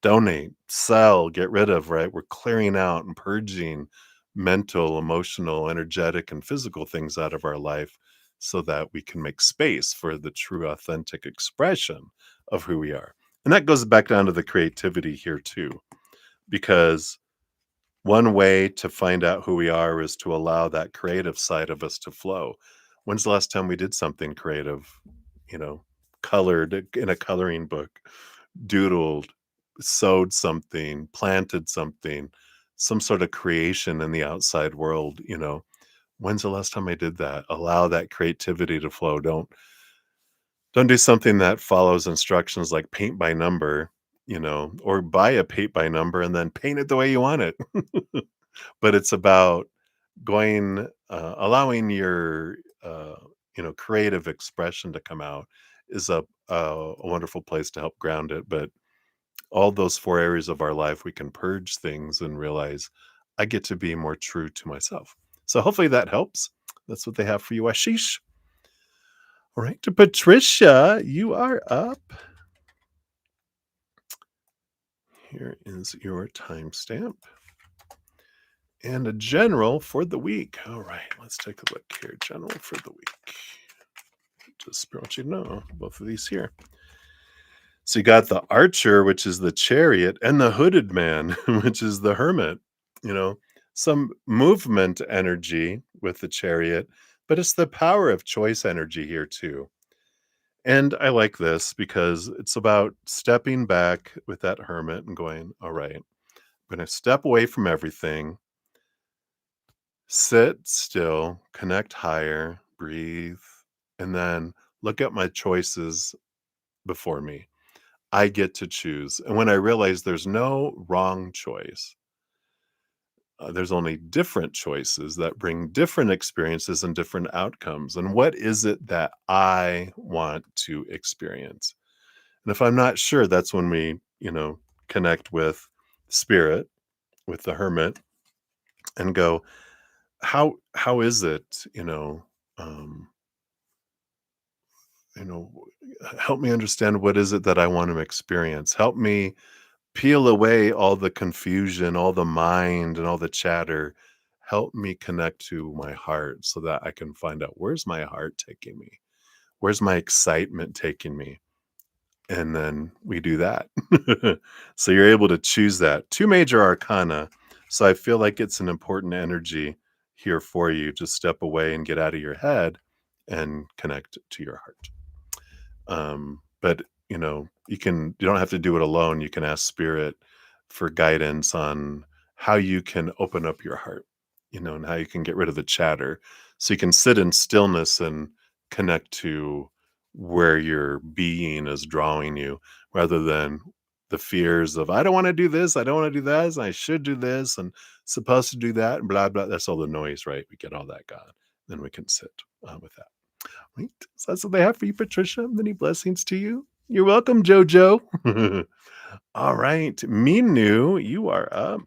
Donate, sell, get rid of, right? We're clearing out and purging mental, emotional, energetic, and physical things out of our life so that we can make space for the true, authentic expression of who we are. And that goes back down to the creativity here, too, because one way to find out who we are is to allow that creative side of us to flow. When's the last time we did something creative? You know, colored in a coloring book, doodled, sewed something, planted something, some sort of creation in the outside world. When's the last time I did that? Allow that creativity to flow. Don't do something that follows instructions like paint by number, or buy a paint by number and then paint it the way you want it. But it's about allowing your creative expression to come out is a wonderful place to help ground it. But all those 4 areas of our life, we can purge things and realize, I get to be more true to myself. So hopefully that helps. That's what they have for you, Ashish. All right, to Patricia, you are up. Here is your timestamp and a general for the week. All right, let's take a look here. General for the week. Just want you to know both of these here. So you got the archer, which is the chariot, and the hooded man, which is the hermit. You know, some movement energy with the chariot, but it's the power of choice energy here too. And I like this because it's about stepping back with that hermit and going, all right, I'm going to step away from everything, sit still, connect higher, breathe, and then look at my choices before me. I get to choose. And when I realize there's no wrong choice, there's only different choices that bring different experiences and different outcomes. And what is it that I want to experience? And if I'm not sure, that's when we connect with spirit, with the hermit, and go, how is it, um, you know, help me understand what is it that I want to experience. Help me peel away all the confusion, all the mind, and all the chatter. Help me connect to my heart so that I can find out where's my heart taking me? Where's my excitement taking me? And then we do that. So you're able to choose that. Two major arcana. So I feel like it's an important energy here for you to step away and get out of your head and connect to your heart. But you don't have to do it alone. You can ask spirit for guidance on how you can open up your heart, and how you can get rid of the chatter. So you can sit in stillness and connect to where your being is drawing you rather than the fears of I don't want to do this, I don't want to do that, and I should do this and supposed to do that, and blah blah. That's all the noise, right? We get all that gone. Then we can sit with that. Right. So that's what they have for you, Patricia. Many blessings to you. You're welcome, Jojo. All right. Minu, you are up.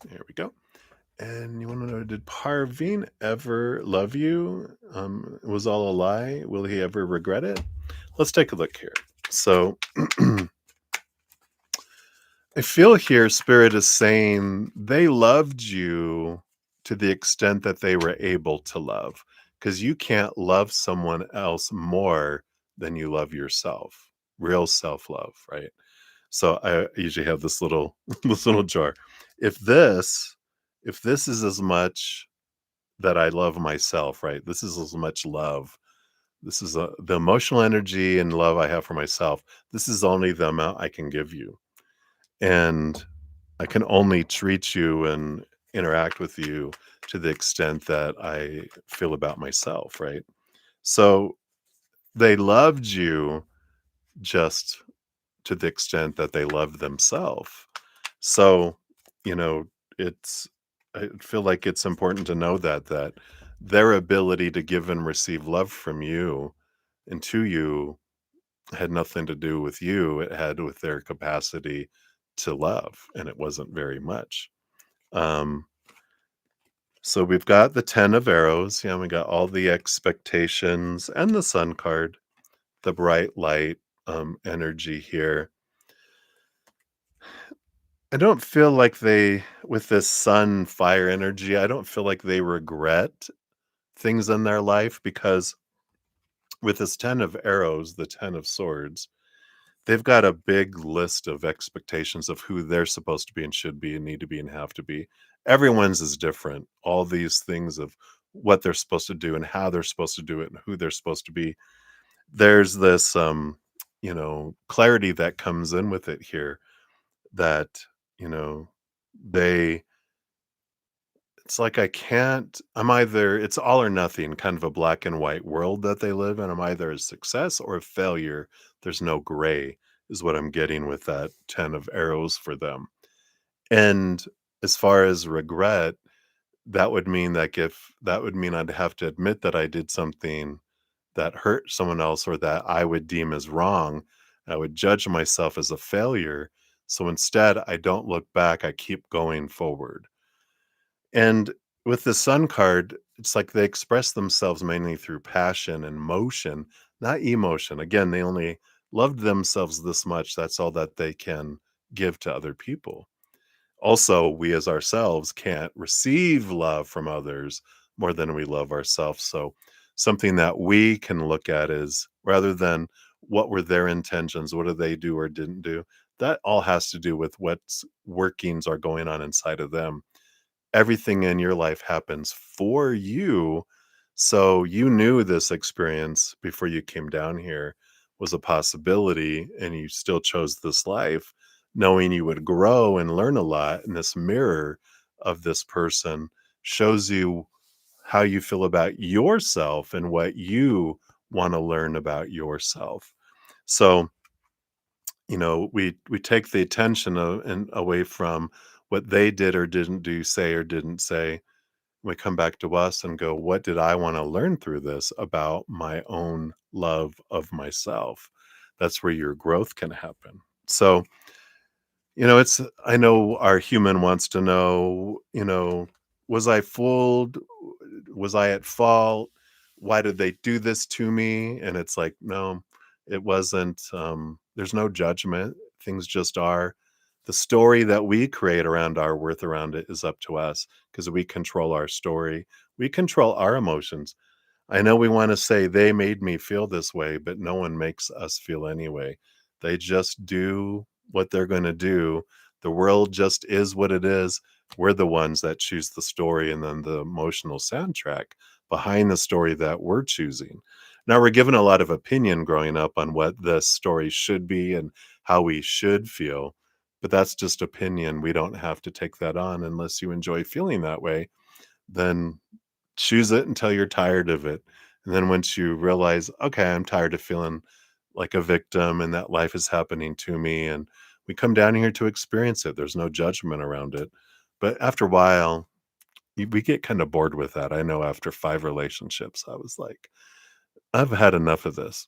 There we go. And you want to know, did Parveen ever love you? Was all a lie? Will he ever regret it? Let's take a look here. So I feel here Spirit is saying they loved you to the extent that they were able to love, because you can't love someone else more than you love yourself. Real self-love, right? So I usually have this little this little jar. If this if this is as much that I love myself, right? This is as much love. This is the emotional energy and love I have for myself. This is only the amount I can give you. And I can only treat you and interact with you to the extent that I feel about myself, right? So they loved you just to the extent that they love themselves. So, you know, it's I feel like it's important to know that their ability to give and receive love from you and to you had nothing to do with you. It had with their capacity to love, and it wasn't very much. Um, so we've got the 10 of arrows. Yeah, we got all the expectations and the sun card, the bright light energy here. I don't feel like with this sun fire energy, I don't feel like they regret things in their life because with this 10 of arrows, the 10 of swords, they've got a big list of expectations of who they're supposed to be and should be and need to be and have to be. Everyone's is different. All these things of what they're supposed to do and how they're supposed to do it and who they're supposed to be. There's this clarity that comes in with it here that, you know, they it's like I'm either it's all or nothing, kind of a black and white world that they live in. I'm either a success or a failure. There's no gray, is what I'm getting with that 10 of arrows for them. And as far as regret, that would mean I'd have to admit that I did something that hurt someone else or that I would deem as wrong. I would judge myself as a failure. So instead, I don't look back, I keep going forward. And with the Sun card, it's like they express themselves mainly through passion and motion, not emotion. Again, they only loved themselves this much. That's all that they can give to other people. Also, we as ourselves can't receive love from others more than we love ourselves. So, something that we can look at is rather than what were their intentions, what did they do or didn't do, that all has to do with what's workings are going on inside of them. Everything in your life happens for you. So you knew this experience before you came down here was a possibility, and you still chose this life knowing you would grow and learn a lot. And this mirror of this person shows you how you feel about yourself and what you want to learn about yourself. So, we take the attention and away from what they did or didn't do, say or didn't say. We come back to us and go, what did I want to learn through this about my own love of myself? That's where your growth can happen. So, I know our human wants to know, was I fooled? Was I at fault? Why did they do this to me? And it's like, no, it wasn't. There's no judgment. Things just are. The story that we create around our worth around it is up to us because we control our story. We control our emotions. I know we want to say they made me feel this way, but no one makes us feel anyway. They just do what they're going to do. The world just is what it is. We're the ones that choose the story and then the emotional soundtrack behind the story that we're choosing. Now, we're given a lot of opinion growing up on what the story should be and how we should feel, but that's just opinion. We don't have to take that on unless you enjoy feeling that way. Then choose it until you're tired of it. And then once you realize, okay, I'm tired of feeling like a victim and that life is happening to me, and we come down here to experience it. There's no judgment around it. But after a while, we get kind of bored with that. I know after 5 relationships, I was like, I've had enough of this.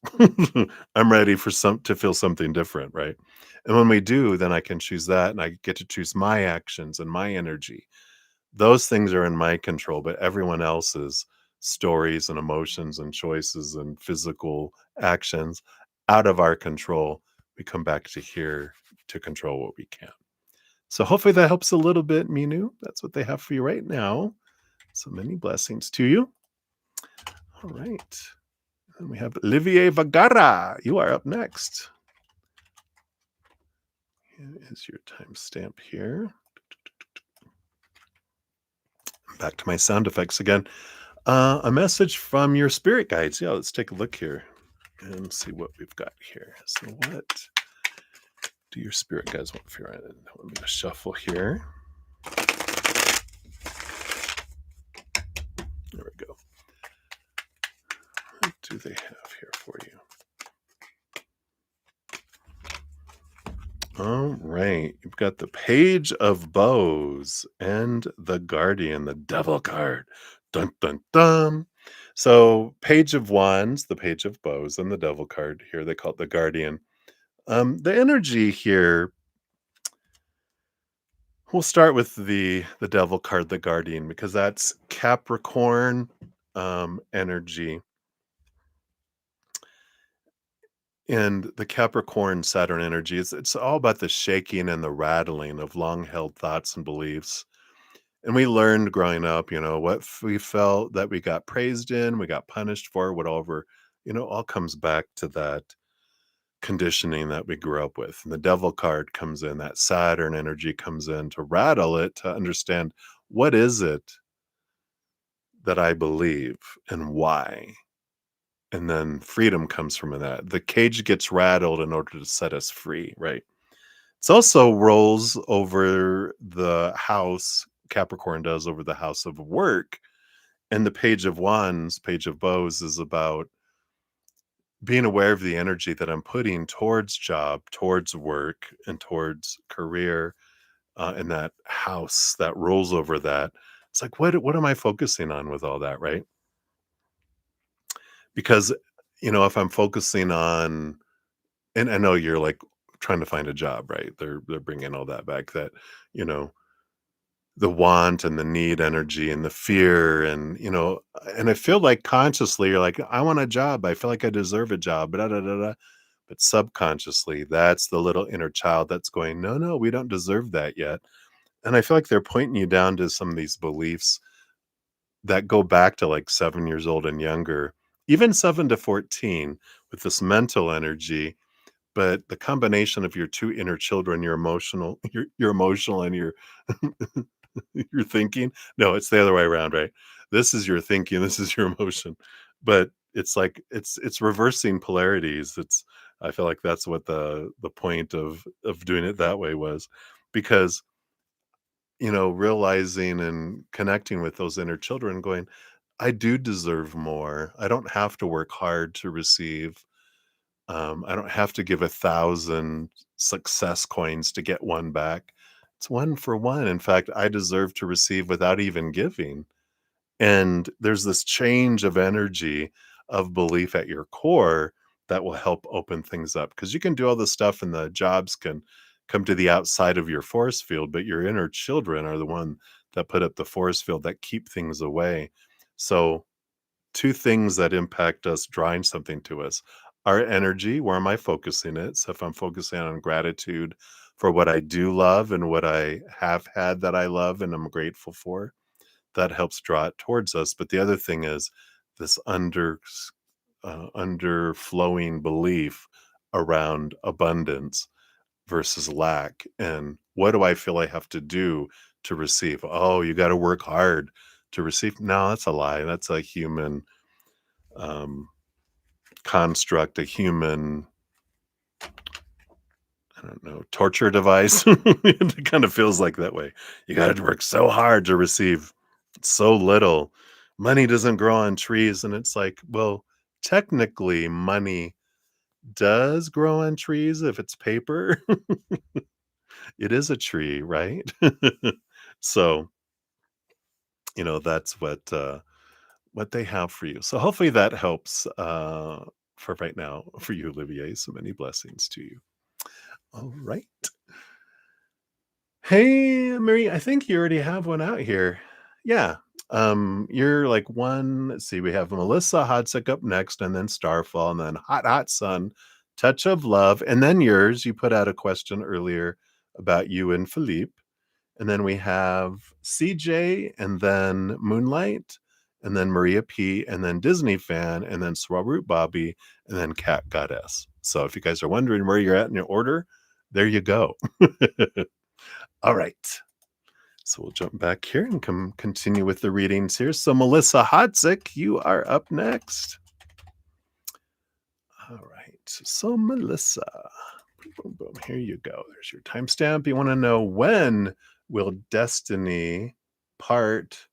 I'm ready for some to feel something different, right? And when we do, then I can choose that and I get to choose my actions and my energy. Those things are in my control, but everyone else's stories and emotions and choices and physical actions out of our control. We come back to here to control what we can. So hopefully that helps a little bit, Minu. That's what they have for you right now. So many blessings to you. All right. And we have Olivier Vagara. You are up next. Here is your timestamp here. Back to my sound effects again. A message from your spirit guides. Yeah, let's take a look here and see what we've got here. So, what do your spirit guides want for you? Let me just shuffle here. There we go. What do they have here for you? All right. You've got the Page of Bows and the Guardian, the Devil card. Dun, dun, dun. So, Page of Wands, the Page of Bows, and the Devil card here. They call it the Guardian. The energy here, we'll start with the Devil card, the Guardian, because that's Capricorn energy. And the Capricorn Saturn energy is it's all about the shaking and the rattling of long held thoughts and beliefs. And we learned growing up, what we felt that we got praised in, we got punished for, whatever, all comes back to that conditioning that we grew up with. And the devil card comes in, that Saturn energy comes in to rattle it, to understand what is it that I believe and why. And then freedom comes from that. The cage gets rattled in order to set us free, right? It's also rolls over the house, Capricorn does over the house of work. And the Page of Wands, Page of Bows is about being aware of the energy that I'm putting towards job, towards work, and towards career, and that house that rolls over that. It's like, what am I focusing on with all that, right? Because, if I'm focusing on, and I know you're like trying to find a job, right? They're bringing all that back. That you know the want and the need energy and the fear and I feel like consciously you're like, I want a job, I feel like I deserve a job, da, da, da, da. But subconsciously that's the little inner child that's going, no, no, we don't deserve that yet. And I feel like they're pointing you down to some of these beliefs that go back to like 7 years old and younger, even 7 to 14, with this mental energy. But the combination of your two inner children, your emotional, your emotional and your your thinking. No, it's the other way around, right? This is your thinking, this is your emotion. But it's like it's reversing polarities. It's I feel like that's what the point of doing it that way was, because realizing and connecting with those inner children, going, I do deserve more. I don't have to work hard to receive. I don't have to give 1,000 success coins to get one back. It's one for one. In fact, I deserve to receive without even giving. And there's this change of energy of belief at your core that will help open things up, because you can do all this stuff and the jobs can come to the outside of your force field, but your inner children are the one that put up the force field that keep things away. So two things that impact us drawing something to us: our energy, where am I focusing it? So if I'm focusing on gratitude for what I do love and what I have had that I love and I'm grateful for, that helps draw it towards us. But the other thing is this underflowing belief around abundance versus lack, and what do I feel I have to do to receive. Oh, you got to work hard to receive. No, that's a lie. That's a human um, construct, a human, I don't know, torture device. It kind of feels like that way. You got to work so hard to receive so little. Money doesn't grow on trees. And it's like, well, technically, money does grow on trees if it's paper. It is a tree, right? So, that's what they have for you. So hopefully that helps for right now for you, Olivier. So many blessings to you. All right. Hey, Marie, I think you already have one out here. Yeah. You're like one. Let's see, we have Melissa Hodsick up next, and then Starfall, and then Hot Hot Sun, Touch of Love, and then yours. You put out a question earlier about you and Philippe. And then we have CJ, and then Moonlight, and then Maria P, and then Disney Fan, and then Swaroot Bobby, and then Cat Goddess. So if you guys are wondering where you're at in your order, there you go. All right. So we'll jump back here and continue with the readings here. So Melissa Hodzik, you are up next. All right. So Melissa, boom, boom, here you go. There's your timestamp. You want to know, when will destiny part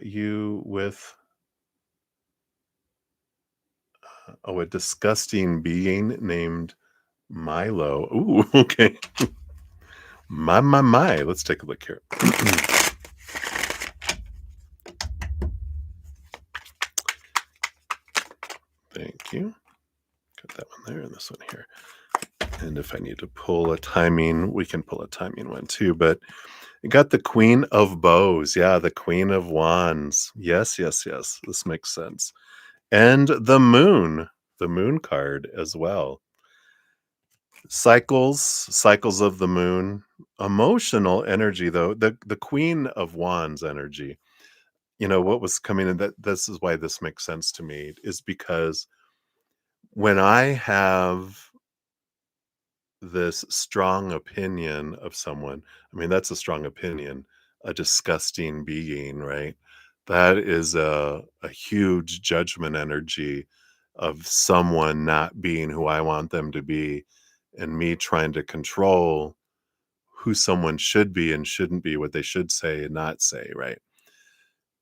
you with a disgusting being named Milo? Ooh, okay. My. Let's take a look here. Thank you. Got that one there and this one here. And if I need to pull a timing, we can pull a timing one too. But you got the Queen of Bows. Yeah, the Queen of Wands. Yes, yes, yes. This makes sense. And the Moon card as well. Cycles of the moon. Emotional energy, though. The Queen of Wands energy. What was coming in, that this is why this makes sense to me, is because when I have this strong opinion of someone, I mean, that's a strong opinion, a disgusting being, right? That is a huge judgment energy of someone not being who I want them to be, and me trying to control who someone should be and shouldn't be, what they should say and not say, right?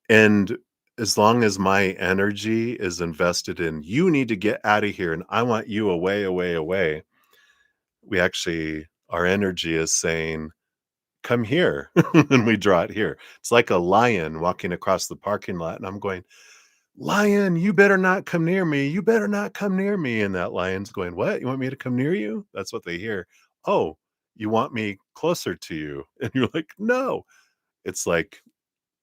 And as long as my energy is invested in, you need to get out of here and I want you away, away, away, our energy is saying, come here. And we draw it here. It's like a lion walking across the parking lot. And I'm going, lion, you better not come near me. You better not come near me. And that lion's going, what? You want me to come near you? That's what they hear. Oh, you want me closer to you? And you're like, no. It's like,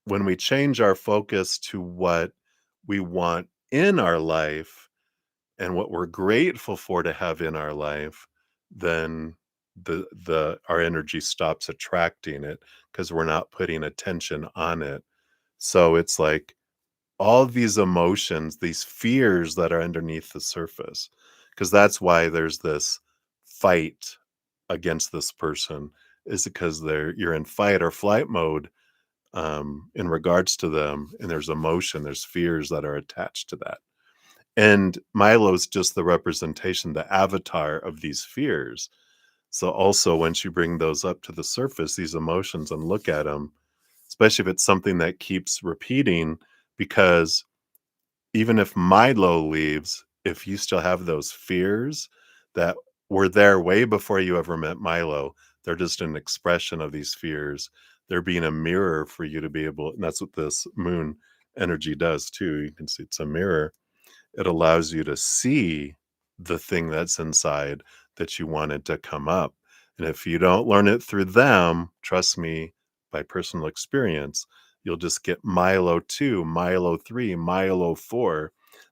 when we change our focus to what we want in our life and what we're grateful for to have in our life, then the our energy stops attracting it because we're not putting attention on it. So it's like all these emotions, these fears that are underneath the surface, because that's why there's this fight against this person, is because you're in fight or flight mode in regards to them, and there's emotion, there's fears that are attached to that. And Milo's just the representation, the avatar of these fears. So also, once you bring those up to the surface, these emotions, and look at them, especially if it's something that keeps repeating, because even if Milo leaves, if you still have those fears that were there way before you ever met Milo, they're just an expression of these fears. They're being a mirror for you to be able, and that's what this moon energy does too. You can see it's a mirror. It allows you to see the thing that's inside that you wanted to come up. And if you don't learn it through them, trust me, by personal experience, you'll just get Milo 2, Milo 3, Milo 4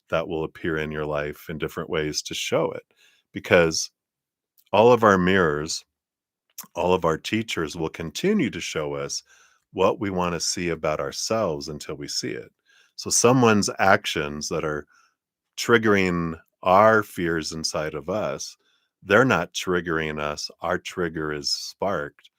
that will appear in your life in different ways to show it. Because all of our mirrors, all of our teachers will continue to show us what we want to see about ourselves until we see it. So someone's actions that are triggering our fears inside of us, they're not triggering us. Our trigger is sparked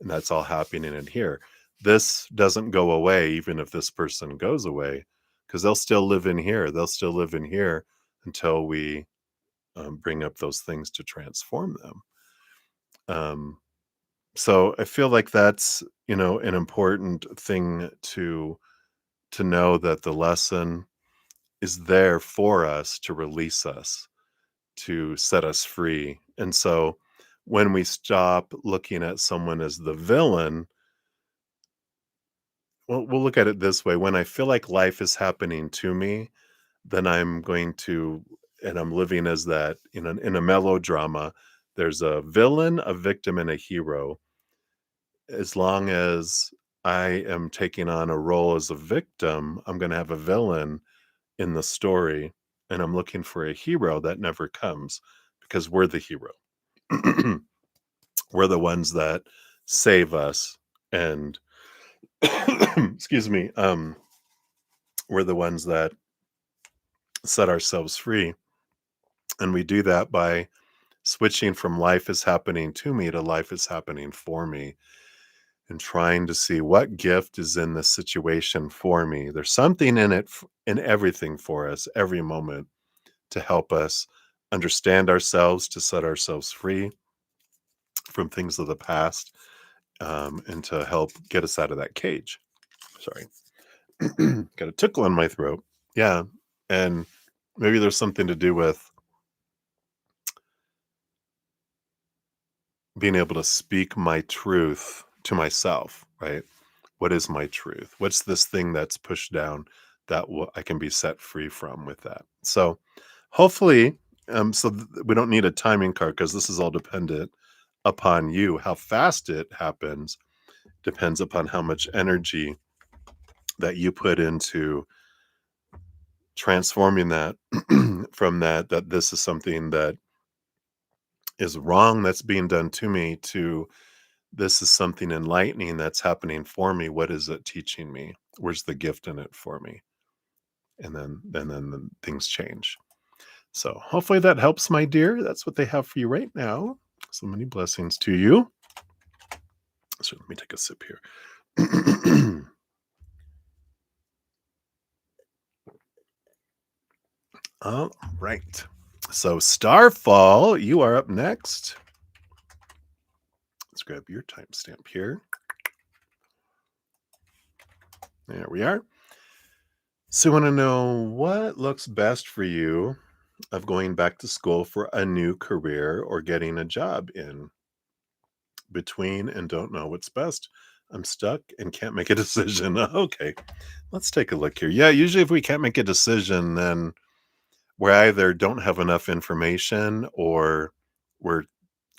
and that's all happening in here. This doesn't go away even if this person goes away, because they'll still live in here. They'll still live in here until we bring up those things to transform them. Um, so I feel like that's, an important thing to know, that the lesson is there for us to release us, to set us free. And so when we stop looking at someone as the villain, well, we'll look at it this way. When I feel like life is happening to me, then I'm going to, and I'm living as that in a melodrama. There's a villain, a victim, and a hero. As long as I am taking on a role as a victim, I'm going to have a villain in the story, and I'm looking for a hero that never comes, because we're the hero. We're the ones that save us, and excuse me, we're the ones that set ourselves free, and we do that by switching from life is happening to me to life is happening for me, and trying to see what gift is in this situation for me. There's something in it, in everything for us, every moment, to help us understand ourselves, to set ourselves free from things of the past, and to help get us out of that cage. Sorry. Got a tickle in my throat. Yeah. And maybe there's something to do with being able to speak my truth to myself, right? What is my truth? What's this thing that's pushed down that I can be set free from with that? So hopefully, we don't need a timing card, because this is all dependent upon you. How fast it happens depends upon how much energy that you put into transforming that from that this is something that is wrong that's being done to me, to this is something enlightening that's happening for me. What is it teaching me? Where's the gift in it for me? And then things change. So hopefully that helps, my dear. That's what they have for you right now. So many blessings to you. So let me take a sip here. All right. So Starfall, you are up next. Let's grab your timestamp here. There we are. So I want to know what looks best for you of going back to school for a new career or getting a job in between, and don't know what's best. I'm stuck and can't make a decision. Okay, let's take a look here. Yeah, usually if we can't make a decision, then we either don't have enough information, or we're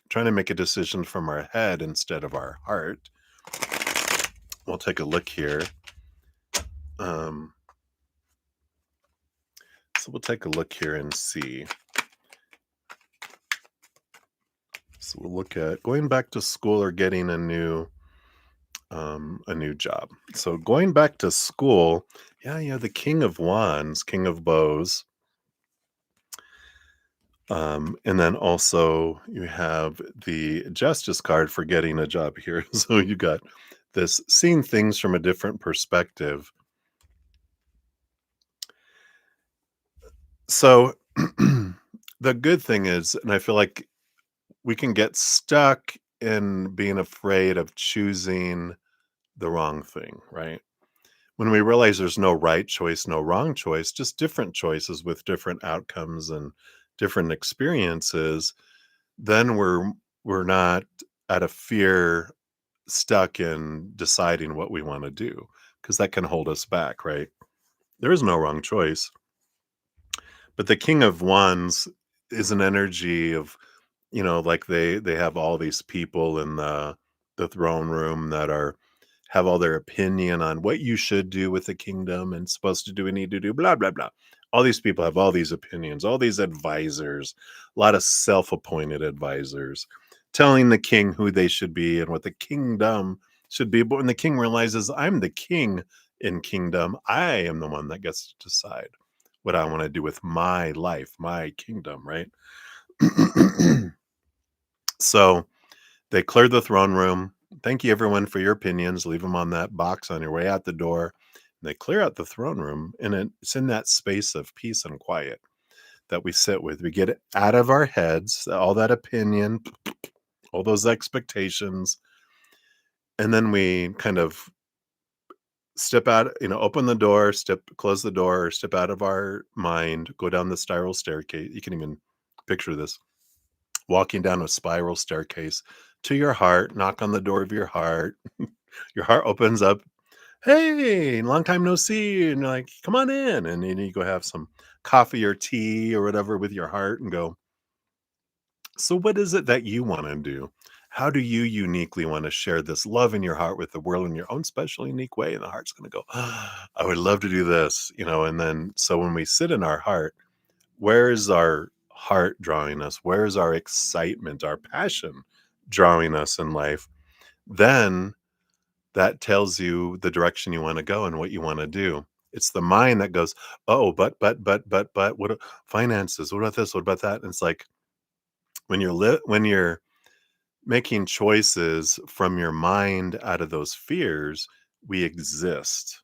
trying to make a decision from our head instead of our heart. We'll take a look here. Um, so we'll take a look here and see. So we'll look at going back to school or getting a new job. So going back to school, yeah, the King of Wands, King of Bows. And then also you have the Justice card for getting a job here. So you got this seeing things from a different perspective. So the good thing is, and I feel like we can get stuck in being afraid of choosing the wrong thing, right? When we realize there's no right choice, no wrong choice, just different choices with different outcomes and different experiences, then we're not at a fear stuck in deciding what we want to do, because that can hold us back, right? There is no wrong choice. But the King of Wands is an energy of, like they have all these people in the throne room that are have all their opinion on what you should do with the kingdom and supposed to do and need to do, blah blah blah. All these people have all these opinions, all these advisors, a lot of self-appointed advisors telling the king who they should be and what the kingdom should be. But when the king realizes, I'm the king in kingdom, I am the one that gets to decide what I want to do with my life, my kingdom, right? So they cleared the throne room. Thank you, everyone, for your opinions. Leave them on that box on your way out the door. And they clear out the throne room, and it's in that space of peace and quiet that we sit with. We get it out of our heads, all that opinion, all those expectations, and then we kind of step out, open the door, close the door, step out of our mind, go down the spiral staircase. You can even picture this, walking down a spiral staircase to your heart, knock on the door of your heart. Your heart opens up. Hey, long time no see. And you're like, come on in. And then you go have some coffee or tea or whatever with your heart and go, so what is it that you want to do? How do you uniquely want to share this love in your heart with the world in your own special, unique way? And the heart's going to go, I would love to do this, and then so when we sit in our heart, where is our heart drawing us? Where is our excitement, our passion drawing us in life? Then that tells you the direction you want to go and what you want to do. It's the mind that goes, oh, but, what finances? What about this? What about that? And it's like when you're making choices from your mind out of those fears, we exist.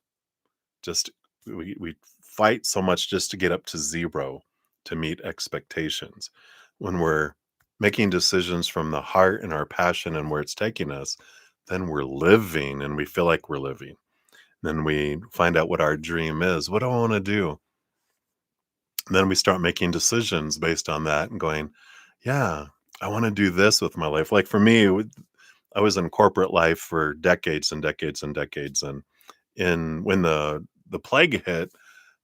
Just we fight so much just to get up to zero to meet expectations. When we're making decisions from the heart and our passion and where it's taking us, then we're living and we feel like we're living. Then we find out what our dream is. What do I want to do? And then we start making decisions based on that and going, yeah, I want to do this with my life. Like for me, I was in corporate life for decades and decades and decades, and when the plague hit,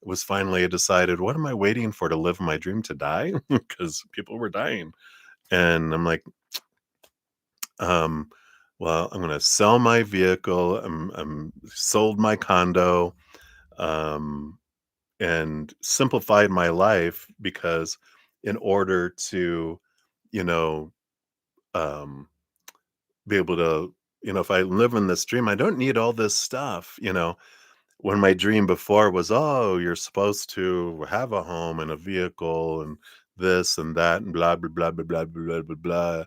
it was finally decided, what am I waiting for to live my dream to die? Because people were dying, and I'm like, um, well, I'm going to sell my vehicle. I'm sold my condo, um, and simplified my life because in order to, you know, um, be able to, if I live in this dream, I don't need all this stuff. When my dream before was, oh, you're supposed to have a home and a vehicle and this and that and blah, blah, blah, blah, blah, blah, blah, blah.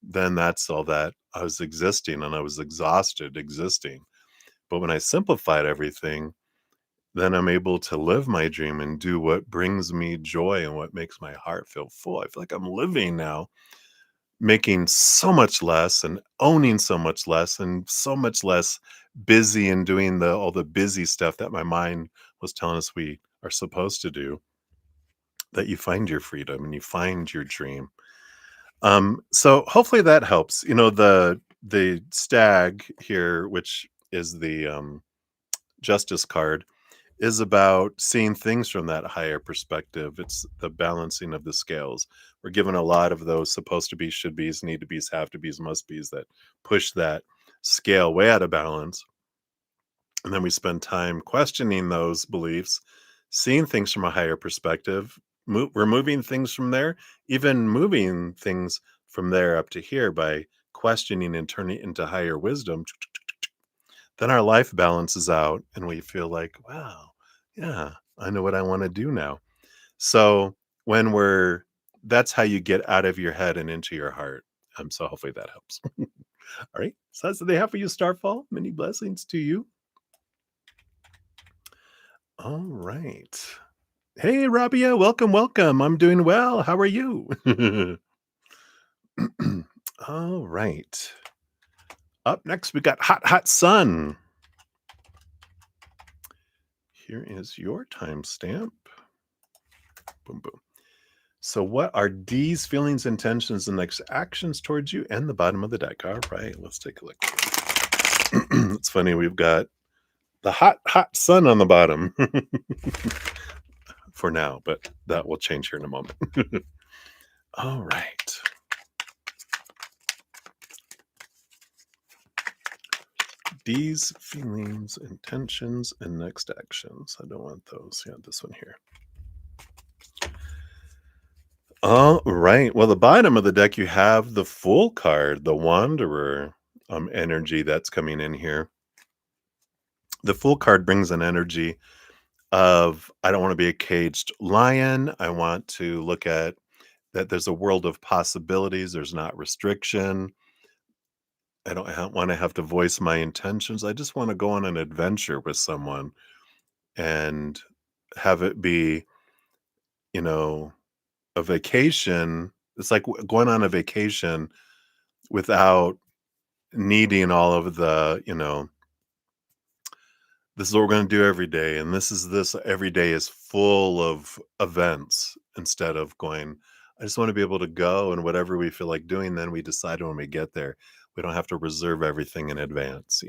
Then that's all that I was existing and I was exhausted existing. But when I simplified everything, then I'm able to live my dream and do what brings me joy and what makes my heart feel full. I feel like I'm living now, making so much less and owning so much less and so much less busy and doing the all the busy stuff that my mind was telling us we are supposed to do, that you find your freedom and you find your dream. So hopefully that helps. The stag here, which is the justice card, is about seeing things from that higher perspective. It's the balancing of the scales. We're given a lot of those supposed to be, should be's, need to be's, have to be's, must be's that push that scale way out of balance. And then we spend time questioning those beliefs, seeing things from a higher perspective, removing things from there, even moving things from there up to here by questioning and turning it into higher wisdom. Then our life balances out and we feel like, wow, yeah, I know what I want to do now. So when we're that's how you get out of your head and into your heart. So hopefully that helps. All right. So that's what they have for you, Starfall. Many blessings to you. All right. Hey, Rabia, welcome, welcome. I'm doing well. How are you? All right. Up next, we got Hot, Hot Sun. Here is your timestamp. Boom, boom. So, what are D's feelings, intentions, and next actions towards you? And the bottom of the deck. All right, let's take a look. It's funny, we've got the hot, hot sun on the bottom for now, but that will change here in a moment. All right. D's feelings, intentions, and next actions. I don't want those. Yeah, this one here. All right. Well, the bottom of the deck, you have the Fool card, the Wanderer energy that's coming in here. The Fool card brings an energy of, I don't want to be a caged lion. I want to look at that there's a world of possibilities. There's not restriction. I don't want to have to voice my intentions. I just want to go on an adventure with someone and have it be, you know, a vacation. It's like going on a vacation without needing all of the, this is what we're going to do every day. And this every day is full of events instead of going, I just want to be able to go and whatever we feel like doing, then we decide when we get there. We don't have to reserve everything in advance.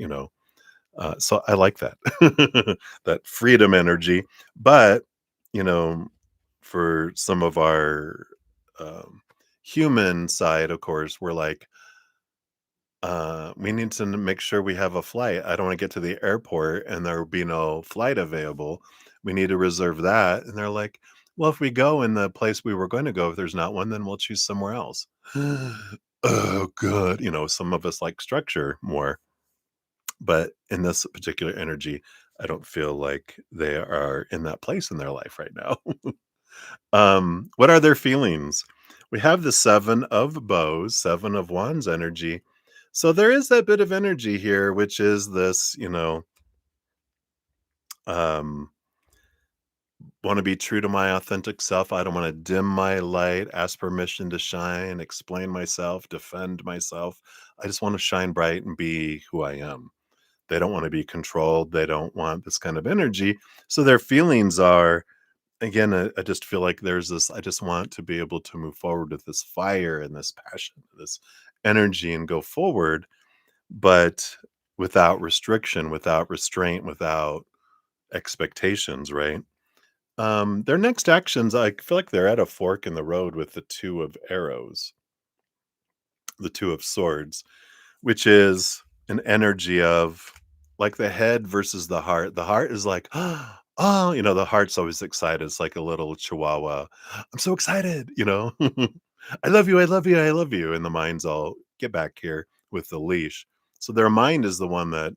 So I like that, that freedom energy. But, you know, for some of our um, human side, of course, we're like, we need to make sure we have a flight. I don't want to get to the airport and there will be no flight available. We need to reserve that. And they're like, well, if we go in the place we were going to go, if there's not one, then we'll choose somewhere else. Oh, good. Some of us like structure more, but in this particular energy, I don't feel like they are in that place in their life right now. What are their feelings? We have the 7 of bows, 7 of wands energy. So there is that bit of energy here, which is this, um, want to be true to my authentic self. I don't want to dim my light, ask permission to shine, explain myself, defend myself. I just want to shine bright and be who I am. They don't want to be controlled. They don't want this kind of energy. So their feelings are, again, I just feel like there's this, I just want to be able to move forward with this fire and this passion, this energy and go forward, but without restriction, without restraint, without expectations, right? Their next actions, I feel like they're at a fork in the road with the 2 of arrows, the 2 of swords, which is an energy of like the head versus the heart. The heart is like, oh, the heart's always excited. It's like a little chihuahua. I'm so excited. I love you. I love you. I love you. And the mind's all, get back here with the leash. So their mind is the one that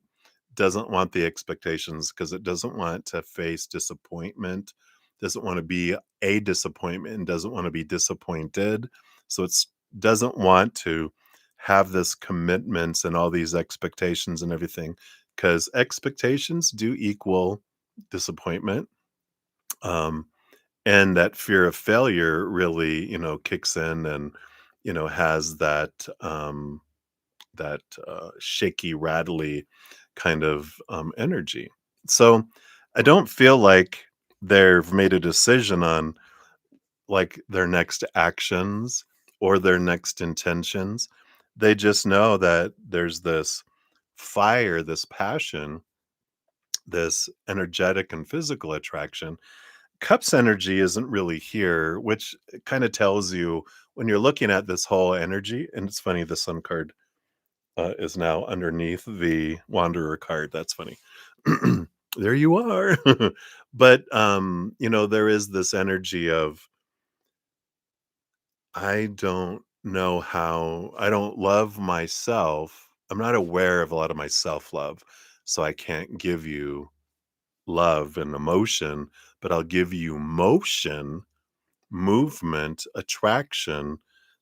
doesn't want the expectations because it doesn't want to face disappointment, doesn't want to be a disappointment, and doesn't want to be disappointed. So it's doesn't want to have this commitments and all these expectations and everything because expectations do equal disappointment. Um, and that fear of failure really, kicks in and, has that shaky, rattly kind of energy. So I don't feel like they've made a decision on like their next actions or their next intentions. They just know that there's this fire, this passion, this energetic and physical attraction. Cups energy isn't really here, which kind of tells you when you're looking at this whole energy. And it's funny, the sun card is now underneath the wanderer card. That's funny. There you are. But there is this energy of I don't know how I don't love myself. I'm not aware of a lot of my self-love, so I can't give you love and emotion, but I'll give you motion, movement, attraction,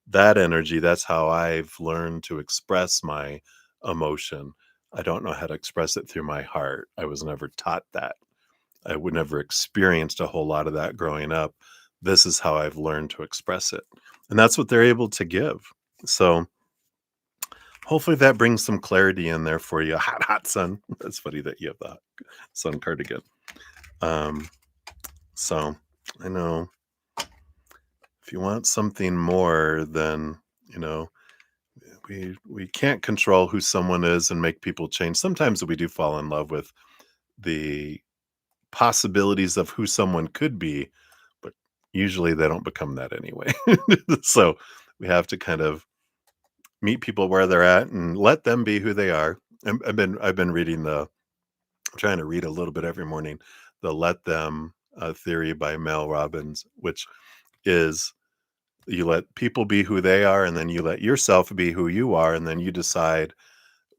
that energy. That's how I've learned to express my emotion. I don't know how to express it through my heart. I was never taught that. I would never experienced a whole lot of that growing up. This is how I've learned to express it. And that's what they're able to give. So hopefully that brings some clarity in there for you. Hot, hot sun. That's funny that you have the sun cardigan. Um, so I know if you want something more, then you know we can't control who someone is and make people change. Sometimes we do fall in love with the possibilities of who someone could be, but usually they don't become that anyway. So we have to kind of meet people where they're at and let them be who they are. I've been reading I'm trying to read a little bit every morning, the Let Them theory by Mel Robbins, which is you let people be who they are, and then you let yourself be who you are, and then you decide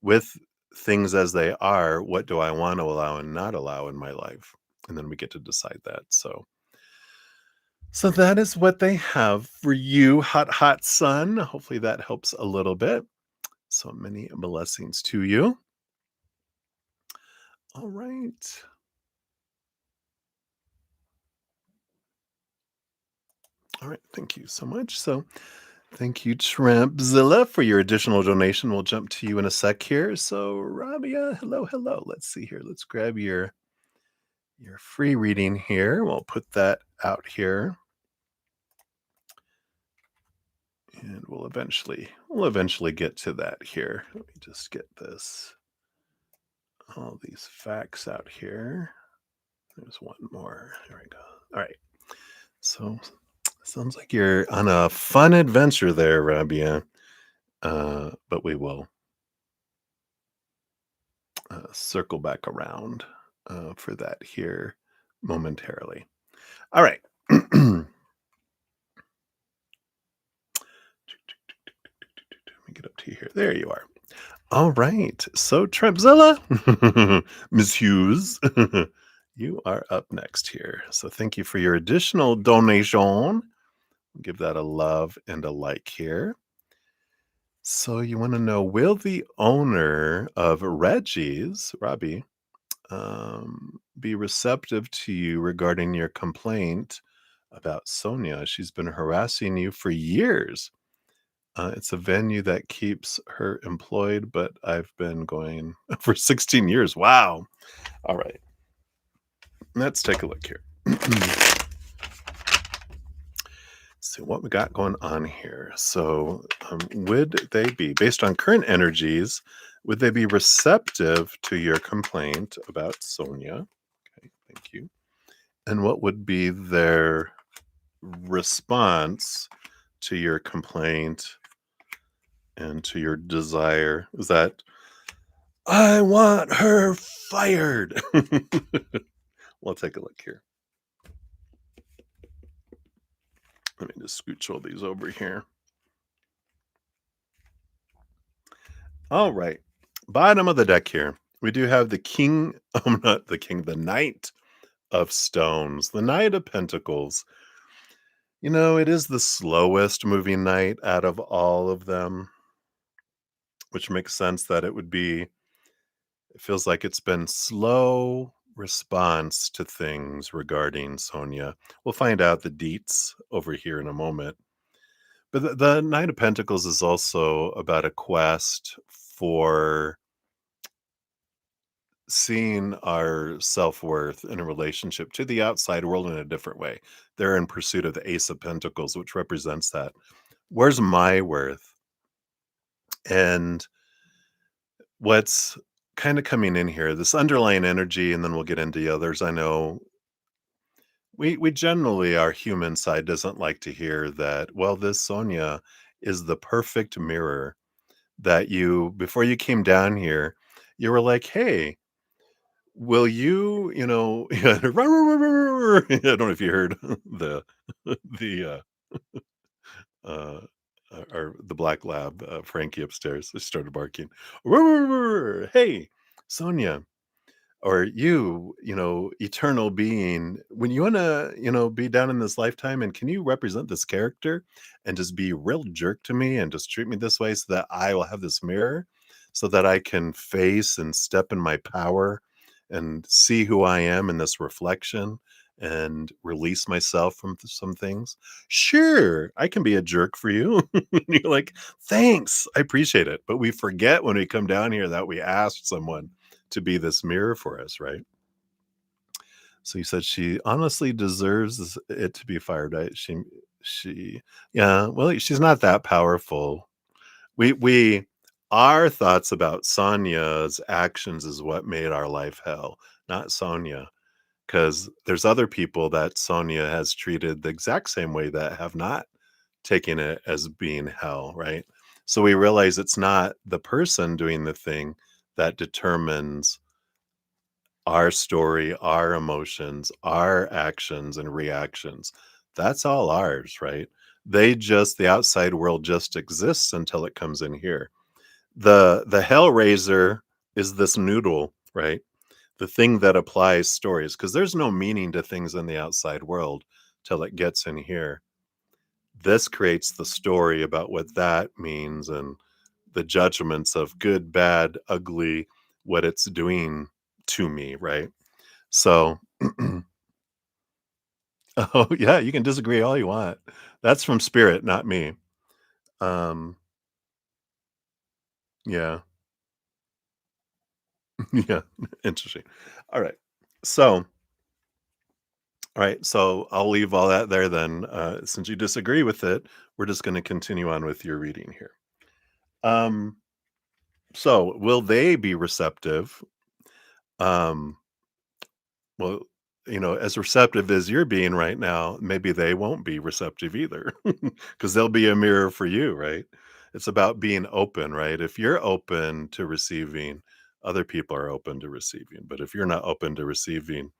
with things as they are, what do I want to allow and not allow in my life? And then we get to decide that. So that is what they have for you, hot, hot sun. Hopefully that helps a little bit. So many blessings to you. All right. All right. Thank you so much. So, thank you, Trampzilla, for your additional donation. We'll jump to you in a sec here. So, Rabia, hello, hello. Let's see here. Let's grab your free reading here. We'll put that out here, and we'll eventually get to that here. Let me just get all these facts out here. There's one more. There we go. All right. So, sounds like you're on a fun adventure there, Rabia. But we will circle back around for that here momentarily. All right. Let me get up to you here. There you are. All right. So, Trempzilla, Ms. Hughes, you are up next here. So, thank you for your additional donation. Give that a love and a like here. So, you want to know, will the owner of Reggie's, Robbie, be receptive to you regarding your complaint about Sonia? She's been harassing you for years. It's a venue that keeps her employed, but I've been going for 16 years. Wow. All right. Let's take a look here. See what we got going on here. So, would they be, based on current energies, would they be receptive to your complaint about Sonia? Okay, thank you. And what would be their response to your complaint and to your desire? Is that, I want her fired? We'll take a look here. Let me just scooch all these over here. All right. Bottom of the deck here. We do have the king, not the king, the knight of stones, the knight of pentacles. You know, it is the slowest moving knight out of all of them, which makes sense that it feels like it's been slow response to things regarding Sonia. We'll find out the deets over here in a moment. But the Knight of Pentacles is also about a quest for seeing our self-worth in a relationship to the outside world in a different way. They're in pursuit of the Ace of Pentacles, which represents that. Where's my worth? And what's kind of coming in here, this underlying energy, and then we'll get into the others. I know we generally, our human side doesn't like to hear that, well, this Sonia is the perfect mirror that you, before you came down here, you were like, hey, will you, I don't know if you heard the uh or the black lab, Frankie upstairs started barking. Hey, Sonia, or you, eternal being, when you want to, be down in this lifetime, and can you represent this character and just be a real jerk to me and just treat me this way so that I will have this mirror so that I can face and step in my power and see who I am in this reflection and release myself from some things? Sure, I can be a jerk for you. And you're like, thanks, I appreciate it. But we forget when we come down here that we asked someone to be this mirror for us, right? So you said she honestly deserves it to be fired, right? She, yeah. Well, she's not that powerful. We, our thoughts about Sonia's actions is what made our life hell, not Sonia. Because there's other people that Sonia has treated the exact same way that have not taken it as being hell, right? So we realize it's not the person doing the thing that determines our story, our emotions, our actions and reactions. That's all ours, right? The outside world just exists until it comes in here. The Hellraiser is this noodle, right? The thing that applies stories, because there's no meaning to things in the outside world till it gets in here. This creates the story about what that means and the judgments of good, bad, ugly, what it's doing to me, right? So, oh yeah, you can disagree all you want. That's from spirit, not me. Um, yeah, yeah, interesting. All right, so all right, so I'll leave all that there then. Since you disagree with it, we're just going to continue on with your reading here. Um, so will they be receptive? Um, well, as receptive as you're being right now, maybe they won't be receptive either, because they'll be a mirror for you, right? It's about being open, right? If you're open to receiving, other people are open to receiving. But if you're not open to receiving,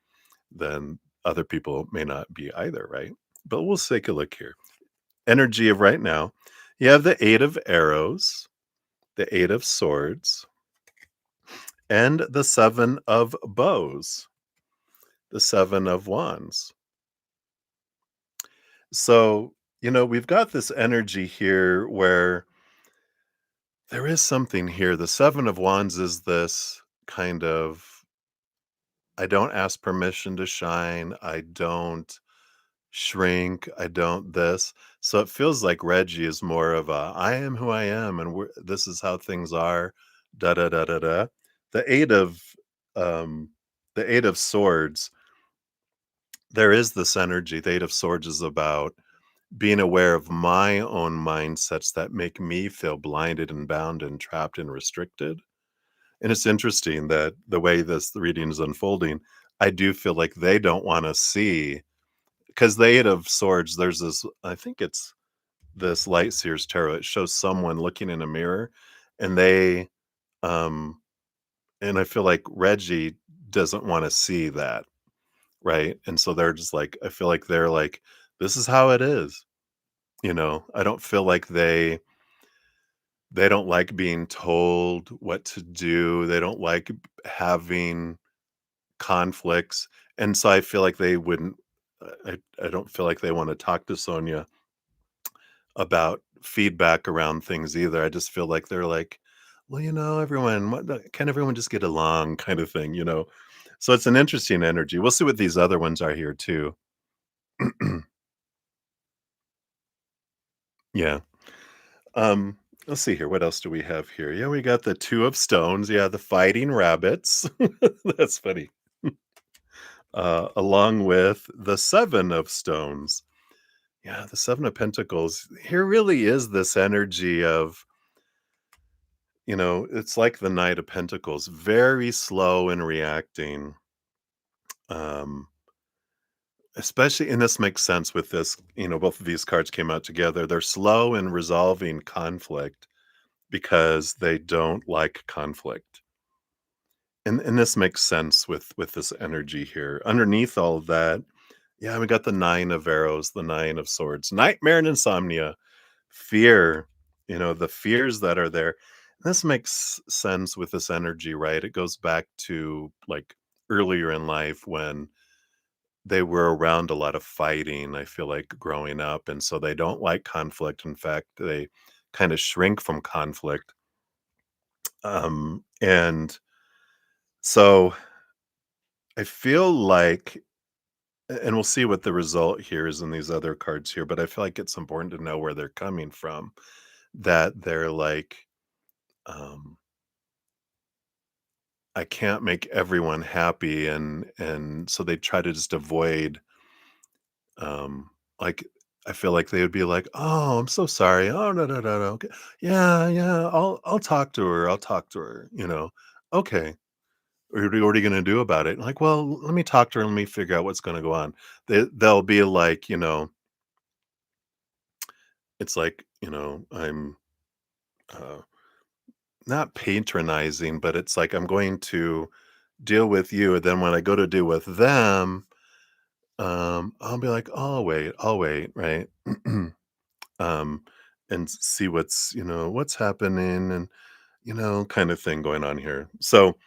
then other people may not be either, right? But we'll take a look here. Energy of right now. You have the Eight of Arrows, the Eight of Swords, and the Seven of Bows, the Seven of Wands. So, we've got this energy here where there is something here. The Seven of Wands is this kind of, I don't ask permission to shine. I don't shrink. I don't this. So it feels like Reggie is more of a, I am who I am, and this is how things are. Da da da da da. The eight of, um, the Eight of Swords. There is this energy. The Eight of Swords is about being aware of my own mindsets that make me feel blinded and bound and trapped and restricted. And it's interesting that the way this reading is unfolding, I do feel like they don't want to see, because the Eight of Swords, there's this, I think it's this Light Seers tarot. It shows someone looking in a mirror, and um, and I feel like Reggie doesn't want to see that, right? And so they're just like, I feel like they're like, this is how it is. I don't feel like they don't like being told what to do. They don't like having conflicts, and so I feel like they wouldn't I don't feel like they wanna talk to Sonia about feedback around things either. I just feel like they're like, "Well, everyone what the can everyone just get along?" kind of thing, you know? So it's an interesting energy. We'll see what these other ones are here too. Yeah. Um, let's see here. What else do we have here? Yeah, we got the Two of Stones. Yeah, the fighting rabbits. That's funny. Along with the Seven of Stones. Yeah, the Seven of Pentacles. Here really is this energy of, it's like the Knight of Pentacles, very slow in reacting. Um, Especially, and this makes sense with this, both of these cards came out together. They're slow in resolving conflict because they don't like conflict. And this makes sense with this energy here. Underneath all of that, yeah, we got the Nine of Arrows, the Nine of Swords, nightmare and insomnia, fear, the fears that are there. This makes sense with this energy, right? It goes back to like earlier in life when they were around a lot of fighting, I feel like growing up. And so they don't like conflict. In fact, they kind of shrink from conflict. And so I feel like, and we'll see what the result here is in these other cards here, but I feel like it's important to know where they're coming from. That they're like, um, I can't make everyone happy, and so they try to just avoid, like, I feel like they would be like, "Oh, I'm so sorry. Oh, no, no, no, no. Okay. Yeah, yeah. I'll talk to her. I'll talk to her. Okay. What are you gonna do about it?" Like, well, let me talk to her. Let me figure out what's gonna go on. They'll be like, it's like, I'm uh, not patronizing, but it's like I'm going to deal with you, and then when I go to deal with them, I'll be like, "Oh, I'll wait, right?" um, and see what's happening, and kind of thing going on here. So,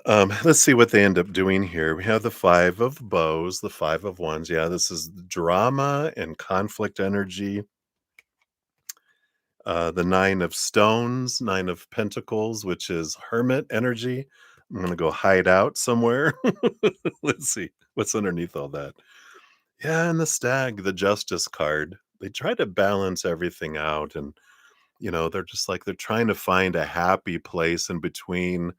let's see what they end up doing here. We have the Five of Bows, the Five of Wands. Yeah, this is drama and conflict energy. The Nine of Stones, Nine of Pentacles, which is hermit energy. I'm gonna go hide out somewhere. Let's see what's underneath all that. Yeah, and the Stag, the Justice card. They try to balance everything out, and they're just like they're trying to find a happy place in between,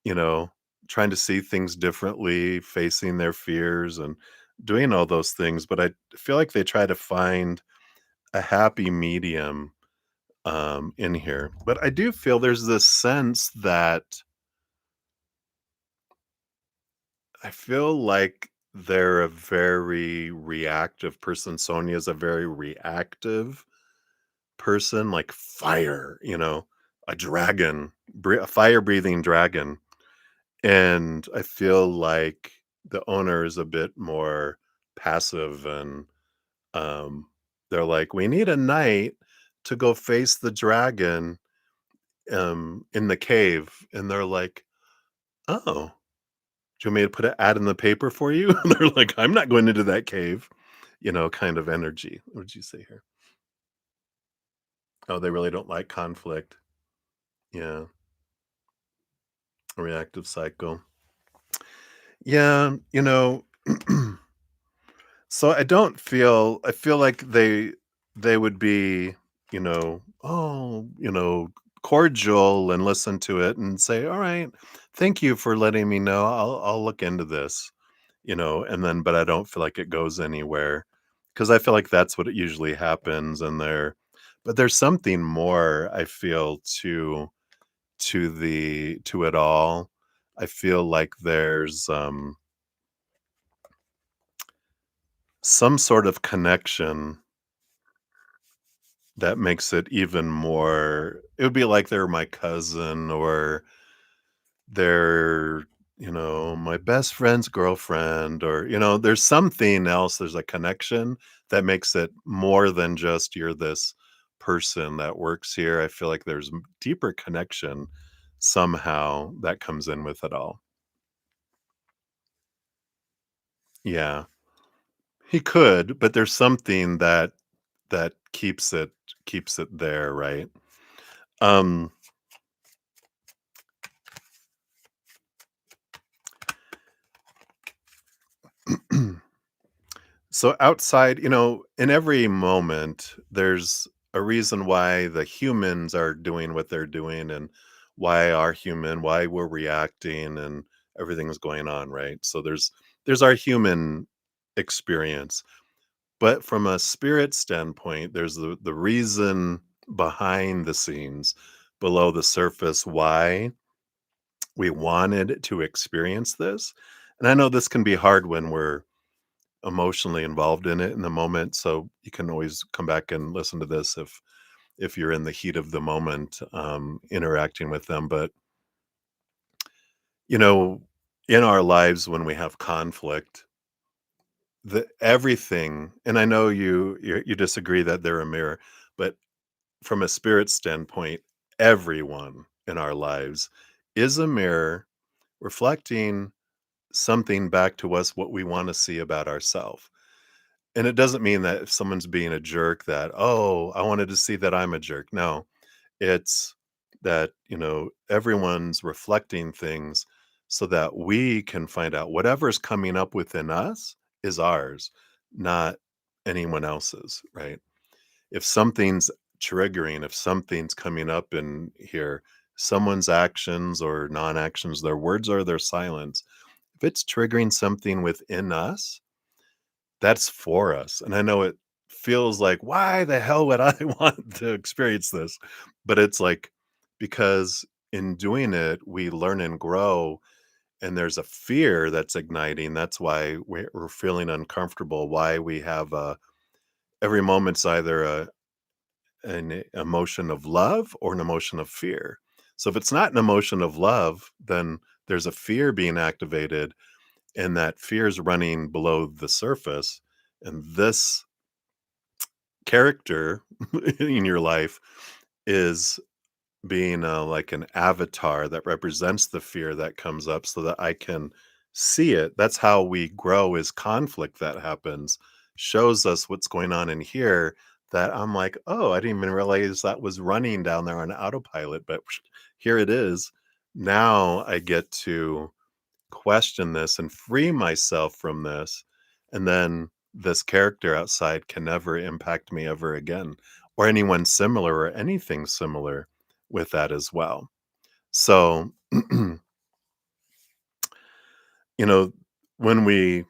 you know, trying to see things differently, facing their fears, and doing all those things. But I feel like they try to find a happy medium in here. But I do feel there's this sense that I feel like they're a very reactive person. Sonia's a very reactive person, like fire, a dragon, a fire breathing dragon. And I feel like the owner is a bit more passive and um, they're like, we need a knight to go face the dragon in the cave. And they're like, oh, do you want me to put an ad in the paper for you? And they're like, I'm not going into that cave, kind of energy. What would you say here? Oh, they really don't like conflict. Yeah, a reactive cycle. Yeah, so I feel like they would be, cordial and listen to it and say, "All right, thank you for letting me know. I'll look into this." And then but I don't feel like it goes anywhere because I feel like that's what it usually happens and but there's something more I feel to it all. I feel like there's some sort of connection that makes it even more it would be like they're my cousin or they're, my best friend's girlfriend or, there's something else. There's a connection that makes it more than just you're this person that works here. I feel like there's deeper connection somehow that comes in with it all. Yeah. He could, but there's something that keeps it there, right? Um So outside, in every moment, there's a reason why the humans are doing what they're doing and why we're reacting and everything's going on, right? So there's our human experience. But from a spirit standpoint, there's the reason behind the scenes, below the surface, why we wanted to experience this. And I know this can be hard when we're emotionally involved in it in the moment, so you can always come back and listen to this if you're in the heat of the moment, interacting with them, but, you know, in our lives when we have conflict, the everything and I know you disagree that they're a mirror, but from a spirit standpoint, everyone in our lives is a mirror reflecting something back to us what we wanna see about ourselves. And it doesn't mean that if someone's being a jerk that, "Oh, I wanted to see that I'm a jerk." No, it's that, everyone's reflecting things so that we can find out whatever's coming up within us is ours, not anyone else's, right? If something's triggering, if something's coming up in here, someone's actions or non-actions, their words or their silence, if it's triggering something within us, that's for us, and I know it feels like, "Why the hell would I want to experience this?" But it's like, because in doing it, we learn and grow, and there's a fear that's igniting, that's why we're feeling uncomfortable, why we have every moment's either an emotion of love or an emotion of fear. So if it's not an emotion of love, then there's a fear being activated, and that fear is running below the surface, and this character in your life is being like an avatar that represents the fear that comes up so that I can see it. That's how we grow is conflict that happens shows us what's going on in here that I'm like, "Oh, I didn't even realize that was running down there on autopilot, but here it is." Now I get to question this and free myself from this, and then this character outside can never impact me ever again, or anyone similar or anything similar with that as well. So, you know, when we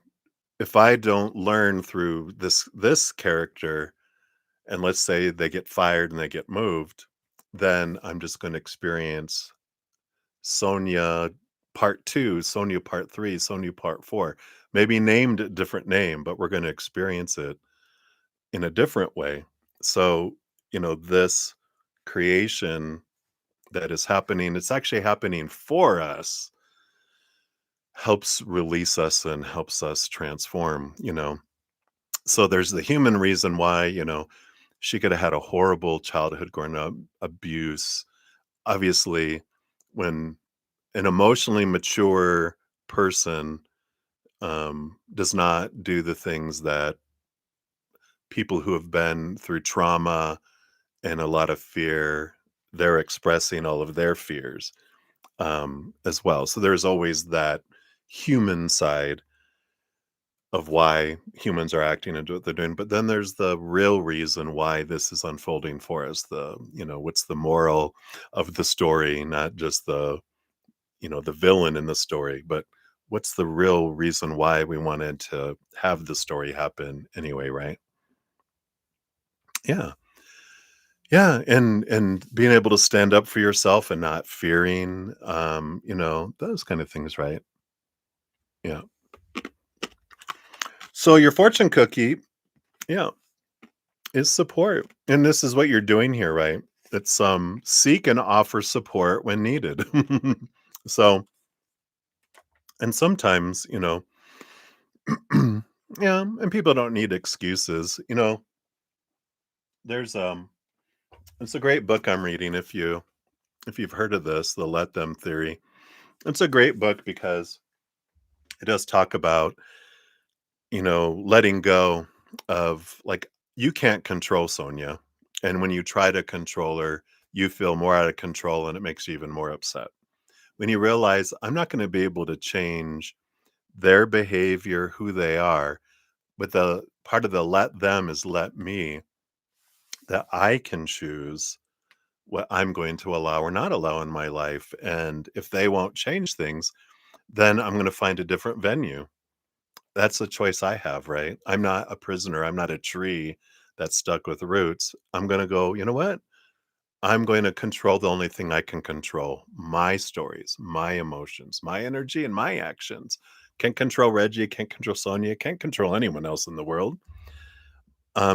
if I don't learn through this character, and let's say they get fired and they get moved, then I'm just going to experience Sonia part 2, Sonia part 3, Sonia part 4, maybe named a different name, but we're going to experience it in a different way. So, this creation that is happening, it's actually happening for us, helps release us and helps us transform. So there's the human reason why, she could have had a horrible childhood growing up, abuse. Obviously, when an emotionally mature person does not do the things that people who have been through trauma and a lot of fear, they're expressing all of their fears as well. So there's always that human side of why humans are acting and do what they're doing. But then there's the real reason why this is unfolding for us. What's the moral of the story, not just the villain in the story, but what's the real reason why we wanted to have the story happen anyway, right? Yeah. Yeah, and being able to stand up for yourself and not fearing, those kind of things, right? Yeah. So your fortune cookie, yeah, is support. And this is what you're doing here, right? It's seek and offer support when needed. So, and sometimes, yeah, and people don't need excuses. There's it's a great book I'm reading if you've heard of this, the Let Them theory. It's a great book because it does talk about, letting go of like you can't control Sonia. And when you try to control her, you feel more out of control and it makes you even more upset. When you realize I'm not going to be able to change their behavior, who they are, but the part of the let them is let me, that I can choose what I'm going to allow or not allow in my life. And if they won't change things, then I'm going to find a different venue. That's a choice I have, right? I'm not a prisoner. I'm not a tree that's stuck with roots. I'm going to go, you know what? I'm going to control the only thing I can control, my stories, my emotions, my energy, and my actions. Can't control Reggie, can't control Sonia, can't control anyone else in the world.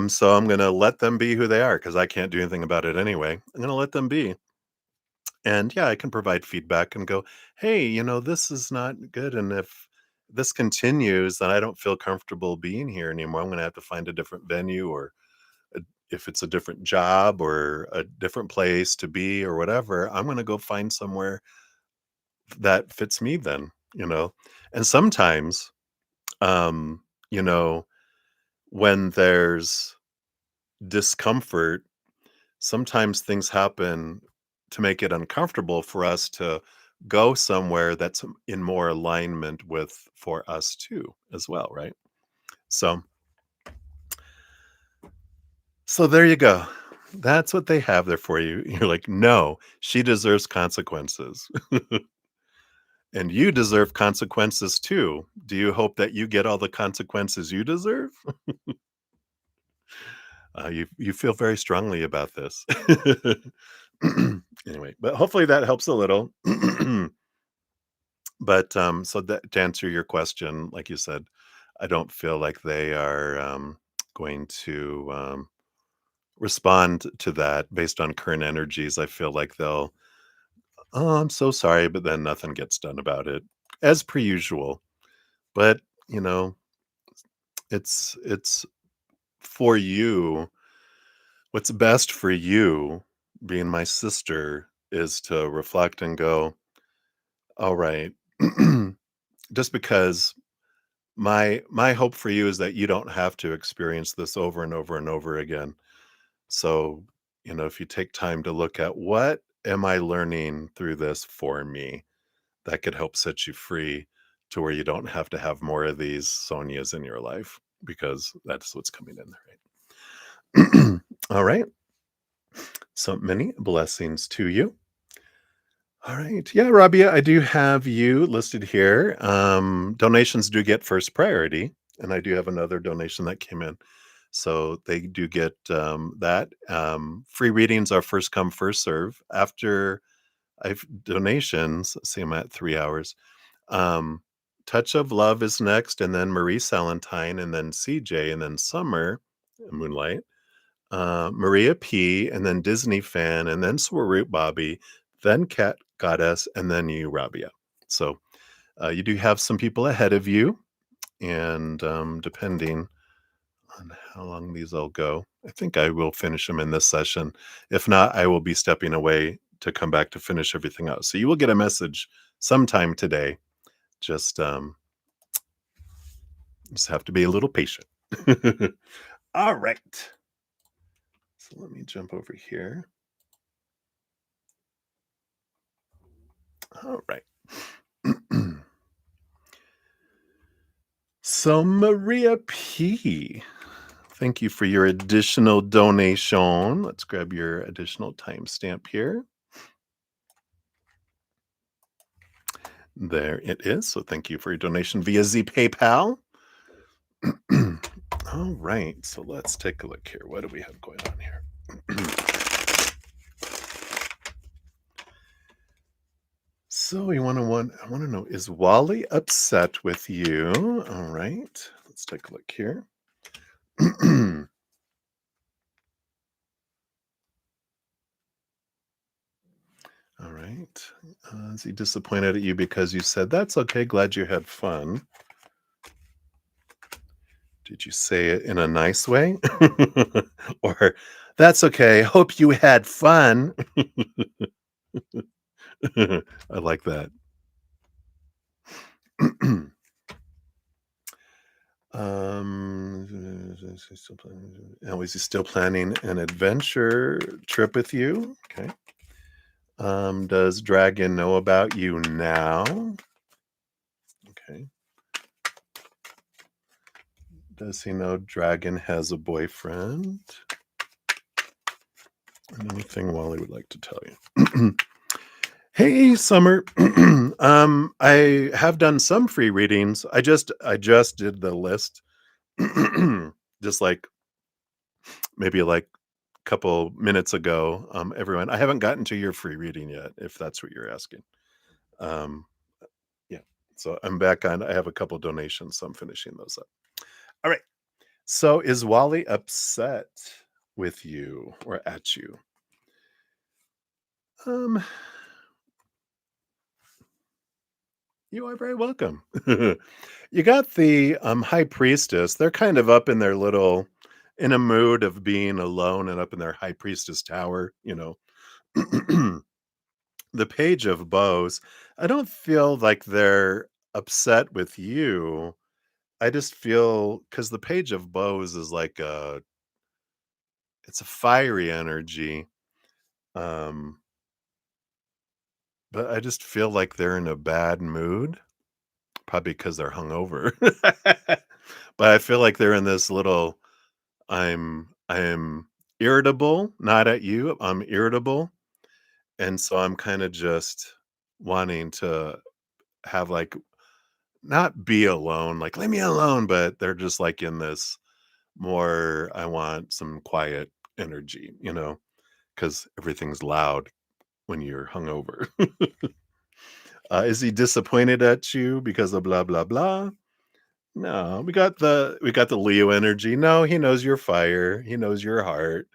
So I'm gonna let them be who they are because I can't do anything about it anyway. I'm gonna let them be. And yeah, I can provide feedback and go, hey, this is not good. And if this continues, then I don't feel comfortable being here anymore. I'm gonna have to find a different venue or a, if it's a different job or a different place to be or whatever, I'm gonna go find somewhere that fits me then. And sometimes, um, you know, when there's discomfort, sometimes things happen to make it uncomfortable for us to go somewhere that's in more alignment with for us too as well, right? So there you go. That's what they have there for you. You're like, no, she deserves consequences. And you deserve consequences too. Do you hope that you get all the consequences you deserve? You feel very strongly about this. Anyway, but hopefully that helps a little. But so that to answer your question, like you said, I don't feel like they are going to respond to that based on current energies. I feel like they'll, oh, I'm so sorry, but then nothing gets done about it, as per usual. But you know, it's for you. What's best for you, being my sister, is to reflect and go, all right, just because my hope for you is that you don't have to experience this over and over and over again. So, if you take time to look at what am I learning through this for me, that could help set you free to where you don't have to have more of these Sonias in your life because that's what's coming in there, right? All right. So many blessings to you. All right. Yeah, Rabia, I do have you listed here. Donations do get first priority, and I do have another donation that came in. So they do get that. Free readings are first come, first serve. After I've donations, let's see, I'm at 3 hours. Um, Touch of Love is next, and then Marie Salentine, and then CJ, and then Summer, Moonlight, Maria P, and then Disney Fan, and then Swaroot Bobby, then Cat Goddess, and then you, Rabia. So you do have some people ahead of you, and depending on how long these all go, I think I will finish them in this session. If not, I will be stepping away to come back to finish everything out. So you will get a message sometime today. Just just have to be a little patient. All right. So let me jump over here. All right. So, Maria P, thank you for your additional donation. Let's grab your additional timestamp here. There it is. So, thank you for your donation via Z PayPal. All right. So, let's take a look here. What do we have going on here? So, I want to know, is Wally upset with you? All right. Let's take a look here. All right. Is he disappointed at you because you said, that's okay, glad you had fun? Did you say it in a nice way? Or, that's okay, hope you had fun? I like that. Is he still planning an adventure trip with you? Okay. Does Dragon know about you now? Okay. Does he know Dragon has a boyfriend? Anything Wally would like to tell you? Hey, Summer. I have done some free readings. I just did the list, just like maybe like a couple minutes ago. Everyone, I haven't gotten to your free reading yet, if that's what you're asking. Um, yeah. So I'm back on. I have a couple donations, so I'm finishing those up. All right. So is Wally upset with you or at you? Um, you are very welcome. You got the high priestess. They're kind of up in their little, in a mood of being alone and up in their high priestess tower. The page of bows. I don't feel like they're upset with you. I just feel because the page of bows is like it's a fiery energy. Um, but I just feel like they're in a bad mood. Probably because 'cause they're hungover. But I feel like they're in this little I'm irritable, not at you, I'm irritable, and so I'm kinda just wanting to have, like, not be alone, like, "Leave me alone," but they're just, like, in this more, I want some quiet energy, because everything's loud when you're hungover. Is he disappointed at you because of blah, blah, blah? No, we got the Leo energy. No, he knows your fire. He knows your heart.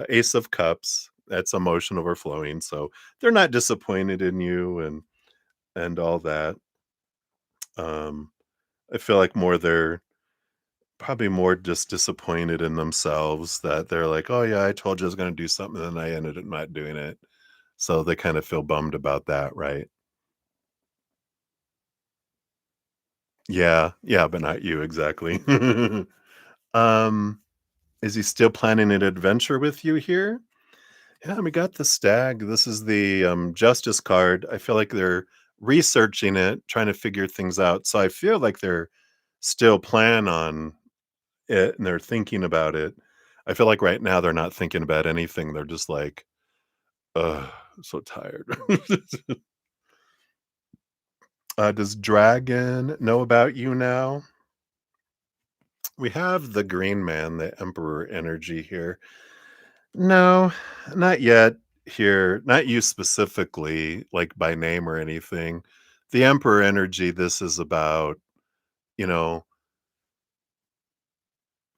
Ace of Cups. That's emotion overflowing. So they're not disappointed in you and all that. Um, I feel like they're probably more just disappointed in themselves that they're like, oh yeah, I told you I was going to do something, and then I ended up not doing it. So they kind of feel bummed about that, right? Yeah, yeah, but not you exactly. um Is he still planning an adventure with you here? Yeah, we got the stag. This is the justice card. I feel like they're researching it, trying to figure things out. So I feel like they're still plan on it and they're thinking about it. I feel like right now they're not thinking about anything. They're just like, ugh, so tired. Does Dragon know about you now? We have the Green Man, the Emperor energy here. No, not yet here. Not you specifically, like by name or anything. The Emperor energy, this is about, you know,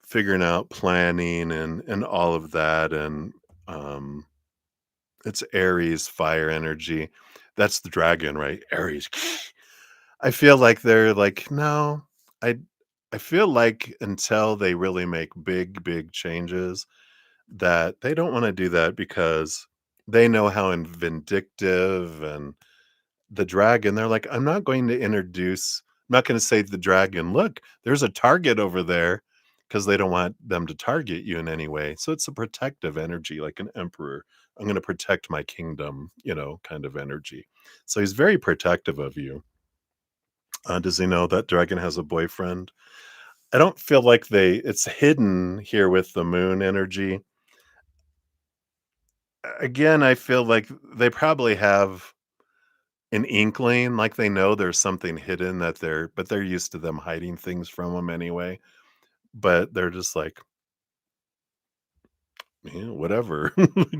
figuring out planning and all of that. And um it's Aries fire energy. That's the dragon, right? Aries. I feel like they're like, no, I I feel like until they really make big, big changes, that they don't wanna do that because they know how vindictive and the dragon, they're like, "I'm not going to I'm not gonna say to the dragon, 'Look, there's a target over there,' because they don't want them to target you in any way." So it's a protective energy like an emperor. "I'm gonna protect my kingdom," kind of energy. So he's very protective of you. Does he know that dragon has a boyfriend? I don't feel like it's hidden here with the moon energy. Again, I feel like they probably have an inkling, like they know there's something hidden that they're used to them hiding things from them anyway, but they're just like, "Yeah, whatever,"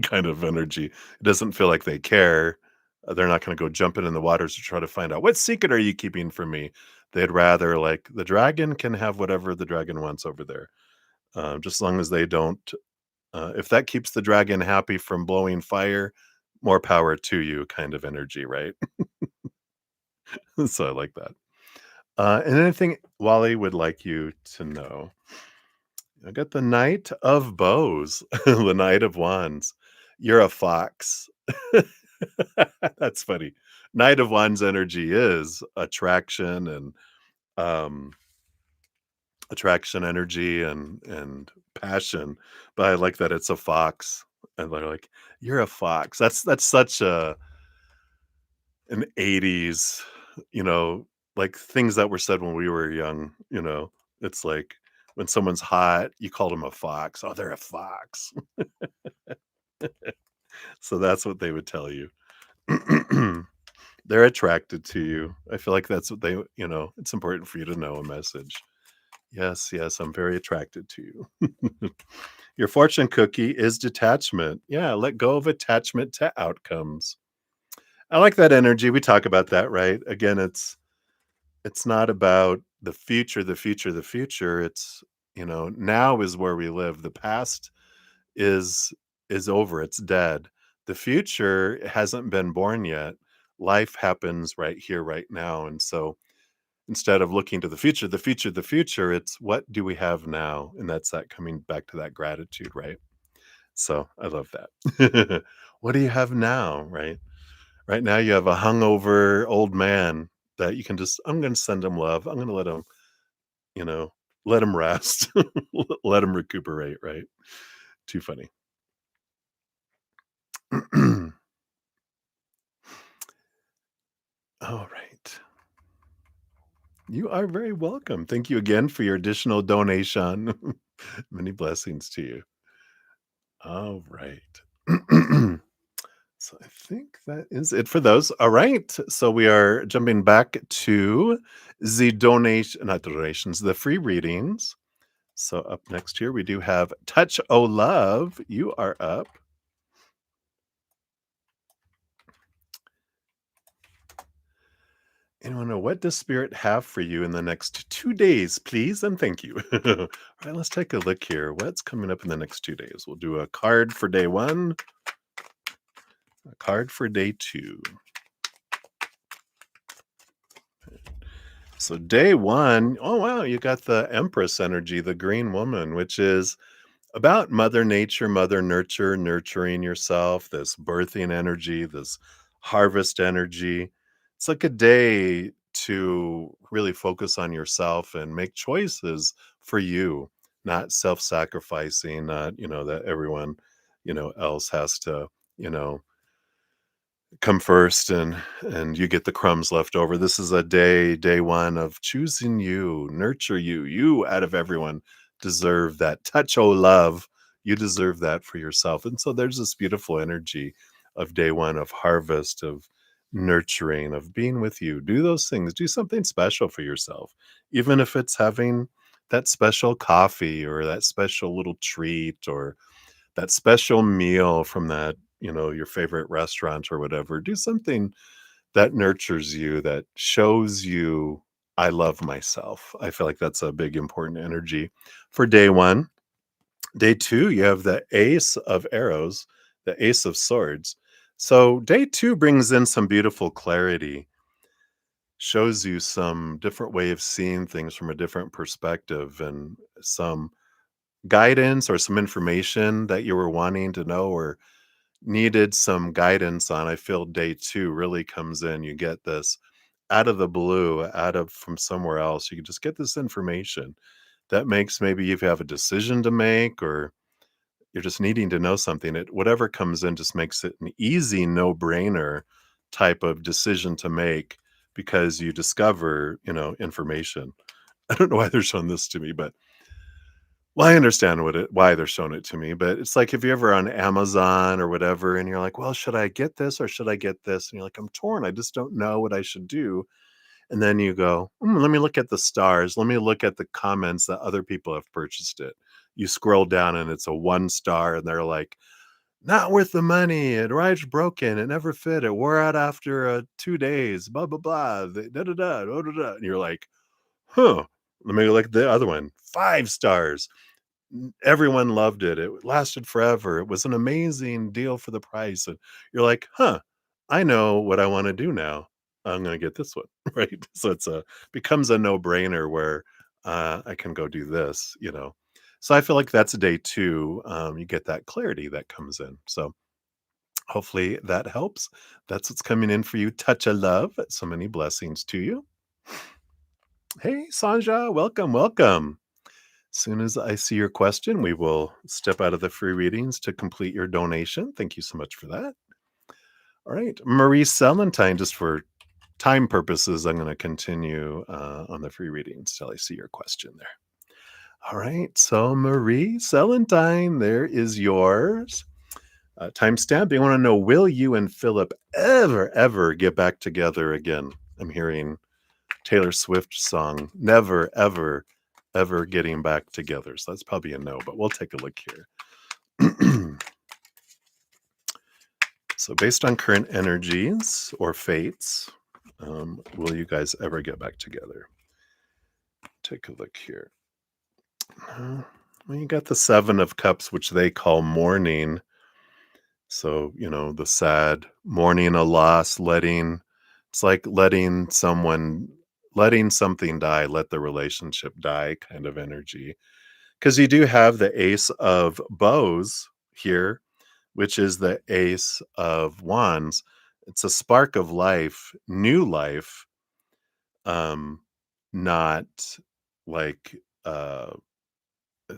kind of energy. It doesn't feel like they care. They're not gonna go jumping in the waters to try to find out, "What secret are you keeping from me?" They'd rather like, the dragon can have whatever the dragon wants over there, just as long as they don't if that keeps the dragon happy from blowing fire, more power to you kind of energy, right? So I like that. And anything Wally would like you to know. I got the Knight of Bows, the Knight of Wands. You're a fox. That's funny. Knight of Wands energy is um attraction energy and passion, but I like that it's a fox. And they're like, "You're a fox." That's such an 80s, like things that were said when we were young. It's like when someone's hot, you call them a fox. "Oh, they're a fox." So that's what they would tell you. They're attracted to you. I feel like that's what it's important for you to know a message. Yes, yes, I'm very attracted to you. Your fortune cookie is detachment. Yeah, let go of attachment to outcomes. I like that energy. We talk about that, right? Again, it's not about the future, the future, the future. It's, now is where we live. The past is is over. It's dead. The future hasn't been born yet. Life happens right here, right now. And so instead of looking to the future, the future, the future, it's what do we have now? And that's that coming back to that gratitude, right? So I love that. What do you have now, right? Right now you have a hungover old man that you can just, I'm going to send him love. I'm going to you know, let him rest, let him recuperate, right? Too funny. All right. You are very welcome. Thank you again for your additional donation. Many blessings to you. All right. So I think that is it for those. All right. So we are jumping back to the donation, not donations, the free readings. So up next here, we do have Touch O Love. You are up. Anyone know what does Spirit have for you in the next 2 days, please? And thank you. All right, let's take a look here. What's coming up in the next 2 days? We'll do a card for day one, a card for day two. So day one, oh wow, you got the Empress energy, the green woman, which is about Mother Nature, Mother Nurture, nurturing yourself, this birthing energy, this harvest energy. It's like a day to really focus on yourself and make choices for you. not self-sacrificing, not, that everyone, else has to, you know, come first and you get the crumbs left over. This is a day one of choosing you, nurture you. You out of everyone deserve that touch o' love. You deserve that for yourself. And so there's this beautiful energy of day one of harvest, of nurturing, of being with you. Do those things. Do something special for yourself. Even if it's having that special coffee or that special little treat or that special meal from that, your favorite restaurant or whatever. Do something that nurtures you, that shows you, I love myself. I feel like that's a big, important energy for day one. Day two, you have the ace of arrows, the ace of swords. So day two brings in some beautiful clarity, shows you some different way of seeing things from a different perspective and some guidance or some information that you were wanting to know or needed some guidance on. I feel day two really comes in. You get this out of the blue, out of from somewhere else. You can just get this information that makes maybe you have a decision to make or you're just needing to know something. Whatever comes in just makes it an easy no-brainer type of decision to make because you discover, information. I don't know why they're showing this to me, but well, I understand why they're showing it to me, but it's like if you're ever on Amazon or whatever, and you're like, "Well, should I get this or should I get this?" And you're like, "I'm torn. I just don't know what I should do." And then you go, Let me look at the stars. Let me look at the comments that other people have purchased it." You scroll down and it's a 1 star, and they're like, "Not worth the money. It arrived broken. It never fit. It wore out after 2 days. Blah blah blah. Da da da da da da." And you're like, "Huh." Let me look at the other one. 5 stars. Everyone loved it. It lasted forever. It was an amazing deal for the price. And you're like, huh, I know what I want to do now. I'm going to get this one. Right. So becomes a no brainer where I can go do this. So I feel like that's day two. You get that clarity that comes in. So hopefully that helps. That's what's coming in for you. Touch of love. So many blessings to you. Hey, Sanja, welcome, welcome. Soon as I see your question, we will step out of the free readings to complete your donation. Thank you so much for that. All right, Marie Selentine, just for time purposes, I'm going to continue on the free readings till I see your question there. All right, so Marie Selentine, there is yours. Timestamp. You want to know, will you and Philip ever get back together again? I'm hearing Taylor Swift song, Never, ever getting back together. So that's probably a no, but we'll take a look here. So based on current energies or fates, will you guys ever get back together? Take a look here. Well, you got the 7 of Cups, which they call mourning. So, the sad mourning a loss, it's like letting something die, let the relationship die kind of energy. Because you do have the Ace of Bows here, which is the Ace of Wands. It's a spark of life, new life, um, not like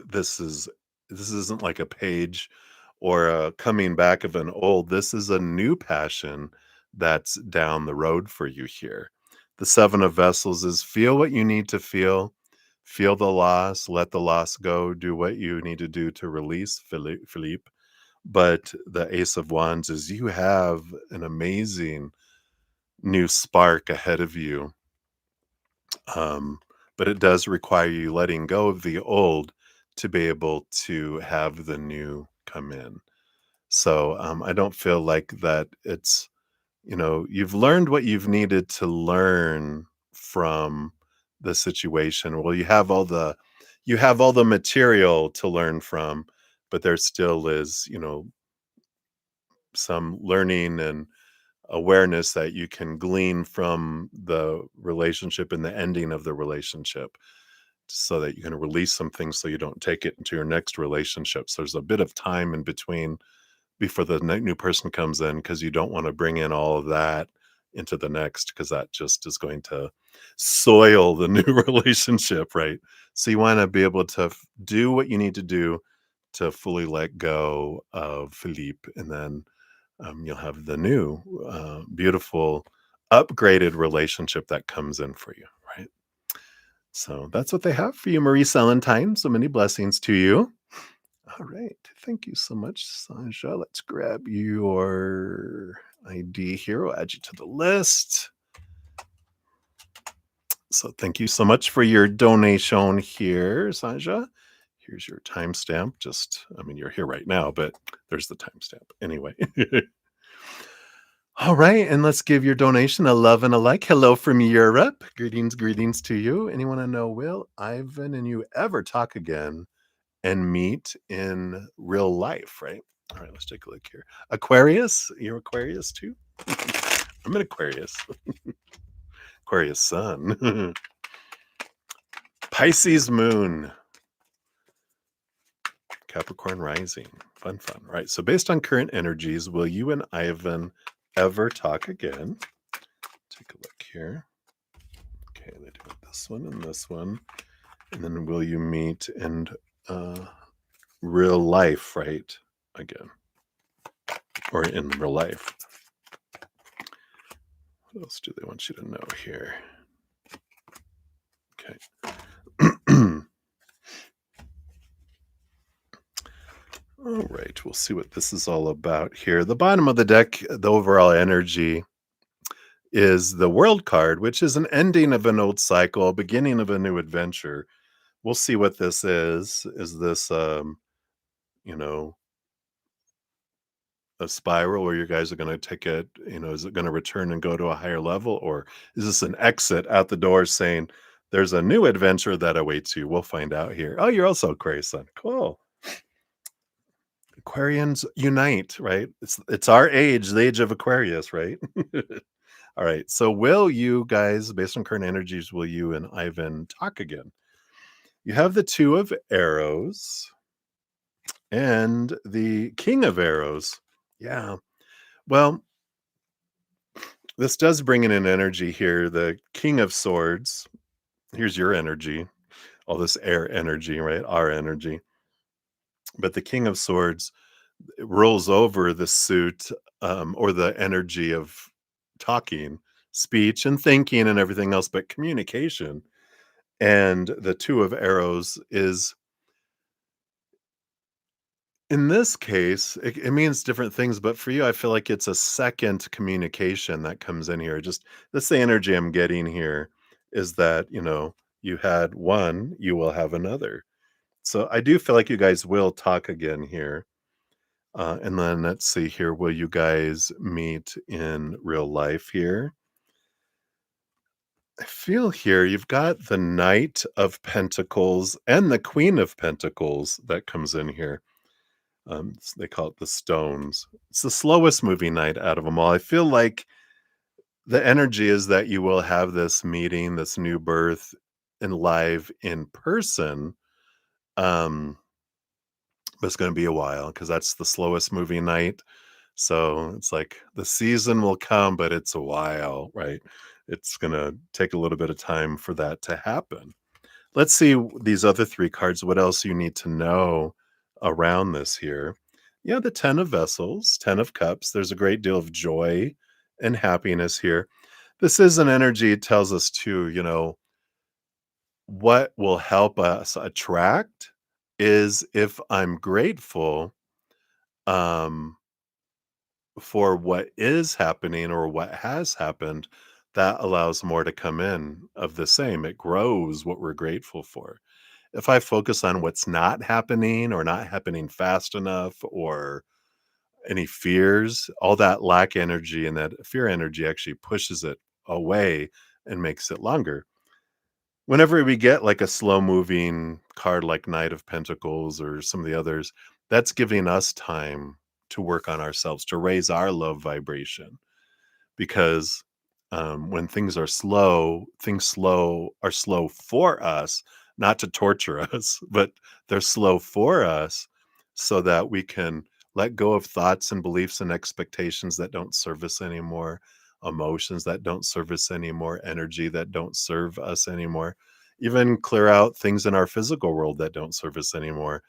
this is this isn't like a page or a coming back of an old. This is a new passion that's down the road for you here. The 7 of Vessels is feel what you need to feel the loss, let the loss go, do what you need to do to release Philippe. But the Ace of Wands is you have an amazing new spark ahead of you. Um, but it does require you letting go of the old to be able to have the new come in. So I don't feel like that you've learned what you've needed to learn from the situation. Well, you have all the material to learn from, but there still is, some learning and awareness that you can glean from the relationship and the ending of the relationship so that you can release some things so you don't take it into your next relationship. So there's a bit of time in between before the new person comes in because you don't want to bring in all of that into the next because that just is going to soil the new relationship, right? So you want to be able to do what you need to do to fully let go of Philippe, and then you'll have the new, beautiful, upgraded relationship that comes in for you, right? So that's what they have for you, Marie Celentine. So many blessings to you. All right. Thank you so much, Sanja. Let's grab your ID here. We'll add you to the list. So thank you so much for your donation here, Sanja. Here's your timestamp. You're here right now, but there's the timestamp anyway. All right, and let's give your donation a love and a like. Hello from Europe. Greetings, greetings to you. Anyone I know, Will, Ivan, and you ever talk again and meet in real life, right? All right, let's take a look here. Aquarius, you're Aquarius too? I'm an Aquarius. Aquarius sun. Pisces moon. Capricorn rising. Fun, fun. All right, so based on current energies, will you and Ivan ever talk again? Take a look here. Okay, they do this one and this one. And then will you meet in real life, right? Again. Or in real life. What else do they want you to know here? Okay. All right, we'll see what this is all about here. The bottom of the deck, the overall energy is the World card, which is an ending of an old cycle, beginning of a new adventure. We'll see what this is. Is this, you know, a spiral where you guys are going to take it, is it going to return and go to a higher level? Or is this an exit out the door saying there's a new adventure that awaits you? We'll find out here. Oh, you're also Aquarius sun. Cool. Aquarians unite, right? It's our age, the age of Aquarius, right? All right. So will you guys, based on current energies, will you and Ivan talk again? You have the Two of Arrows and the King of Arrows. Yeah. Well, this does bring in an energy here. The King of Swords. Here's your energy, all this air energy, right? Our energy. But the King of Swords rolls over the suit, or the energy of talking, speech, and thinking, and everything else, but communication. And the Two of Arrows is, in this case, it means different things, but for you, I feel like it's a second communication that comes in here. Just that's the energy I'm getting here, is that, you had one, you will have another. So I do feel like you guys will talk again here. And then let's see here. Will you guys meet in real life here? I feel here you've got the Knight of Pentacles and the Queen of Pentacles that comes in here. They call it the Stones. It's the slowest moving night out of them all. I feel like the energy is that you will have this meeting, this new birth, and live in person. But it's going to be a while because that's the slowest moving night. So it's like the season will come, but it's a while, right? It's going to take a little bit of time for that to happen. Let's see these other three cards. What else you need to know around this here? Yeah, the 10 of Vessels, 10 of Cups. There's a great deal of joy and happiness here. This is an energy, it tells us too, what will help us attract is if I'm grateful um, for what is happening or what has happened, that allows more to come in of the same. It grows what we're grateful for. If I focus on what's not happening or not happening fast enough or any fears, all that lack energy and that fear energy actually pushes it away and makes it longer. Whenever we get like a slow moving card like Knight of Pentacles or some of the others, that's giving us time to work on ourselves, to raise our love vibration. Because when things are slow for us, not to torture us, but they're slow for us so that we can let go of thoughts and beliefs and expectations that don't serve us anymore, emotions that don't serve us anymore, energy that don't serve us anymore. even clear out things in our physical world that don't serve us anymore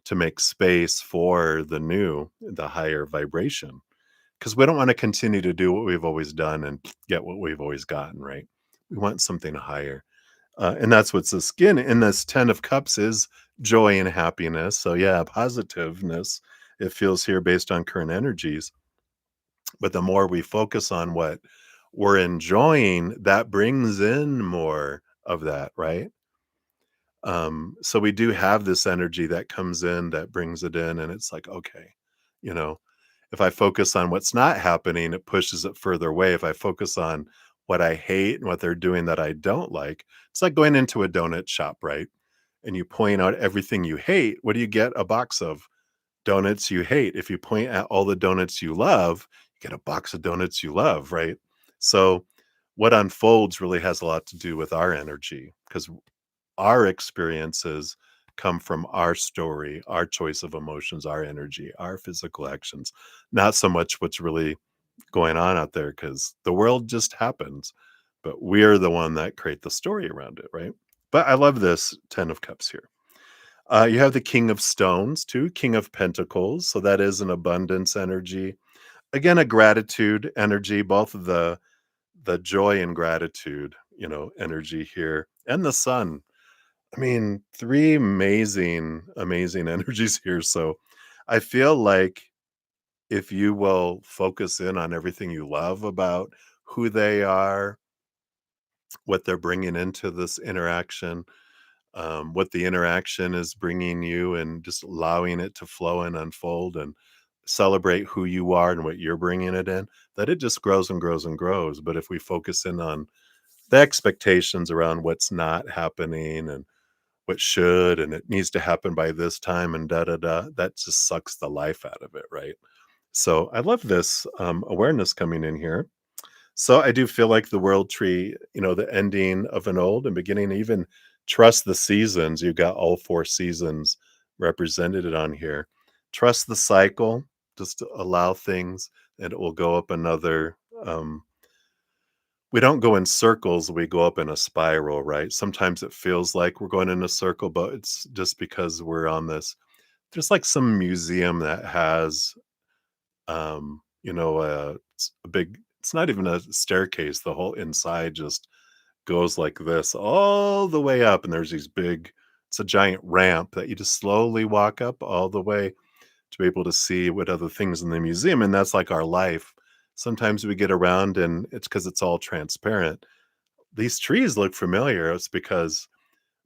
to make space for the new, the higher vibration. Because we don't want to continue to do what we've always done and get what we've always gotten, right? We want something higher. And that's what's the skin in this 10 of cups is joy and happiness. So yeah, positiveness, it feels here based on current energies. But the more we focus on what we're enjoying, that brings in more of that, right? So we do have this energy that comes in that brings it in, and it's like, okay, you know, if I focus on what's not happening, it pushes it further away. If I focus on what I hate and what they're doing that I don't like, it's like going into a donut shop, right? And you point out everything you hate. What do you get? A box of donuts you hate. If you point at all the donuts you love, you get a box of donuts you love, right? So what unfolds really has a lot to do with our energy because our experiences come from our story, our choice of emotions, our energy, our physical actions, not so much what's really going on out there because the world just happens, but we're the one that create the story around it, right? But I love this 10 of cups here. You have the king of stones too, king of pentacles. So that is an abundance energy. Again, a gratitude energy, both of the joy and gratitude, energy here. And the sun. I mean, 3 amazing, amazing energies here, so I feel like if you will focus in on everything you love about who they are, what they're bringing into this interaction, what the interaction is bringing you, and just allowing it to flow and unfold and celebrate who you are and what you're bringing it in, that it just grows and grows and grows, but if we focus in on the expectations around what's not happening and what should and it needs to happen by this time and da da da. That just sucks the life out of it, right? So I love this awareness coming in here. So I do feel like the world tree, the ending of an old and beginning, even trust the seasons. You got all 4 seasons represented on here. Trust the cycle, just to allow things, and it will go up another. We don't go in circles, we go up in a spiral, right? Sometimes it feels like we're going in a circle, but it's just because we're on this there's like some museum that has it's a big it's not even a staircase, the whole inside just goes like this all the way up and there's these big it's a giant ramp that you just slowly walk up all the way to be able to see what other things in the museum, and that's like our life. Sometimes we get around and it's because it's all transparent. These trees look familiar, it's because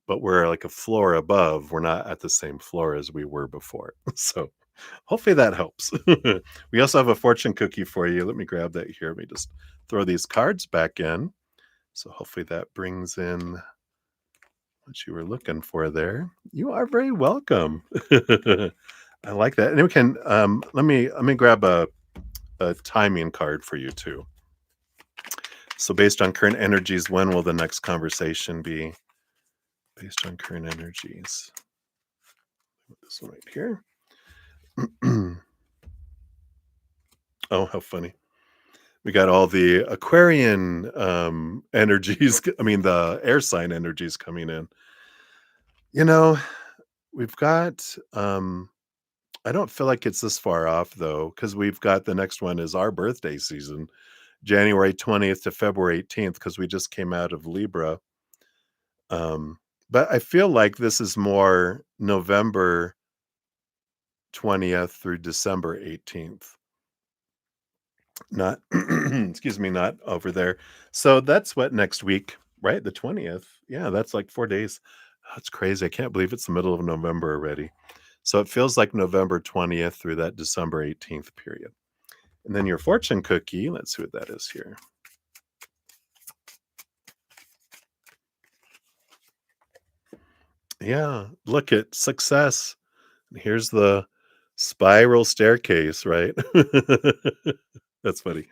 but we're like a floor above, we're not at the same floor as we were before. So, hopefully that helps. We also have a fortune cookie for you, let me grab that here, let me just throw these cards back in. So hopefully that brings in what you were looking for there. You are very welcome. I like that. And we can let me grab a timing card for you too. So based on current energies, when will the next conversation be? Based on current energies. This one right here. Oh, how funny. We got all the Aquarian energies, I mean the air sign energies coming in. You know, we've got I don't feel like it's this far off though, because we've got the next one is our birthday season, January 20th to February 18th, because we just came out of Libra. But I feel like this is more November 20th through December 18th. Not excuse me, not over there. So that's what next week, right? The 20th. Yeah, that's like 4 days. That's crazy. I can't believe it's the middle of November already. So it feels like November 20th through that December 18th period. And then your fortune cookie, let's see what that is here. Yeah, look at success. Here's the spiral staircase, right? That's funny.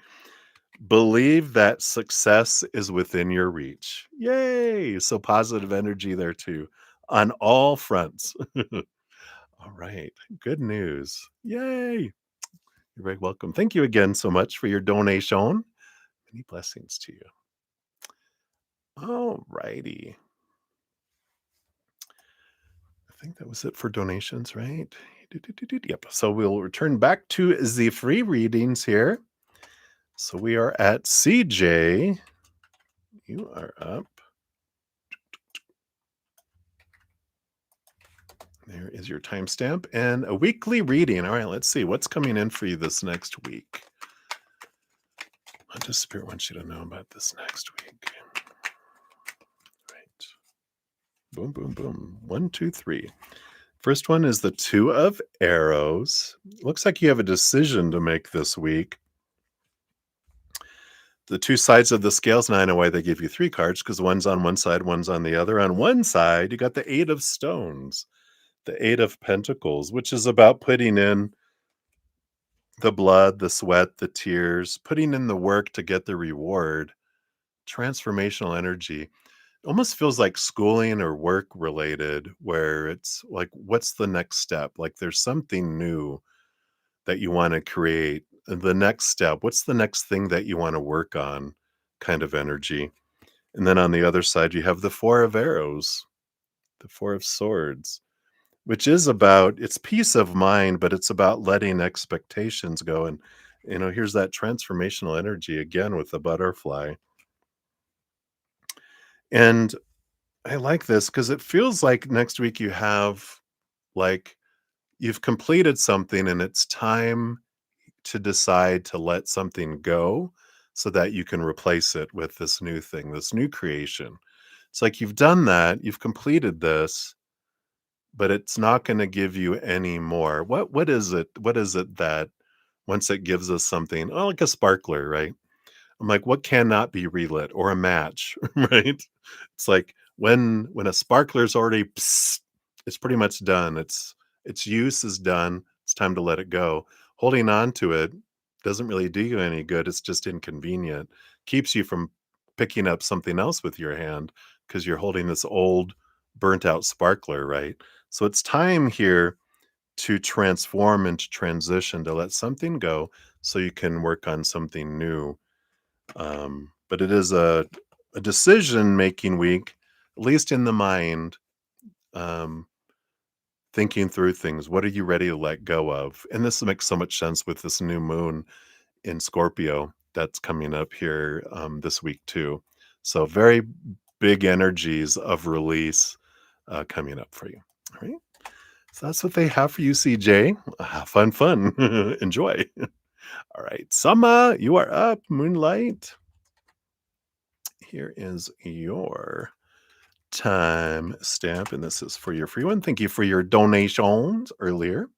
Believe that success is within your reach. Yay! So positive energy there too on all fronts. All right. Good news. Yay. You're very welcome. Thank you again so much for your donation. Many blessings to you. All righty. I think that was it for donations, right? Yep. So we'll return back to the free readings here. So we are at CJ. You are up. There is your timestamp and a weekly reading. All right, let's see what's coming in for you this next week. What does Spirit want you to know about this next week? Right. Boom, boom, boom. 1, 2, 3. First one is the Two of Arrows. Looks like you have a decision to make this week. The two sides of the scales, and I know why they give you 3 cards, because one's on one side, one's on the other. On one side, you got the Eight of Stones, the Eight of Pentacles, which is about putting in the blood, the sweat, the tears, putting in the work to get the reward. Transformational energy. Almost feels like schooling or work related, where it's like, what's the next step? Like there's something new that you want to create. The next step, what's the next thing that you want to work on? Kind of energy. And then on the other side, you have the Four of Arrows, the Four of Swords, which is about, it's peace of mind, but it's about letting expectations go. And, here's that transformational energy again with the butterfly. And I like this because it feels like next week you have, like, you've completed something and it's time to decide to let something go so that you can replace it with this new thing, this new creation. It's like you've done that, you've completed this, but it's not going to give you any more. What is it? What is it that once it gives us something, oh, like a sparkler, right? I'm like, what cannot be relit or a match, right? It's like when a sparkler's already psst, it's pretty much done. Its use is done. It's time to let it go. Holding on to it doesn't really do you any good. It's just inconvenient. Keeps you from picking up something else with your hand because you're holding this old burnt out sparkler, right? So it's time here to transform and to transition, to let something go so you can work on something new. But it is a decision making week, at least in the mind, um, thinking through things. What are you ready to let go of? And this makes so much sense with this new moon in Scorpio that's coming up here this week, too. So, very big energies of release coming up for you. All right. So, that's what they have for you, CJ. Fun, fun. Enjoy. All right. Summer, you are up. Moonlight. Here is your time stamp, and this is for your free one. Thank you for your donations earlier.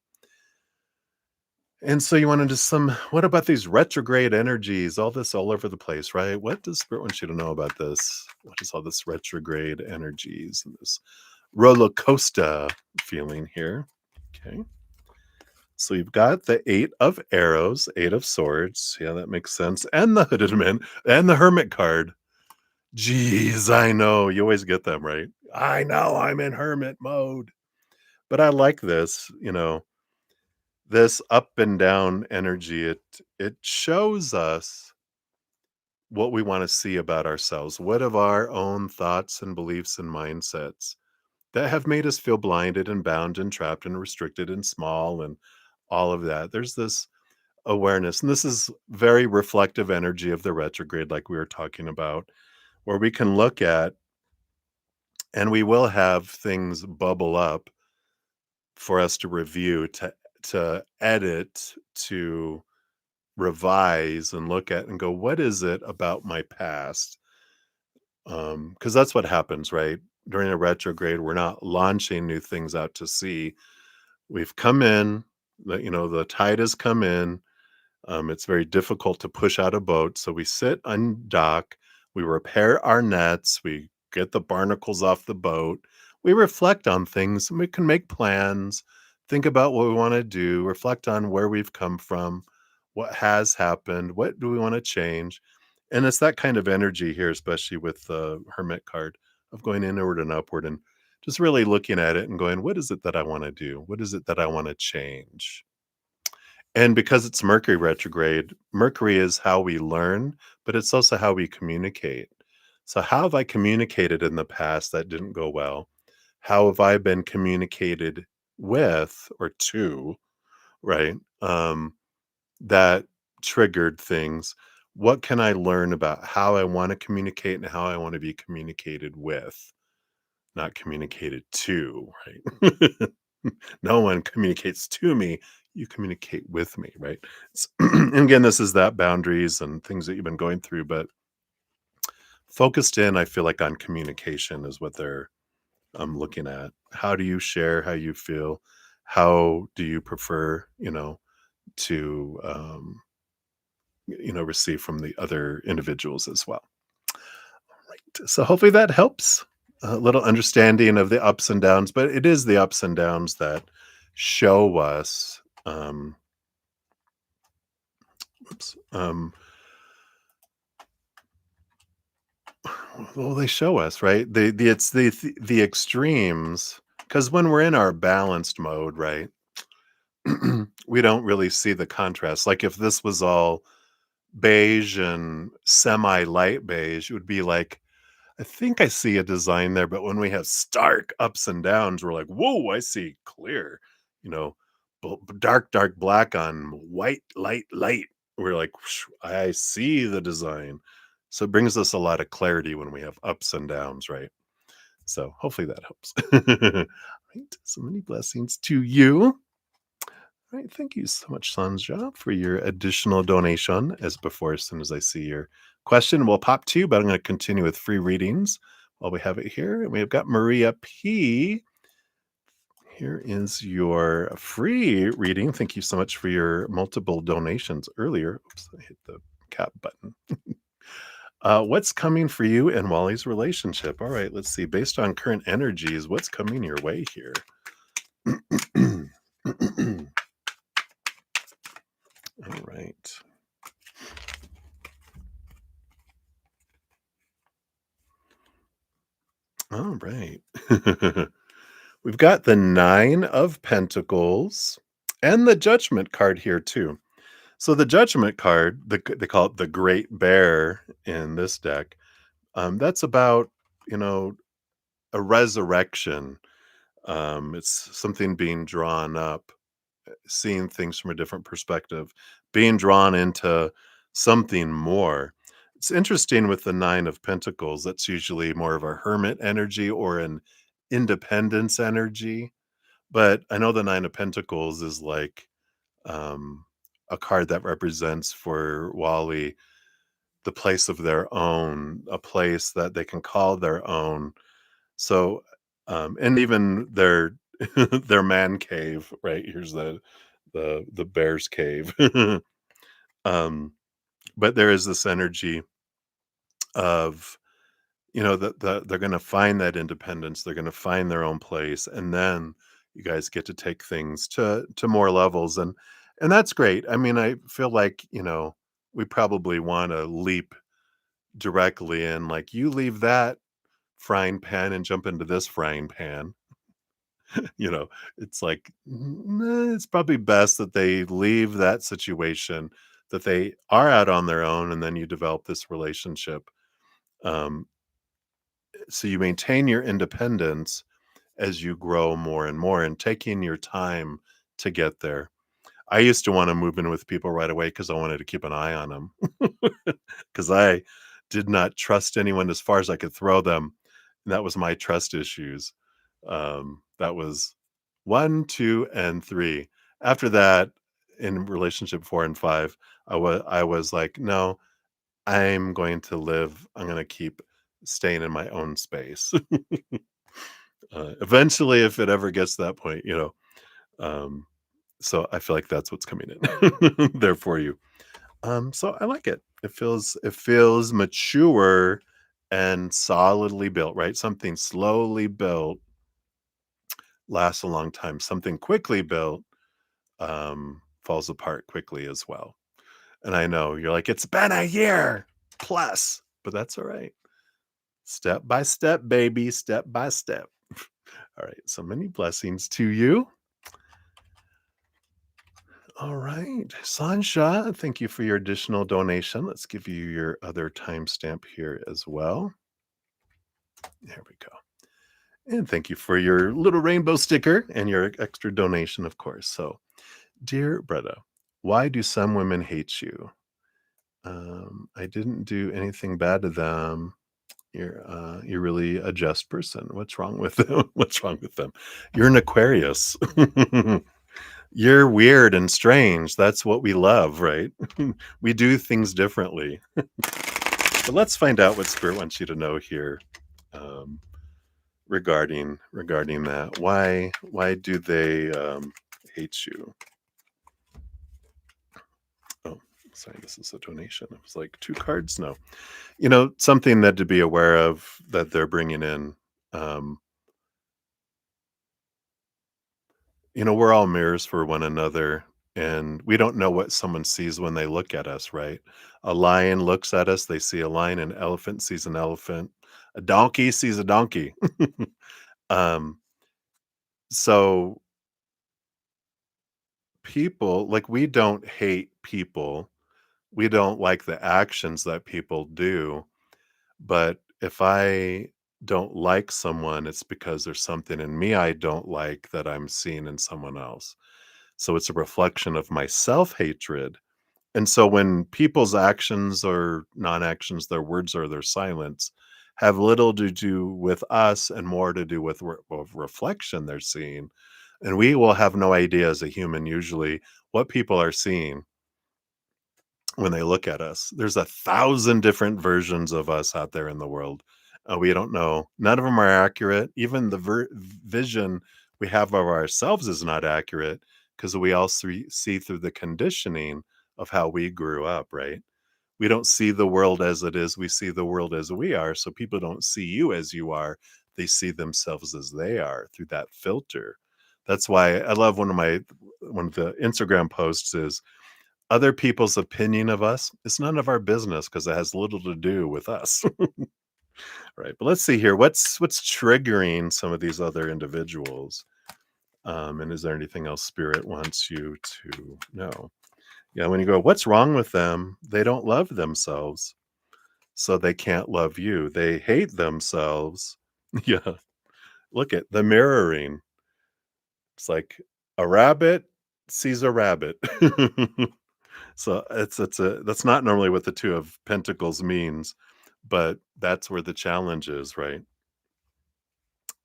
And so you wanted to what about these retrograde energies? All this all over the place, right? What does Spirit want you to know about this? What is all this retrograde energies and this roller coaster feeling here? Okay. So you've got the Eight of Arrows, Eight of Swords. Yeah, that makes sense. And the Hooded Man and the Hermit card. Jeez, I know. You always get them, right? I know I'm in hermit mode. But I like this, this up and down energy. It shows us what we want to see about ourselves. What of our own thoughts and beliefs and mindsets that have made us feel blinded and bound and trapped and restricted and small and all of that. There's this awareness. And this is very reflective energy of the retrograde, like we were talking about, where we can look at, and we will have things bubble up for us to review, to edit, to revise and look at and go, what is it about my past? Because that's what happens, right? During a retrograde, we're not launching new things out to sea. We've come in, the tide has come in. It's very difficult to push out a boat. So we sit on dock, we repair our nets, we get the barnacles off the boat, we reflect on things, and we can make plans, think about what we want to do, reflect on where we've come from, what has happened, what do we want to change. And it's that kind of energy here, especially with the Hermit card, of going inward and upward and just really looking at it and going, what is it that I want to do? What is it that I want to change? And because it's Mercury retrograde, Mercury is how we learn, but it's also how we communicate. So, how have I communicated in the past that didn't go well? How have I been communicated with or to, right? That triggered things. What can I learn about how I want to communicate and how I want to be communicated with, not communicated to, right? No one communicates to me. You communicate with me, right? And again, this is that boundaries and things that you've been going through, but focused in, I feel like on communication is what they're looking at. How do you share how you feel? How do you prefer, to receive from the other individuals as well? Right. So hopefully that helps. A little understanding of the ups and downs, but it is the ups and downs that show us. Oops. Well, they show us, right? It's the extremes, because when we're in our balanced mode, right, we don't really see the contrast. Like if this was all beige and semi light beige, it would be like, I think I see a design there, but when we have stark ups and downs, we're like, whoa, I see clear, you know, dark, dark black on white, light, light. We're like, I see the design. So it brings us a lot of clarity when we have ups and downs, right? So hopefully that helps. Right. So many blessings to you. All right, thank you so much, Sanja, for your additional donation. As before, as soon as I see your question, we'll pop to you, but I'm going to continue with free readings while we have it here. And we have got Maria P. Here is your free reading. Thank you so much for your multiple donations earlier. Oops, I hit the cap button. What's coming for you and Wally's relationship? All right, let's see. Based on current energies, what's coming your way here? All right. All right. We've got the 9 of Pentacles and the Judgment card here too. So the Judgment card, they call it the Great Bear in this deck. That's about, you know, a resurrection. It's something being drawn up, seeing things from a different perspective, being drawn into something more. It's interesting with the 9 of Pentacles, that's usually more of a hermit energy or an independence energy. But I know the 9 of Pentacles is like um, a card that represents for Wally the place of their own, a place that they can call their own. So, and even their their man cave, right? Here's the bear's cave. um, but there is this energy of, that they're going to find that independence. They're going to find their own place, and then you guys get to take things to more levels, and that's great. I mean, I feel like we probably want to leap directly in, like you leave that frying pan and jump into this frying pan. you know, it's like, it's probably best that they leave that situation, that they are out on their own, and then you develop this relationship. Um, so you maintain your independence as you grow more and more and taking your time to get there. I used to want to move in with people right away because I wanted to keep an eye on them because I did not trust anyone as far as I could throw them. And that was my trust issues. That was 1, 2, and 3. After that, in relationship 4 and 5, I was like, no, I'm going to keep staying in my own space. Eventually, if it ever gets to that point, um, so I feel like that's what's coming in there for you. So I like it. It feels mature and solidly built, right? Something slowly built lasts a long time. Something quickly built falls apart quickly as well. And I know you're like, it's been a year plus, but that's all right. Step by step, baby, step by step. All right. So many blessings to you. All right. Sansha, thank you for your additional donation. Let's give you your other timestamp here as well. There we go. And thank you for your little rainbow sticker and your extra donation, of course. So, dear Bretta, why do some women hate you? I didn't do anything bad to them. You're really a just person. What's wrong with them? What's wrong with them? You're an Aquarius. You're weird and strange. That's what we love, right? We do things differently. But let's find out what Spirit wants you to know here, um, regarding that. Why do they hate you? Oh, sorry, this is a donation. It was like two cards. No, something that to be aware of that they're bringing in. Um, we're all mirrors for one another, and we don't know what someone sees when they look at us, right? A lion looks at us, they see a lion, an elephant sees an elephant, a donkey sees a donkey. um, so people, like, we don't hate people. We don't like the actions that people do, but if I don't like someone, it's because there's something in me I don't like that I'm seeing in someone else. So it's a reflection of my self-hatred. And so when people's actions or non-actions, their words or their silence, have little to do with us and more to do with reflection they're seeing, and we will have no idea as a human usually what people are seeing when they look at us. There's 1,000 different versions of us out there in the world. We don't know. None of them are accurate. Even the vision we have of ourselves is not accurate because we all see through the conditioning of how we grew up, right? We don't see the world as it is. We see the world as we are. So people don't see you as you are. They see themselves as they are through that filter. That's why I love one of the Instagram posts is other people's opinion of us is none of our business because it has little to do with us. Right. But let's see here. What's triggering some of these other individuals? And is there anything else Spirit wants you to know? Yeah, when you go, what's wrong with them? They don't love themselves, so they can't love you. They hate themselves. Yeah. Look at the mirroring. It's like a rabbit sees a rabbit. So it's a that's not normally what the 2 of pentacles means, but that's where the challenge is, right?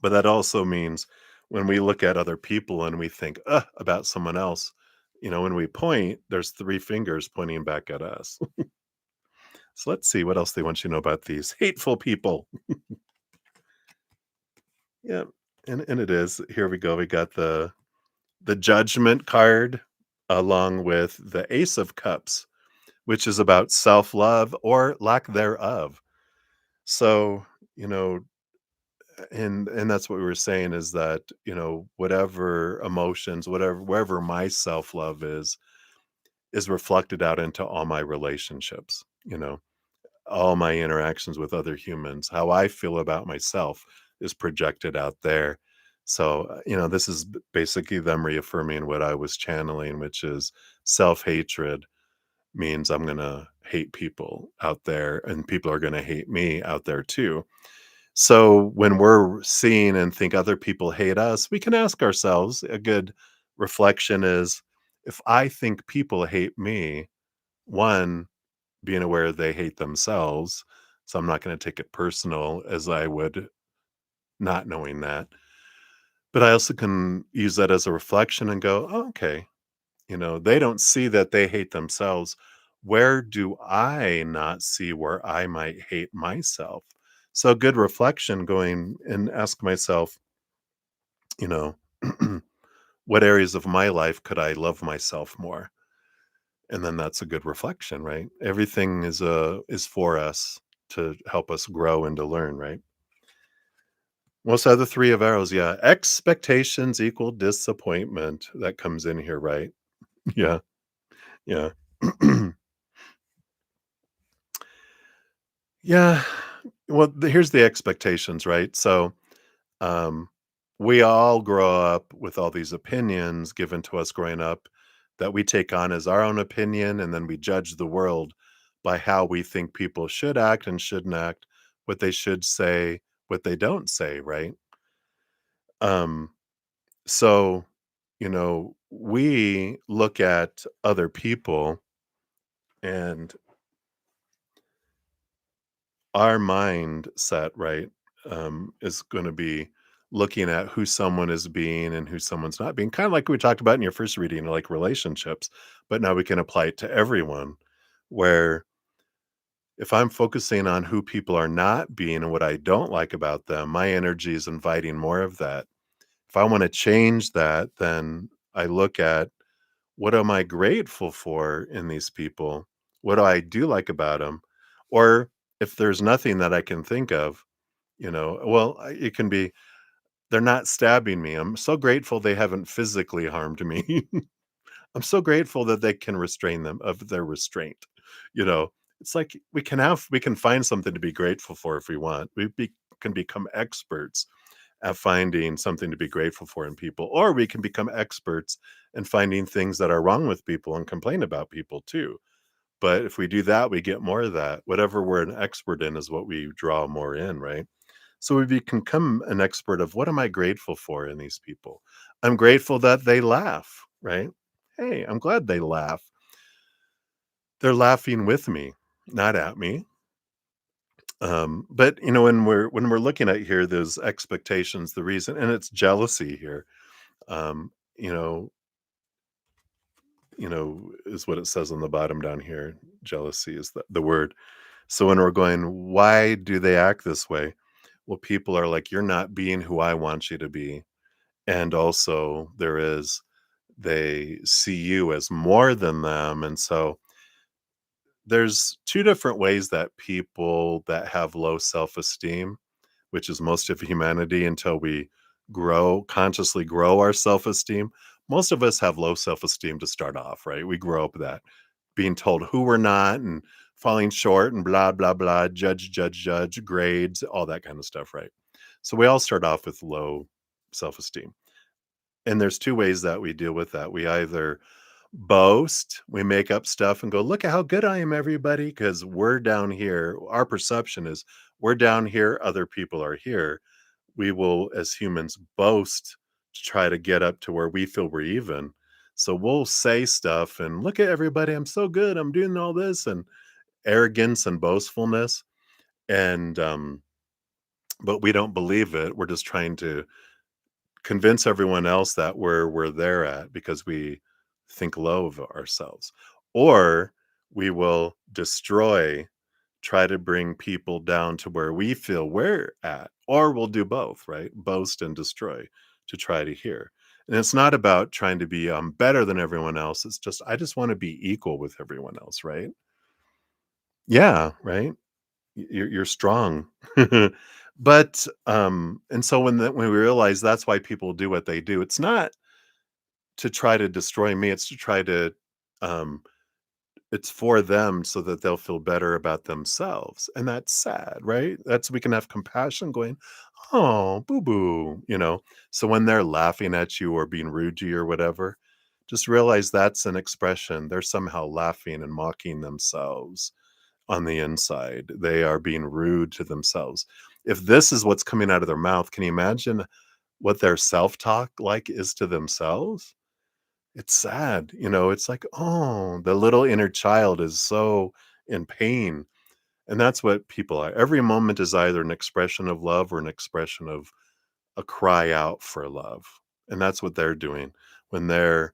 But that also means when we look at other people and we think, about someone else, when we point, there's 3 fingers pointing back at us. So let's see what else they want you to know about these hateful people. Yeah, and it is. Here we go. We got the Judgment card along with the Ace of Cups, which is about self-love or lack thereof. So, you know, and that's what we were saying is that, whatever emotions, whatever wherever my self-love is reflected out into all my relationships, all my interactions with other humans. How I feel about myself is projected out there. So, this is basically them reaffirming what I was channeling, which is self-hatred means I'm going to hate people out there and people are going to hate me out there too. So when we're seeing and think other people hate us, we can ask ourselves a good reflection is if I think people hate me, one, being aware they hate themselves. So I'm not going to take it personal as I would not knowing that. But I also can use that as a reflection and go, oh, okay, they don't see that they hate themselves. Where do I not see where I might hate myself? So good reflection going and ask myself, you know, what areas of my life could I love myself more? And then that's a good reflection, right? Everything is for us to help us grow and to learn, right? Most other 3 of arrows, yeah. Expectations equal disappointment. That comes in here, right? Yeah, yeah. Yeah. Well, here's the expectations, right? So, um, we all grow up with all these opinions given to us growing up that we take on as our own opinion, and then we judge the world by how we think people should act and shouldn't act, what they should say, what they don't say, right? Um, so, we look at other people and our mindset, right, is going to be looking at who someone is being and who someone's not being, kind of like we talked about in your first reading, like relationships, but now we can apply it to everyone. Where if I'm focusing on who people are not being and what I don't like about them, my energy is inviting more of that. If I want to change that, then I look at what am I grateful for in these people? What do I do like about them? Or if there's nothing that I can think of, well, it can be they're not stabbing me. I'm so grateful they haven't physically harmed me. I'm so grateful that they can restrain them of their restraint. You know, it's like we can find something to be grateful for if we want. Can become experts at finding something to be grateful for in people, or we can become experts in finding things that are wrong with people and complain about people too. But if we do that, we get more of that. Whatever we're an expert in is what we draw more in, right? So we can become an expert of what am I grateful for in these people? I'm grateful that they laugh, right? Hey, I'm glad they laugh. They're laughing with me, not at me. But when we're looking at here, those expectations, the reason, and it's jealousy here. Um, you know, is what it says on the bottom down here. Jealousy is the word. So when we're going, why do they act this way? Well, people are like, you're not being who I want you to be. And also they see you as more than them. And so there's two different ways that people that have low self-esteem, which is most of humanity until we consciously grow our self-esteem. Most of us have low self-esteem to start off, right? We grow up with that being told who we're not and falling short and blah, blah, blah, judge, judge, judge, grades, all that kind of stuff, right? So we all start off with low self-esteem. And there's two ways that we deal with that. We either boast, we make up stuff and go, look at how good I am, everybody, because we're down here. Our perception is we're down here, other people are here. We will, as humans, boast to try to get up to where we feel we're even. So we'll say stuff and look at everybody. I'm so good. I'm doing all this and arrogance and boastfulness. And, but we don't believe it. We're just trying to convince everyone else that we're there at because we think low of ourselves. Or we will try to bring people down to where we feel we're at, or we'll do both, right? Boast and destroy to try to hear. And it's not about trying to be better than everyone else. It's just I just want to be equal with everyone else, right? Yeah, right. You're strong. But and so when we realize that's why people do what they do, it's not to try to destroy me, it's to try to um it's for them so that they'll feel better about themselves. And that's sad, right? That's we can have compassion going, "Oh, boo-boo," you know? So when they're laughing at you or being rude to you or whatever, just realize that's an expression. They're somehow laughing and mocking themselves on the inside. They are being rude to themselves. If this is what's coming out of their mouth, can you imagine what their self-talk like is to themselves? It's sad, it's like, "Oh, the little inner child is so in pain," and that's what people are. Every moment is either an expression of love or an expression of a cry out for love, and that's what they're doing when they're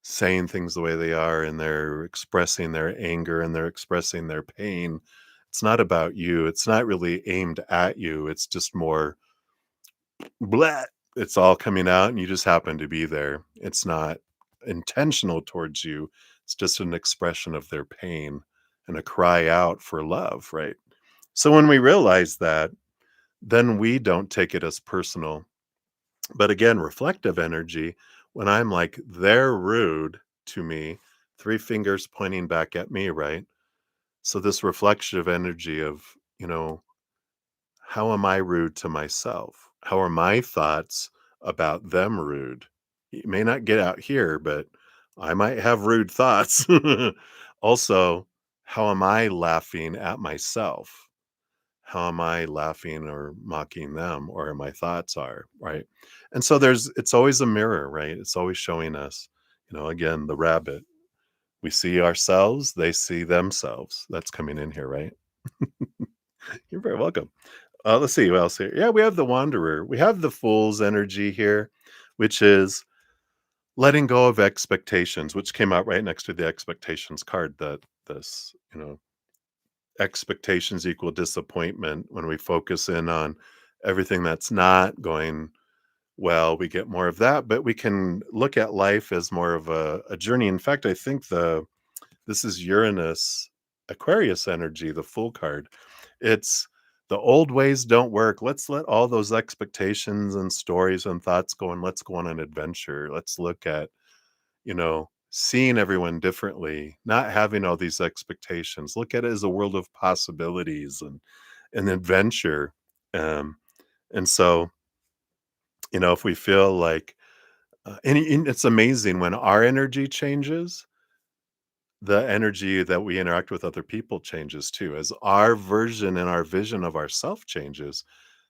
saying things the way they are and they're expressing their anger and they're expressing their pain. It's not about you. It's not really aimed at you. It's just more blah. It's all coming out and you just happen to be there. It's not intentional towards you. It's just an expression of their pain and a cry out for love, right? So when we realize that, then we don't take it as personal. But again, reflective energy, when I'm like, they're rude to me, three fingers pointing back at me, right? So this reflective energy of, you know, how am I rude to myself? How are my thoughts about them rude? You may not get out here, but I might have rude thoughts. Also, how am I laughing at myself? how am I laughing or mocking them, or my thoughts are, right? And so it's always a mirror, right? It's always showing us, again, the rabbit. We see ourselves, they see themselves. That's coming in here, right? You're very welcome. Let's see what else here. Yeah, we have the wanderer. We have the fool's energy here, which is letting go of expectations, which came out right next to the expectations card. That this, expectations equal disappointment. When we focus in on everything that's not going well, we get more of that. But we can look at life as more of a journey. In fact, I think this is Uranus Aquarius energy, the Fool card. It's the old ways don't work. Let's let all those expectations and stories and thoughts go, and let's go on an adventure. Let's look at, seeing everyone differently, not having all these expectations. Look at it as a world of possibilities and an adventure. Um, and so, if we feel like, and it's amazing when our energy changes, the energy that we interact with other people changes too. As our version and our vision of ourself changes,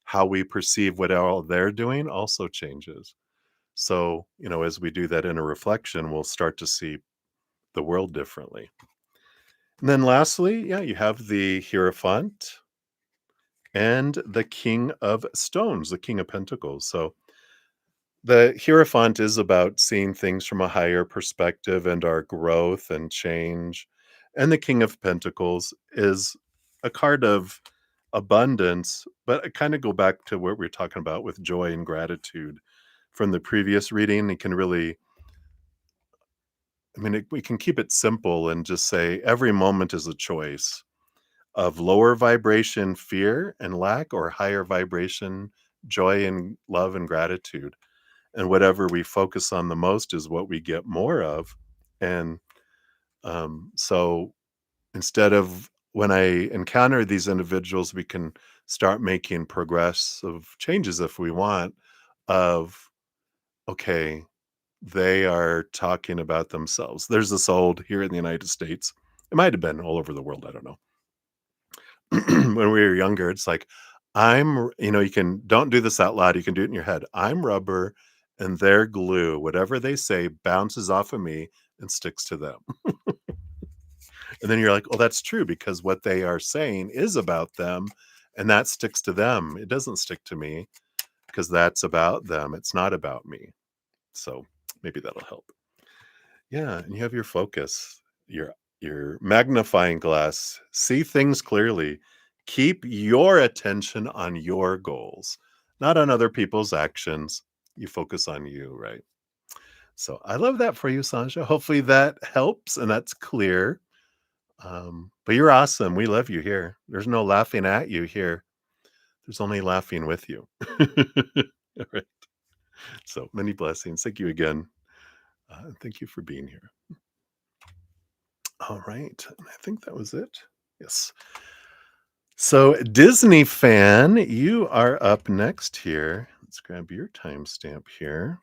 how we perceive what all they're doing also changes. So, as we do that inner reflection, we'll start to see the world differently. And then lastly, yeah, you have the Hierophant and the King of Stones, the King of Pentacles. So the Hierophant is about seeing things from a higher perspective and our growth and change. And the King of Pentacles is a card of abundance, but I kind of go back to what we are talking about with joy and gratitude from the previous reading. It can really, we can keep it simple and just say every moment is a choice of lower vibration fear and lack, or higher vibration joy and love and gratitude. And whatever we focus on the most is what we get more of. And so instead of, when I encounter these individuals, we can start making progressive changes if we want, of, okay, they are talking about themselves. There's this old, here in the United States, it might have been all over the world, I don't know. When we were younger, it's like, you can, don't do this out loud. You can do it in your head. I'm rubber and they're glue. Whatever they say bounces off of me and sticks to them. And then you're like, oh, that's true, because what they are saying is about them and that sticks to them. It doesn't stick to me because that's about them. It's not about me. So maybe that'll help. Yeah, and you have your focus, your magnifying glass. See things clearly. Keep your attention on your goals, not on other people's actions. You focus on you, right? So I love that for you, Sanja. Hopefully that helps and that's clear. But you're awesome. We love you here. There's no laughing at you here. There's only laughing with you. All right. So many blessings. Thank you again. Thank you for being here. All right. I think that was it. Yes. So, Disney fan, you are up next here. Let's grab your timestamp here.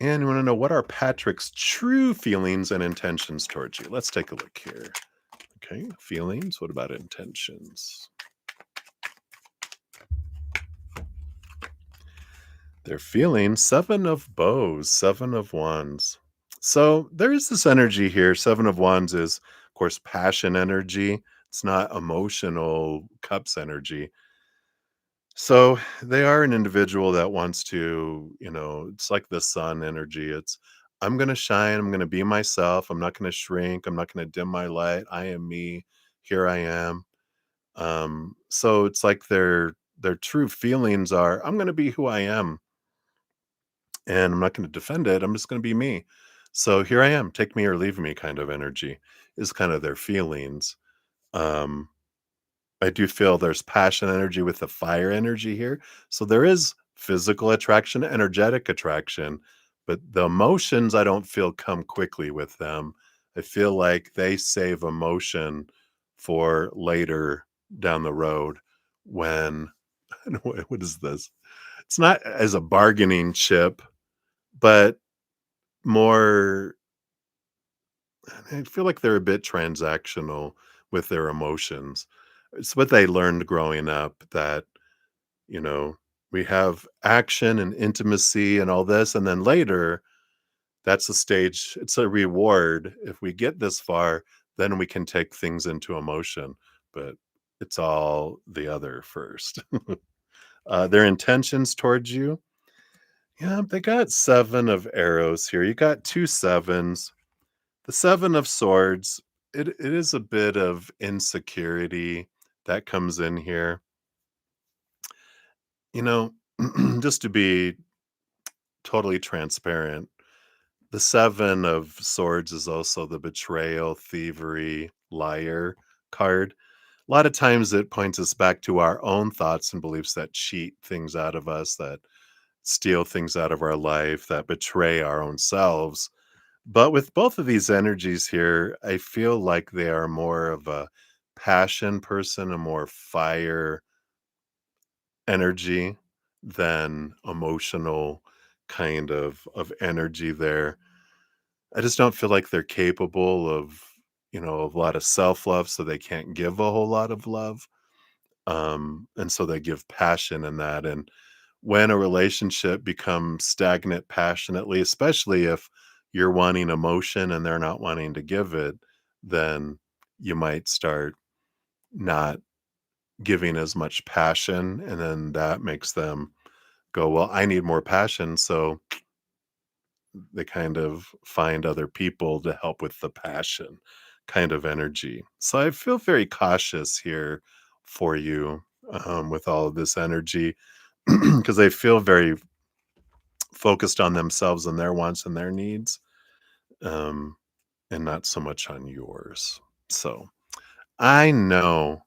And you want to know, what are Patrick's true feelings and intentions towards you? Let's take a look here. Okay. Feelings. What about intentions? Their feelings, Seven of Bows, Seven of Wands. So there is this energy here. Seven of Wands is, of course, passion energy. It's not emotional cups energy. So they are an individual that wants to, it's like the sun energy. It's, I'm going to shine. I'm going to be myself. I'm not going to shrink. I'm not going to dim my light. I am me. Here I am. So it's like their true feelings are, I'm going to be who I am and I'm not going to defend it. I'm just going to be me. So here I am, take me or leave me kind of energy is kind of their feelings. Um, I do feel there's passion energy with the fire energy here. So there is physical attraction, energetic attraction, but the emotions I don't feel come quickly with them. I feel like they save emotion for later down the road when, what is this? It's not as a bargaining chip, but more, I feel like they're a bit transactional with their emotions. It's what they learned growing up that, you know, we have action and intimacy and all this, and then later, that's a stage, it's a reward. If we get this far, then we can take things into emotion, but it's all the other first. Their intentions towards you, yeah, they got 7 of arrows here. You got 2 sevens. The 7 of swords, it is a bit of insecurity that comes in here. You know, just to be totally transparent, the 7 of swords is also the betrayal, thievery, liar card. A lot of times it points us back to our own thoughts and beliefs that cheat things out of us, that steal things out of our life, that betray our own selves. But with both of these energies here, I feel like they are more of a passion person, a more fire energy than emotional kind of energy there. I just don't feel like they're capable of, a lot of self-love, so they can't give a whole lot of love. And so they give passion in that. And when a relationship becomes stagnant passionately, especially if you're wanting emotion and they're not wanting to give it, then you might start not giving as much passion. And then that makes them go, well, I need more passion. So they kind of find other people to help with the passion kind of energy. So I feel very cautious here for you with all of this energy because they feel very focused on themselves and their wants and their needs, um, and not so much on yours. So I know,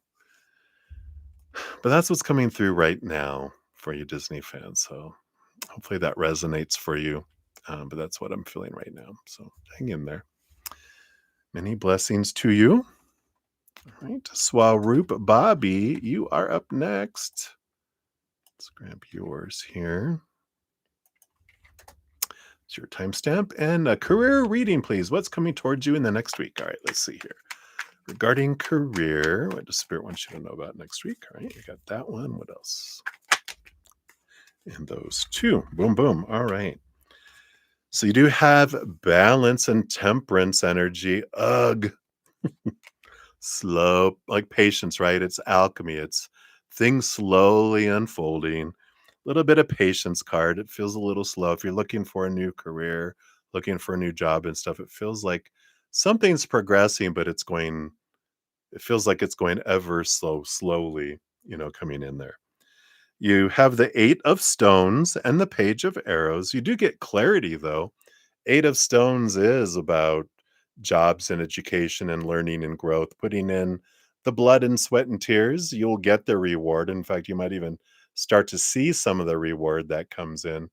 but that's what's coming through right now for you Disney fans. So hopefully that resonates for you. But that's what I'm feeling right now. So hang in there. Many blessings to you. All right. Swaroop Bobby, you are up next. Let's grab yours here. It's your timestamp and a career reading, please. What's coming towards you in the next week? All right, let's see here. Regarding career, what does Spirit want you to know about next week? All right, you got that one. What else? And those two. Boom, boom. All right. So you do have balance and temperance energy. Ugh. Slow, like patience, right? It's alchemy. It's things slowly unfolding. A little bit of patience card. It feels a little slow. If you're looking for a new career, looking for a new job and stuff, it feels like something's progressing, but it feels like it's going ever slowly, coming in there. You have the 8 of stones and the page of arrows. You do get clarity though. 8 of stones is about jobs and education and learning and growth, putting in the blood and sweat and tears. You'll get the reward. In fact, you might even start to see some of the reward that comes in.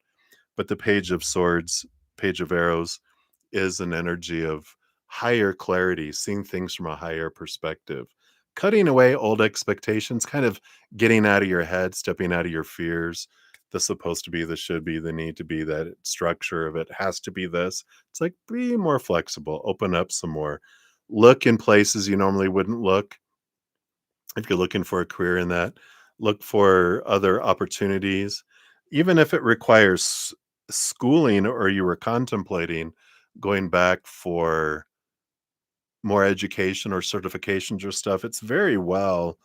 But the page of swords, page of arrows is an energy of higher clarity, seeing things from a higher perspective, cutting away old expectations, kind of getting out of your head, stepping out of your fears. The supposed to be, the should be, the need to be, that structure of it has to be this. It's like be more flexible, open up some more, look in places you normally wouldn't look. If you're looking for a career in that, look for other opportunities, even if it requires schooling or you were contemplating going back for more education or certifications or stuff. It's very well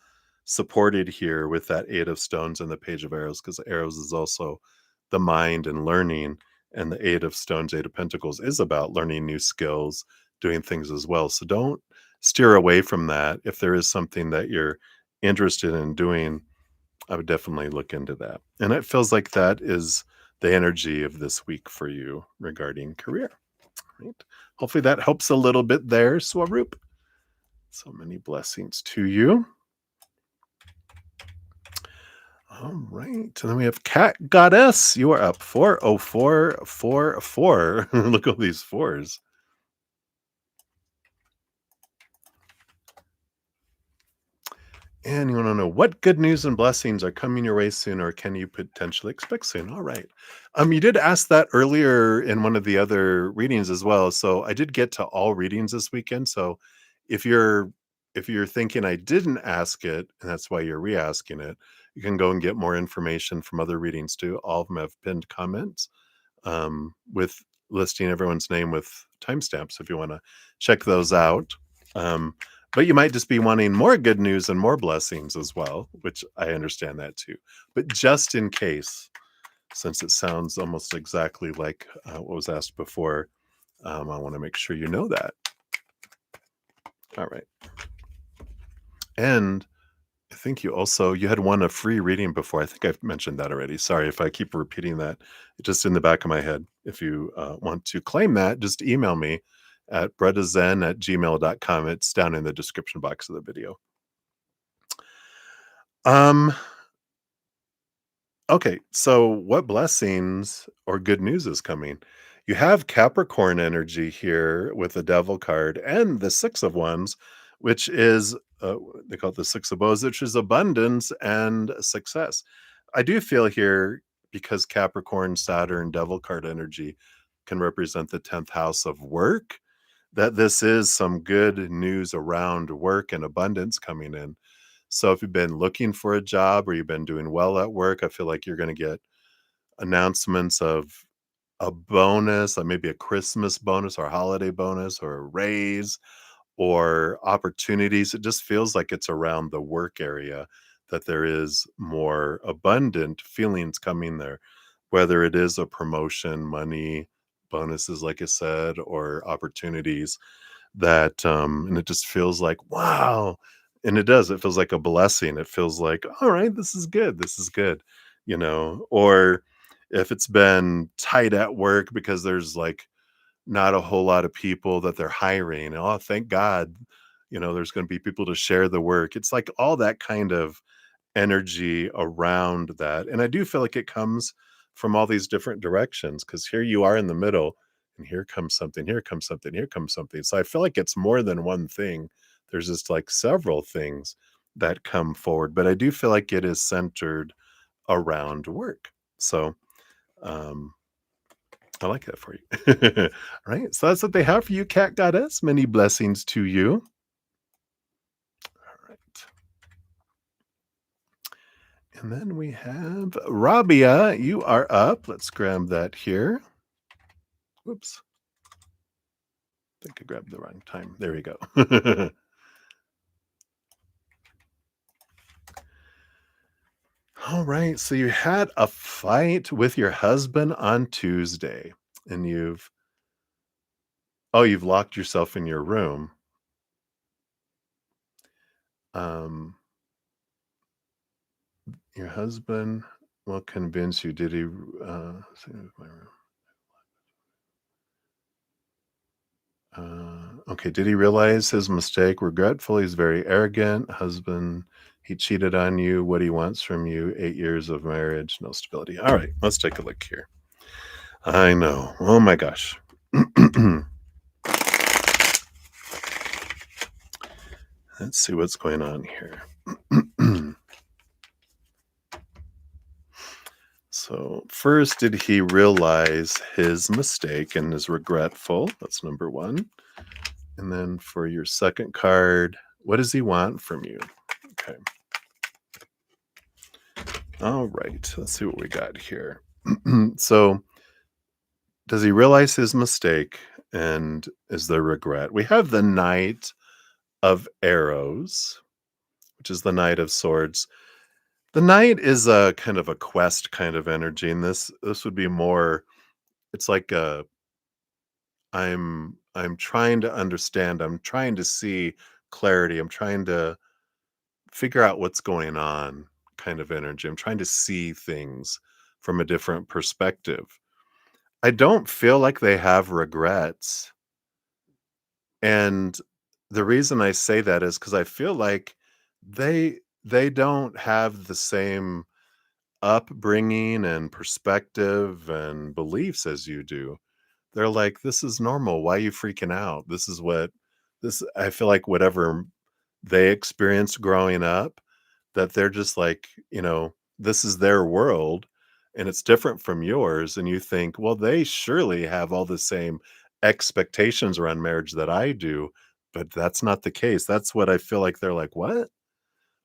supported here with that 8 of stones and the page of arrows, because arrows is also the mind and learning, and the 8 of stones, 8 of pentacles is about learning new skills, doing things as well. So don't steer away from that. If there is something that you're interested in doing, I would definitely look into that. And it feels like that is the energy of this week for you regarding career. Right. Hopefully that helps a little bit there, Swaroop. So many blessings to you. All right. And then we have Cat Goddess. You are up 40444. Look at all these fours. And you want to know what good news and blessings are coming your way soon, or can you potentially expect soon? All right. You did ask that earlier in one of the other readings as well. So I did get to all readings this weekend. So if you're if you're thinking I didn't ask it, and that's why you're re-asking it, you can go and get more information from other readings too. All of them have pinned comments with listing everyone's name with timestamps if you want to check those out. But you might just be wanting more good news and more blessings as well, which I understand that too. But just in case, since it sounds almost exactly like what was asked before, I want to make sure you know that. All right. And I think you had won a free reading before. I think I've mentioned that already. Sorry if I keep repeating that. It's just in the back of my head. If you want to claim that, just email me at bredazen@gmail.com. It's down in the description box of the video. Um, Okay, so what blessings or good news is coming? You have Capricorn energy here with the Devil card and the Six of Wands, which is they call it the Six of Bows, which is abundance and success. I do feel here because Capricorn, Saturn, Devil card energy can represent the 10th house of work, that this is some good news around work and abundance coming in. So if you've been looking for a job or you've been doing well at work, I feel like you're going to get announcements of a bonus, like maybe a Christmas bonus or a holiday bonus or a raise or opportunities. It just feels like it's around the work area that there is more abundant feelings coming there, whether it is a promotion, money, bonuses, like I said, or opportunities that and it just feels like wow, and it does, it feels like a blessing. It feels like all right, this is good, this is good, or if it's been tight at work because there's like not a whole lot of people that they're hiring, oh thank god, there's going to be people to share the work. It's like all that kind of energy around that. And I do feel like it comes from all these different directions because here you are in the middle, and here comes something, here comes something, here comes something. So I feel like it's more than one thing. There's just like several things that come forward, but I do feel like it is centered around work. So um, I like that for you. All right. So that's what they have for you, Cat Goddess. Many blessings to you. All right. And then we have Rabia. You are up. Let's grab that here. Whoops. I think I grabbed the wrong time. There we go. All right. So you had a fight with your husband on Tuesday, and you've locked yourself in your room. Um, your husband will convince you. Did he? Okay. Did he realize his mistake? Regretful. He's very arrogant. Husband. He cheated on you. What he wants from you. 8 years of marriage. No stability. All right. Let's take a look here. I know. Oh my gosh. Let's see what's going on here. So, first, did he realize his mistake and is regretful? That's number one. And then for your second card, what does he want from you? Okay. All right. Let's see what we got here. So, does he realize his mistake and is there regret? We have the Knight of Arrows, which is the Knight of Swords. The Knight is a kind of a quest kind of energy, and this would be more. It's like I'm trying to understand. I'm trying to see clarity. I'm trying to figure out what's going on kind of energy. I'm trying to see things from a different perspective. I don't feel like they have regrets. And the reason I say that is because I feel like they don't have the same upbringing and perspective and beliefs as you do. They're like, "This is normal. Why are you freaking out? This is what this." I feel like whatever they experienced growing up, that they're just like, this is their world and it's different from yours. And you think, well, they surely have all the same expectations around marriage that I do. but that's not the case. That's what I feel like they're like, "What?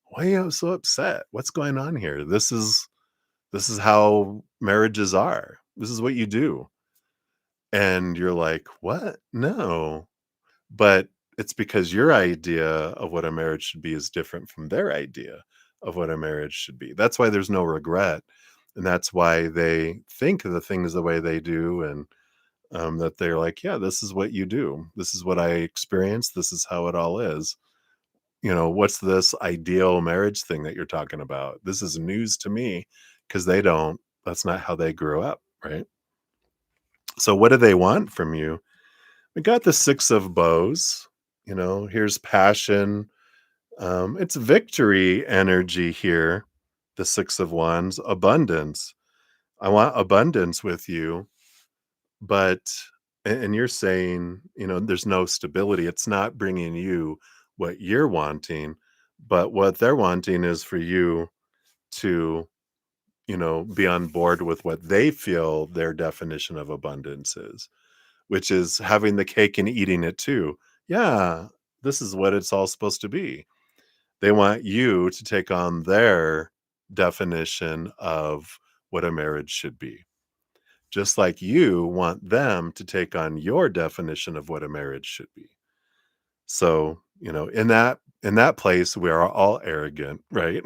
Why are you so upset? What's going on here? This is how marriages are. This is what you do." And you're like, "What? No." But it's because your idea of what a marriage should be is different from their idea of what a marriage should be. That's why there's no regret, and that's why they think of the things the way they do, and, that they're like, "Yeah, this is what you do. This is what I experienced. This is how it all is." What's this ideal marriage thing that you're talking about? This is news to me because that's not how they grew up, right? So what do they want from you? We got the 6 of bows, here's passion. It's victory energy here. The 6 of wands, abundance. I want abundance with you, but and you're saying, there's no stability. It's not bringing you what you're wanting, but what they're wanting is for you to, be on board with what they feel their definition of abundance is, which is having the cake and eating it too. Yeah, this is what it's all supposed to be. They want you to take on their definition of what a marriage should be, just like you want them to take on your definition of what a marriage should be. So, in that place, we are all arrogant, right?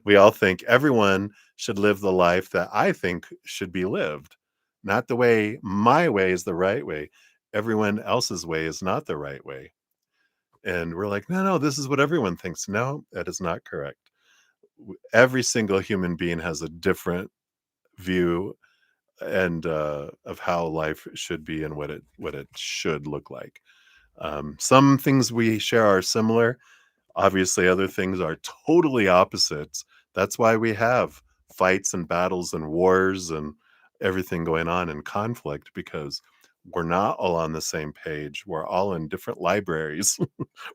We all think everyone should live the life that I think should be lived, not the way my way is the right way. Everyone else's way is not the right way. And we're like, no, no, this is what everyone thinks. No, that is not correct. Every single human being has a different view and of how life should be and what it should look like. Some things we share are similar. Obviously, other things are totally opposites. That's why we have fights and battles and wars and everything going on in conflict, because we're not all on the same page. We're all in different libraries.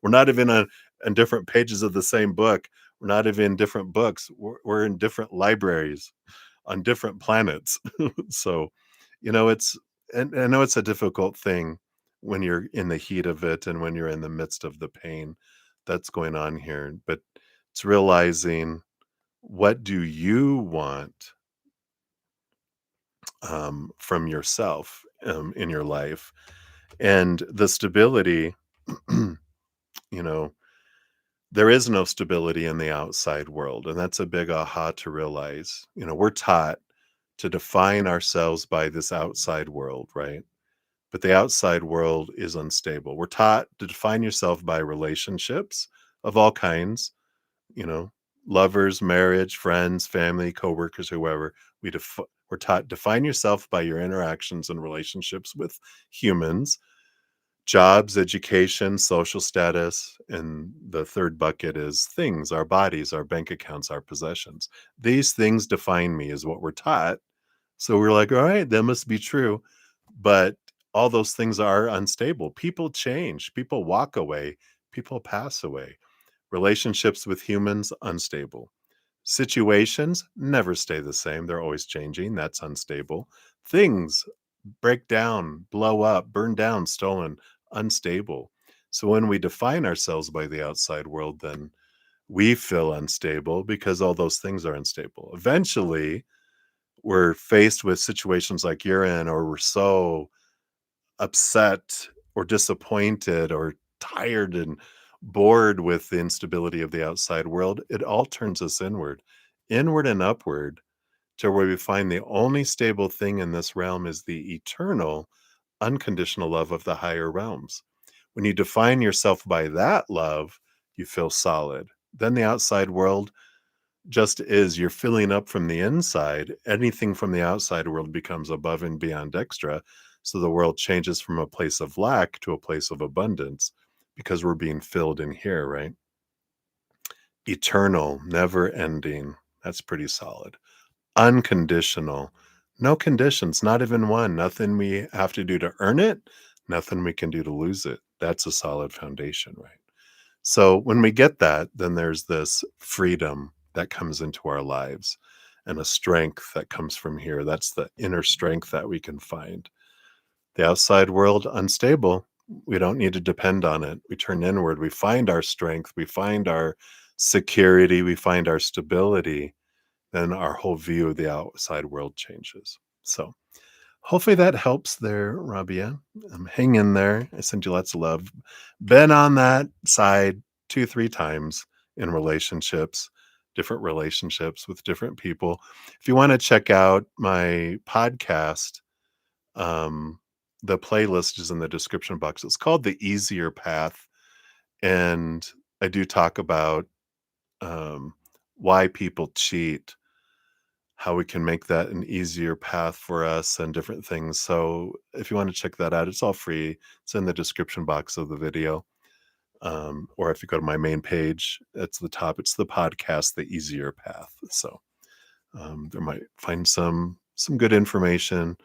We're not even on different pages of the same book. We're not even in different books. We're in different libraries on different planets. So, it's and I know it's a difficult thing when you're in the heat of it and when you're in the midst of the pain that's going on here, but it's realizing, what do you want from yourself in your life, and the stability. you know there is no stability in the outside world, and that's a big aha to realize. We're taught to define ourselves by this outside world, right? But the outside world is unstable. We're taught to define yourself by relationships of all kinds, you know, lovers, marriage, friends, family, coworkers, whoever. We're taught, define yourself by your interactions and relationships with humans, jobs, education, social status, and the third bucket is things, our bodies, our bank accounts, our possessions. These things define me, is what we're taught. So we're like, all right, that must be true. But all those things are unstable. People change, people walk away, people pass away. Relationships with humans, unstable. Situations never stay the same. They're always changing. That's unstable. Things break down, blow up, burn down, stolen, unstable. So when we define ourselves by the outside world, then we feel unstable because all those things are unstable. Eventually, we're faced with situations like you're in, or we're so upset or disappointed or tired and bored with the instability of the outside world, it all turns us inward and upward, to where we find the only stable thing in this realm is the eternal, unconditional love of the higher realms. When you define yourself by that love, you feel solid. Then the outside world just is, you're filling up from the inside. Anything from the outside world becomes above and beyond extra. So the world changes from a place of lack to a place of abundance because we're being filled in here, right? Eternal, never ending. That's pretty solid. Unconditional. No conditions, not even one. Nothing we have to do to earn it, nothing we can do to lose it. That's a solid foundation, right? So when we get that, then there's this freedom that comes into our lives and a strength that comes from here. That's the inner strength that we can find. The outside world, unstable. We don't need to depend on it. We turn inward. We find our strength. We find our security. We find our stability. Then our whole view of the outside world changes. So hopefully that helps there, Rabia. Hang in there. I send you lots of love. Been on that side 2, 3 times in relationships, different relationships with different people. If you want to check out my podcast, um, the playlist is in the description box. It's called The Easier Path. And I do talk about um, why people cheat, how we can make that an easier path for us and different things. So if you want to check that out, it's all free. It's in the description box of the video. Or if you go to my main page, it's the top. It's the podcast, The Easier Path. So there might find some good information,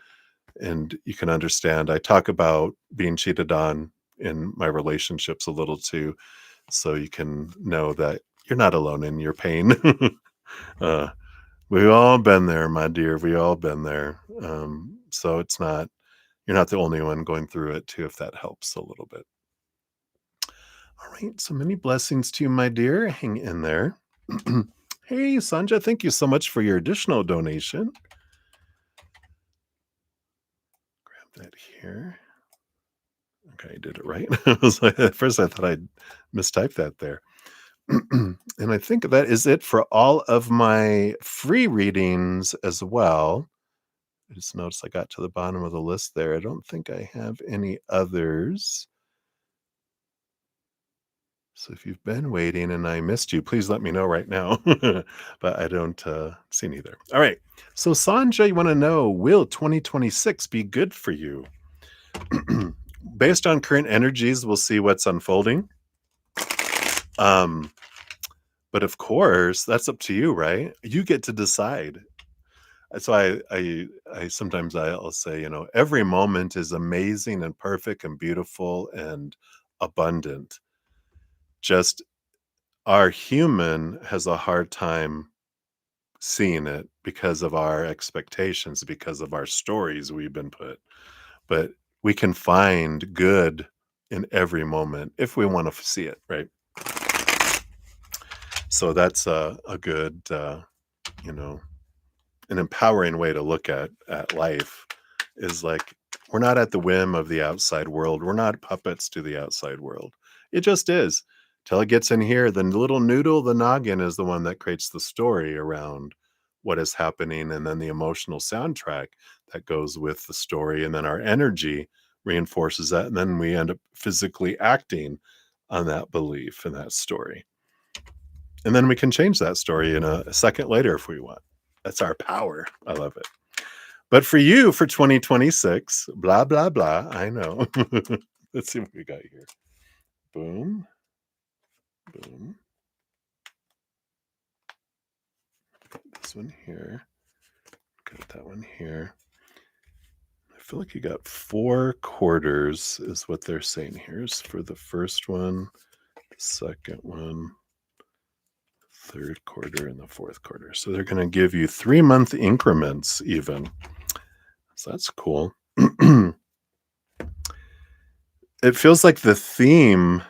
and you can understand. I talk about being cheated on in my relationships a little too, so you can know that you're not alone in your pain. uh, We've all been there, my dear. We all been there. So it's not you're not the only one going through it too, if that helps a little bit. All right. So many blessings to you, my dear. Hang in there. Hey, Sanja, thank you so much for your additional donation. Grab that here. Okay, I did it right. I was like, at first I thought I'd mistyped that there. And I think that is it for all of my free readings as well. I just noticed I got to the bottom of the list there. I don't think I have any others. So if you've been waiting and I missed you, please let me know right now. But I don't see any there. All right. So Sanjay, you want to know, will 2026 be good for you? Based on current energies, we'll see what's unfolding. But of course, that's up to you, right? You get to decide. So I sometimes I'll say, every moment is amazing and perfect and beautiful and abundant. Just our human has a hard time seeing it because of our expectations, because of our stories we've been put. But we can find good in every moment if we want to see it, right? So that's a good, you know, an empowering way to look at life is like we're not at the whim of the outside world. We're not puppets to the outside world. It just is. Till it gets in here, the little noodle, the noggin is the one that creates the story around what is happening, and then the emotional soundtrack that goes with the story, and then our energy reinforces that, and then we end up physically acting on that belief and that story. And then we can change that story in a second later if we want. That's our power. I love it. But for you, for 2026, blah, blah, blah, I know. Let's see what we got here. Boom, boom. This one here. Got that one here. I feel like you got 4 quarters is what they're saying here. Is for the first one, second one, third quarter, and the fourth quarter. So they're going to give you 3-month increments even. So that's cool. It feels like the theme,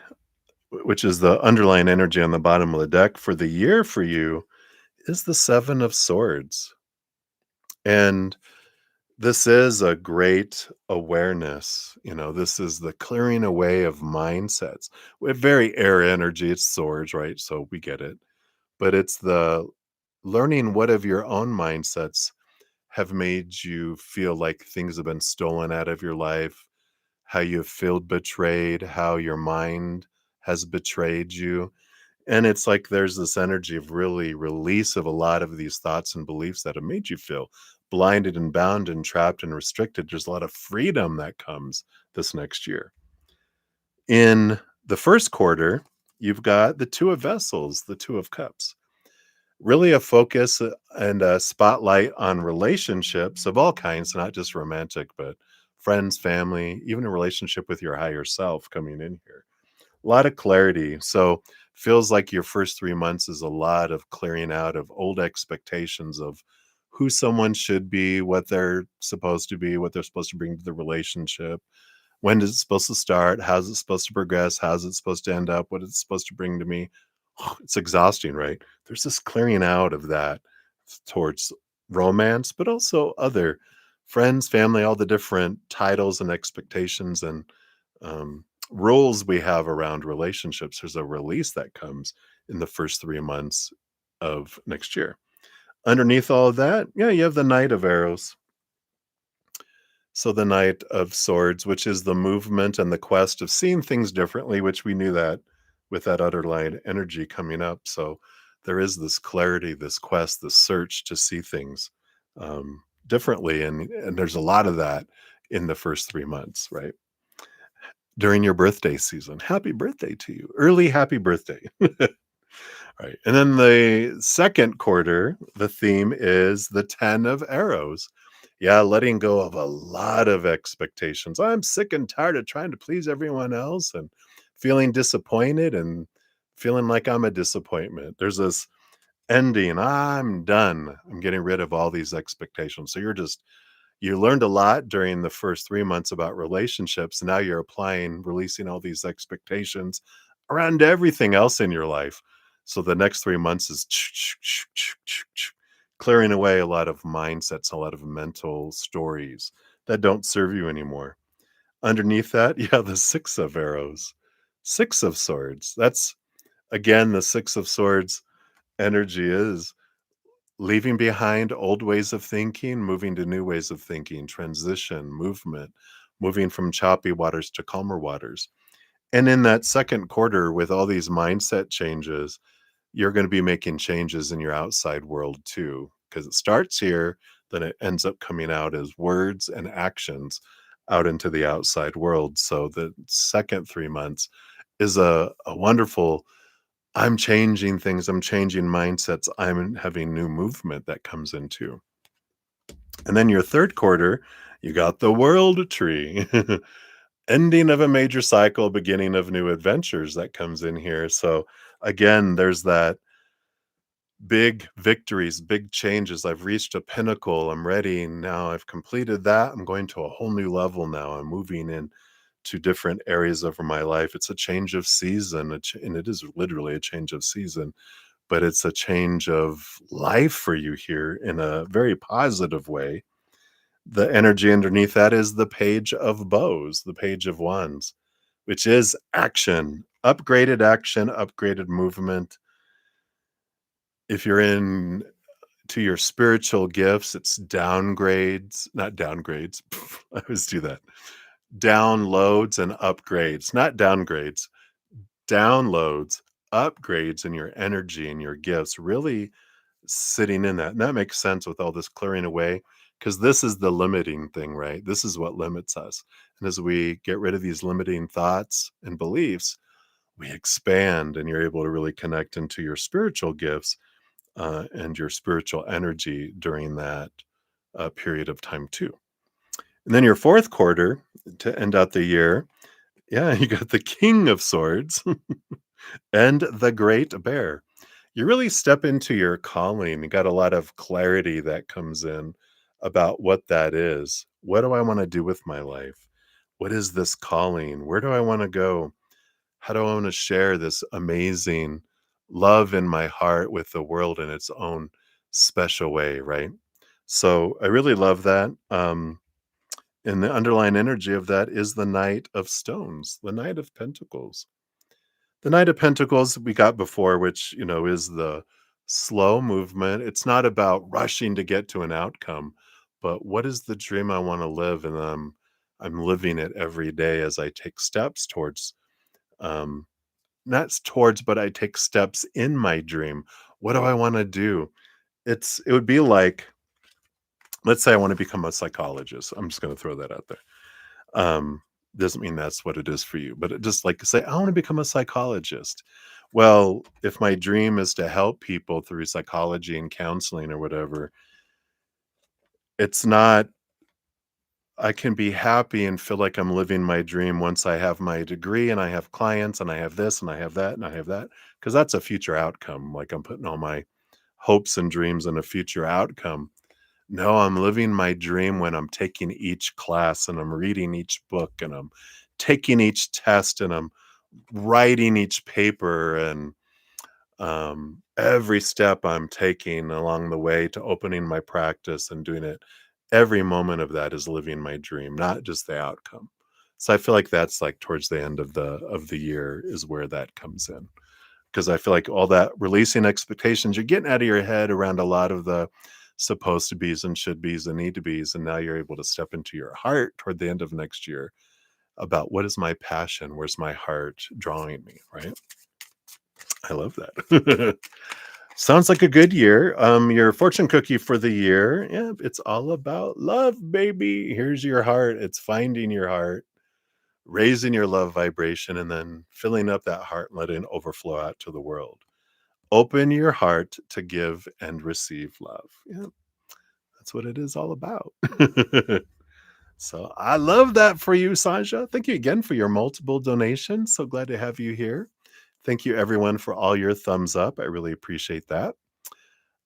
which is the underlying energy on the bottom of the deck for the year for you, is the 7 of Swords. And this is a great awareness. This is the clearing away of mindsets. With very air energy, it's swords, right? So we get it. But it's the learning what of your own mindsets have made you feel like things have been stolen out of your life, how you feel betrayed, how your mind has betrayed you. And it's like there's this energy of really release of a lot of these thoughts and beliefs that have made you feel blinded and bound and trapped and restricted. There's a lot of freedom that comes this next year. In the first quarter, you've got the 2 of Vessels, the 2 of Cups. Really a focus and a spotlight on relationships of all kinds, not just romantic, but friends, family, even a relationship with your higher self coming in here. A lot of clarity. So feels like your first 3 months is a lot of clearing out of old expectations of who someone should be, what they're supposed to be, what they're supposed to bring to the relationship, When is it supposed to start? How's it supposed to progress? How's it supposed to end up? What is it supposed to bring to me? It's exhausting, right? There's this clearing out of that towards romance, but also other friends, family, all the different titles and expectations and rules we have around relationships. There's a release that comes in the first 3 months of next year. Underneath all of that, yeah, you have the Knight of Arrows. So the Knight of Swords, which is the movement and the quest of seeing things differently, which we knew that with that underlying energy coming up. So there is this clarity, this quest, this search to see things differently. And there's a lot of that in the first 3 months, right? During your birthday season. Happy birthday to you. Early happy birthday. Right. And then the second quarter, the theme is the 10 of arrows. Yeah, letting go of a lot of expectations. I'm sick and tired of trying to please everyone else and feeling disappointed and feeling like I'm a disappointment. There's this ending. I'm done. I'm getting rid of all these expectations. So you learned a lot during the first 3 months about relationships. Now you're applying, releasing all these expectations around everything else in your life. So the next 3 months is clearing away a lot of mindsets, a lot of mental stories that don't serve you anymore. Underneath that, you have the Six of Arrows, Six of Swords. That's again the Six of Swords energy is leaving behind old ways of thinking, moving to new ways of thinking, transition, movement, moving from choppy waters to calmer waters. And in that second quarter, with all these mindset changes, you're going to be making changes in your outside world too, because it starts here, then it ends up coming out as words and actions out into the outside world. So the second 3 months is a wonderful I'm changing things, I'm changing mindsets, I'm having new movement that comes into. And then your third quarter, you got the world tree. Ending of a major cycle, beginning of new adventures that comes in here. So again, there's that big victories, big changes. I've reached a pinnacle. I'm ready. Now I've completed that. I'm going to a whole new level now. I'm moving in to different areas of my life. It's a change of season, and it is literally a change of season, but it's a change of life for you here in a very positive way. The energy underneath that is the Page of Bows, the Page of Wands, which is action, upgraded movement. If you're in to your spiritual gifts, it's downgrades, not downgrades. I always do that. Downloads and upgrades, not downgrades. Downloads, upgrades in your energy and your gifts, really sitting in that. And that makes sense with all this clearing away because this is the limiting thing, right? This is what limits us. And as we get rid of these limiting thoughts and beliefs, we expand and you're able to really connect into your spiritual gifts and your spiritual energy during that period of time, too. And then your fourth quarter to end out the year, yeah, you got the King of Swords and the Great Bear. You really step into your calling. You got a lot of clarity that comes in about what that is. What do I want to do with my life? What is this calling? Where do I want to go? How do I want to share this amazing love in my heart with the world in its own special way, right? So I really love that. And the underlying energy of that is the Knight of Stones, the Knight of Pentacles. The Knight of Pentacles we got before, which, is the slow movement. It's not about rushing to get to an outcome, but what is the dream I want to live? And I'm living it every day as I take steps towards, um, not towards, but I take steps in my dream. What do I want to do? It would be like, let's say I want to become a psychologist. I'm just going to throw that out there. Um, doesn't mean that's what it is for you, but it just like say, I want to become a psychologist. Well, if my dream is to help people through psychology and counseling or whatever, it's not, I can be happy and feel like I'm living my dream once I have my degree and I have clients and I have this and I have that and I have that, because that's a future outcome. Like I'm putting all my hopes and dreams in a future outcome. No, I'm living my dream when I'm taking each class and I'm reading each book and I'm taking each test and I'm writing each paper and every step I'm taking along the way to opening my practice and doing it, every moment of that is living my dream, not just the outcome. So I feel like that's like towards the end of the year is where that comes in. Because I feel like all that releasing expectations, you're getting out of your head around a lot of the supposed to be's and should be's and need to be's. And now you're able to step into your heart toward the end of next year about what is my passion? Where's my heart drawing me? Right. I love that. Sounds like a good year. Your fortune cookie for the year. Yeah, it's all about love, baby. Here's your heart. It's finding your heart, raising your love vibration, and then filling up that heart and letting it overflow out to the world. Open your heart to give and receive love. Yeah, that's what it is all about. So I love that for you, Sanja. Thank you again for your multiple donations. So glad to have you here. Thank you, everyone, for all your thumbs up. I really appreciate that.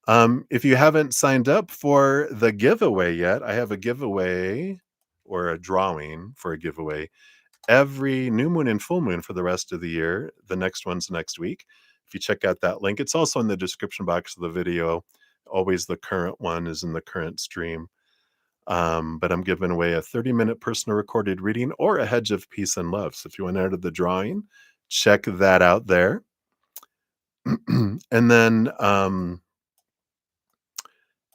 If you haven't signed up for the giveaway yet, I have a giveaway or a drawing for a giveaway every new moon and full moon for the rest of the year. The next one's next week. If you check out that link, it's also in the description box of the video. Always the current one is in the current stream. But I'm giving away a 30-minute personal recorded reading or a hedge of peace and love. So if you want to enter the drawing, check that out there. And then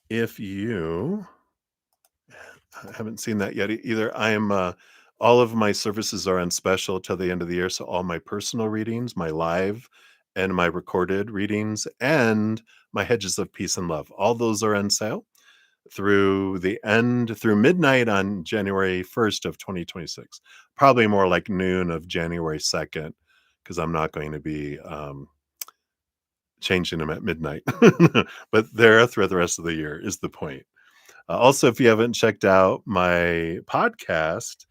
if you I haven't seen that yet either. I am all of my services are on special till the end of the year. So all my personal readings, my live and my recorded readings, and my hedges of peace and love. All those are on sale through midnight on January 1st of 2026. Probably more like noon of January 2nd, because I'm not going to be changing them at midnight. But they're throughout the rest of the year is the point. Also, if you haven't checked out my podcast,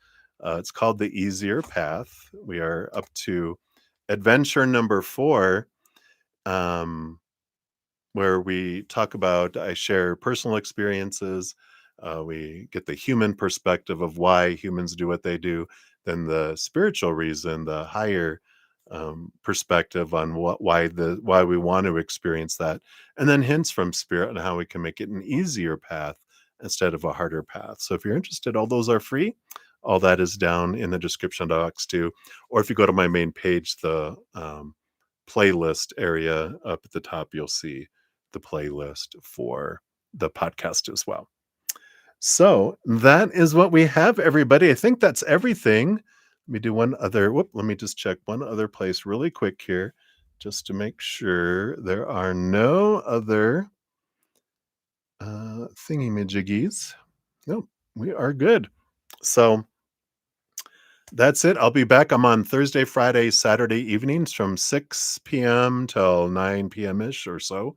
it's called The Easier Path. We are up to adventure number 4, um, where I share personal experiences. We get the human perspective of why humans do what they do, then the spiritual reason, the higher perspective on why we want to experience that, and then hints from spirit on how we can make it an easier path instead of a harder path. So if you're interested, all those are free. All that is down in the description box too. Or if you go to my main page, the playlist area up at the top, you'll see the playlist for the podcast as well. So that is what we have, everybody. I think that's everything. Let me just check one other place really quick here, just to make sure there are no other thingy-majiggies. Nope, we are good. So that's it. I'll be back. I'm on Thursday, Friday, Saturday evenings from 6 p.m. till 9 p.m. ish or so.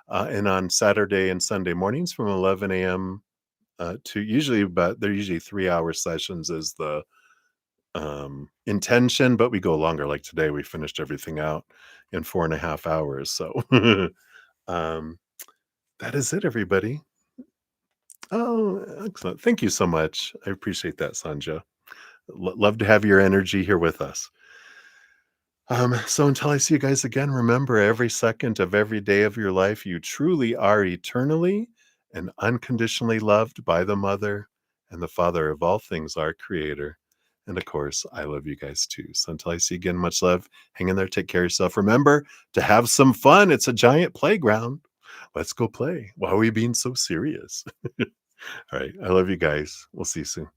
And on Saturday and Sunday mornings from 11 a.m. To usually, but they're usually 3-hour sessions is the intention, but we go longer. Like today, we finished everything out in 4.5 hours. So um, that is it, everybody. Oh, excellent. Thank you so much. I appreciate that, Sanja. Love to have your energy here with us. So until I see you guys again, remember every second of every day of your life, you truly are eternally and unconditionally loved by the Mother and the Father of all things, our Creator. And of course, I love you guys too. So until I see you again, much love. Hang in there. Take care of yourself. Remember to have some fun. It's a giant playground. Let's go play. Why are we being so serious? All right. I love you guys. We'll see you soon.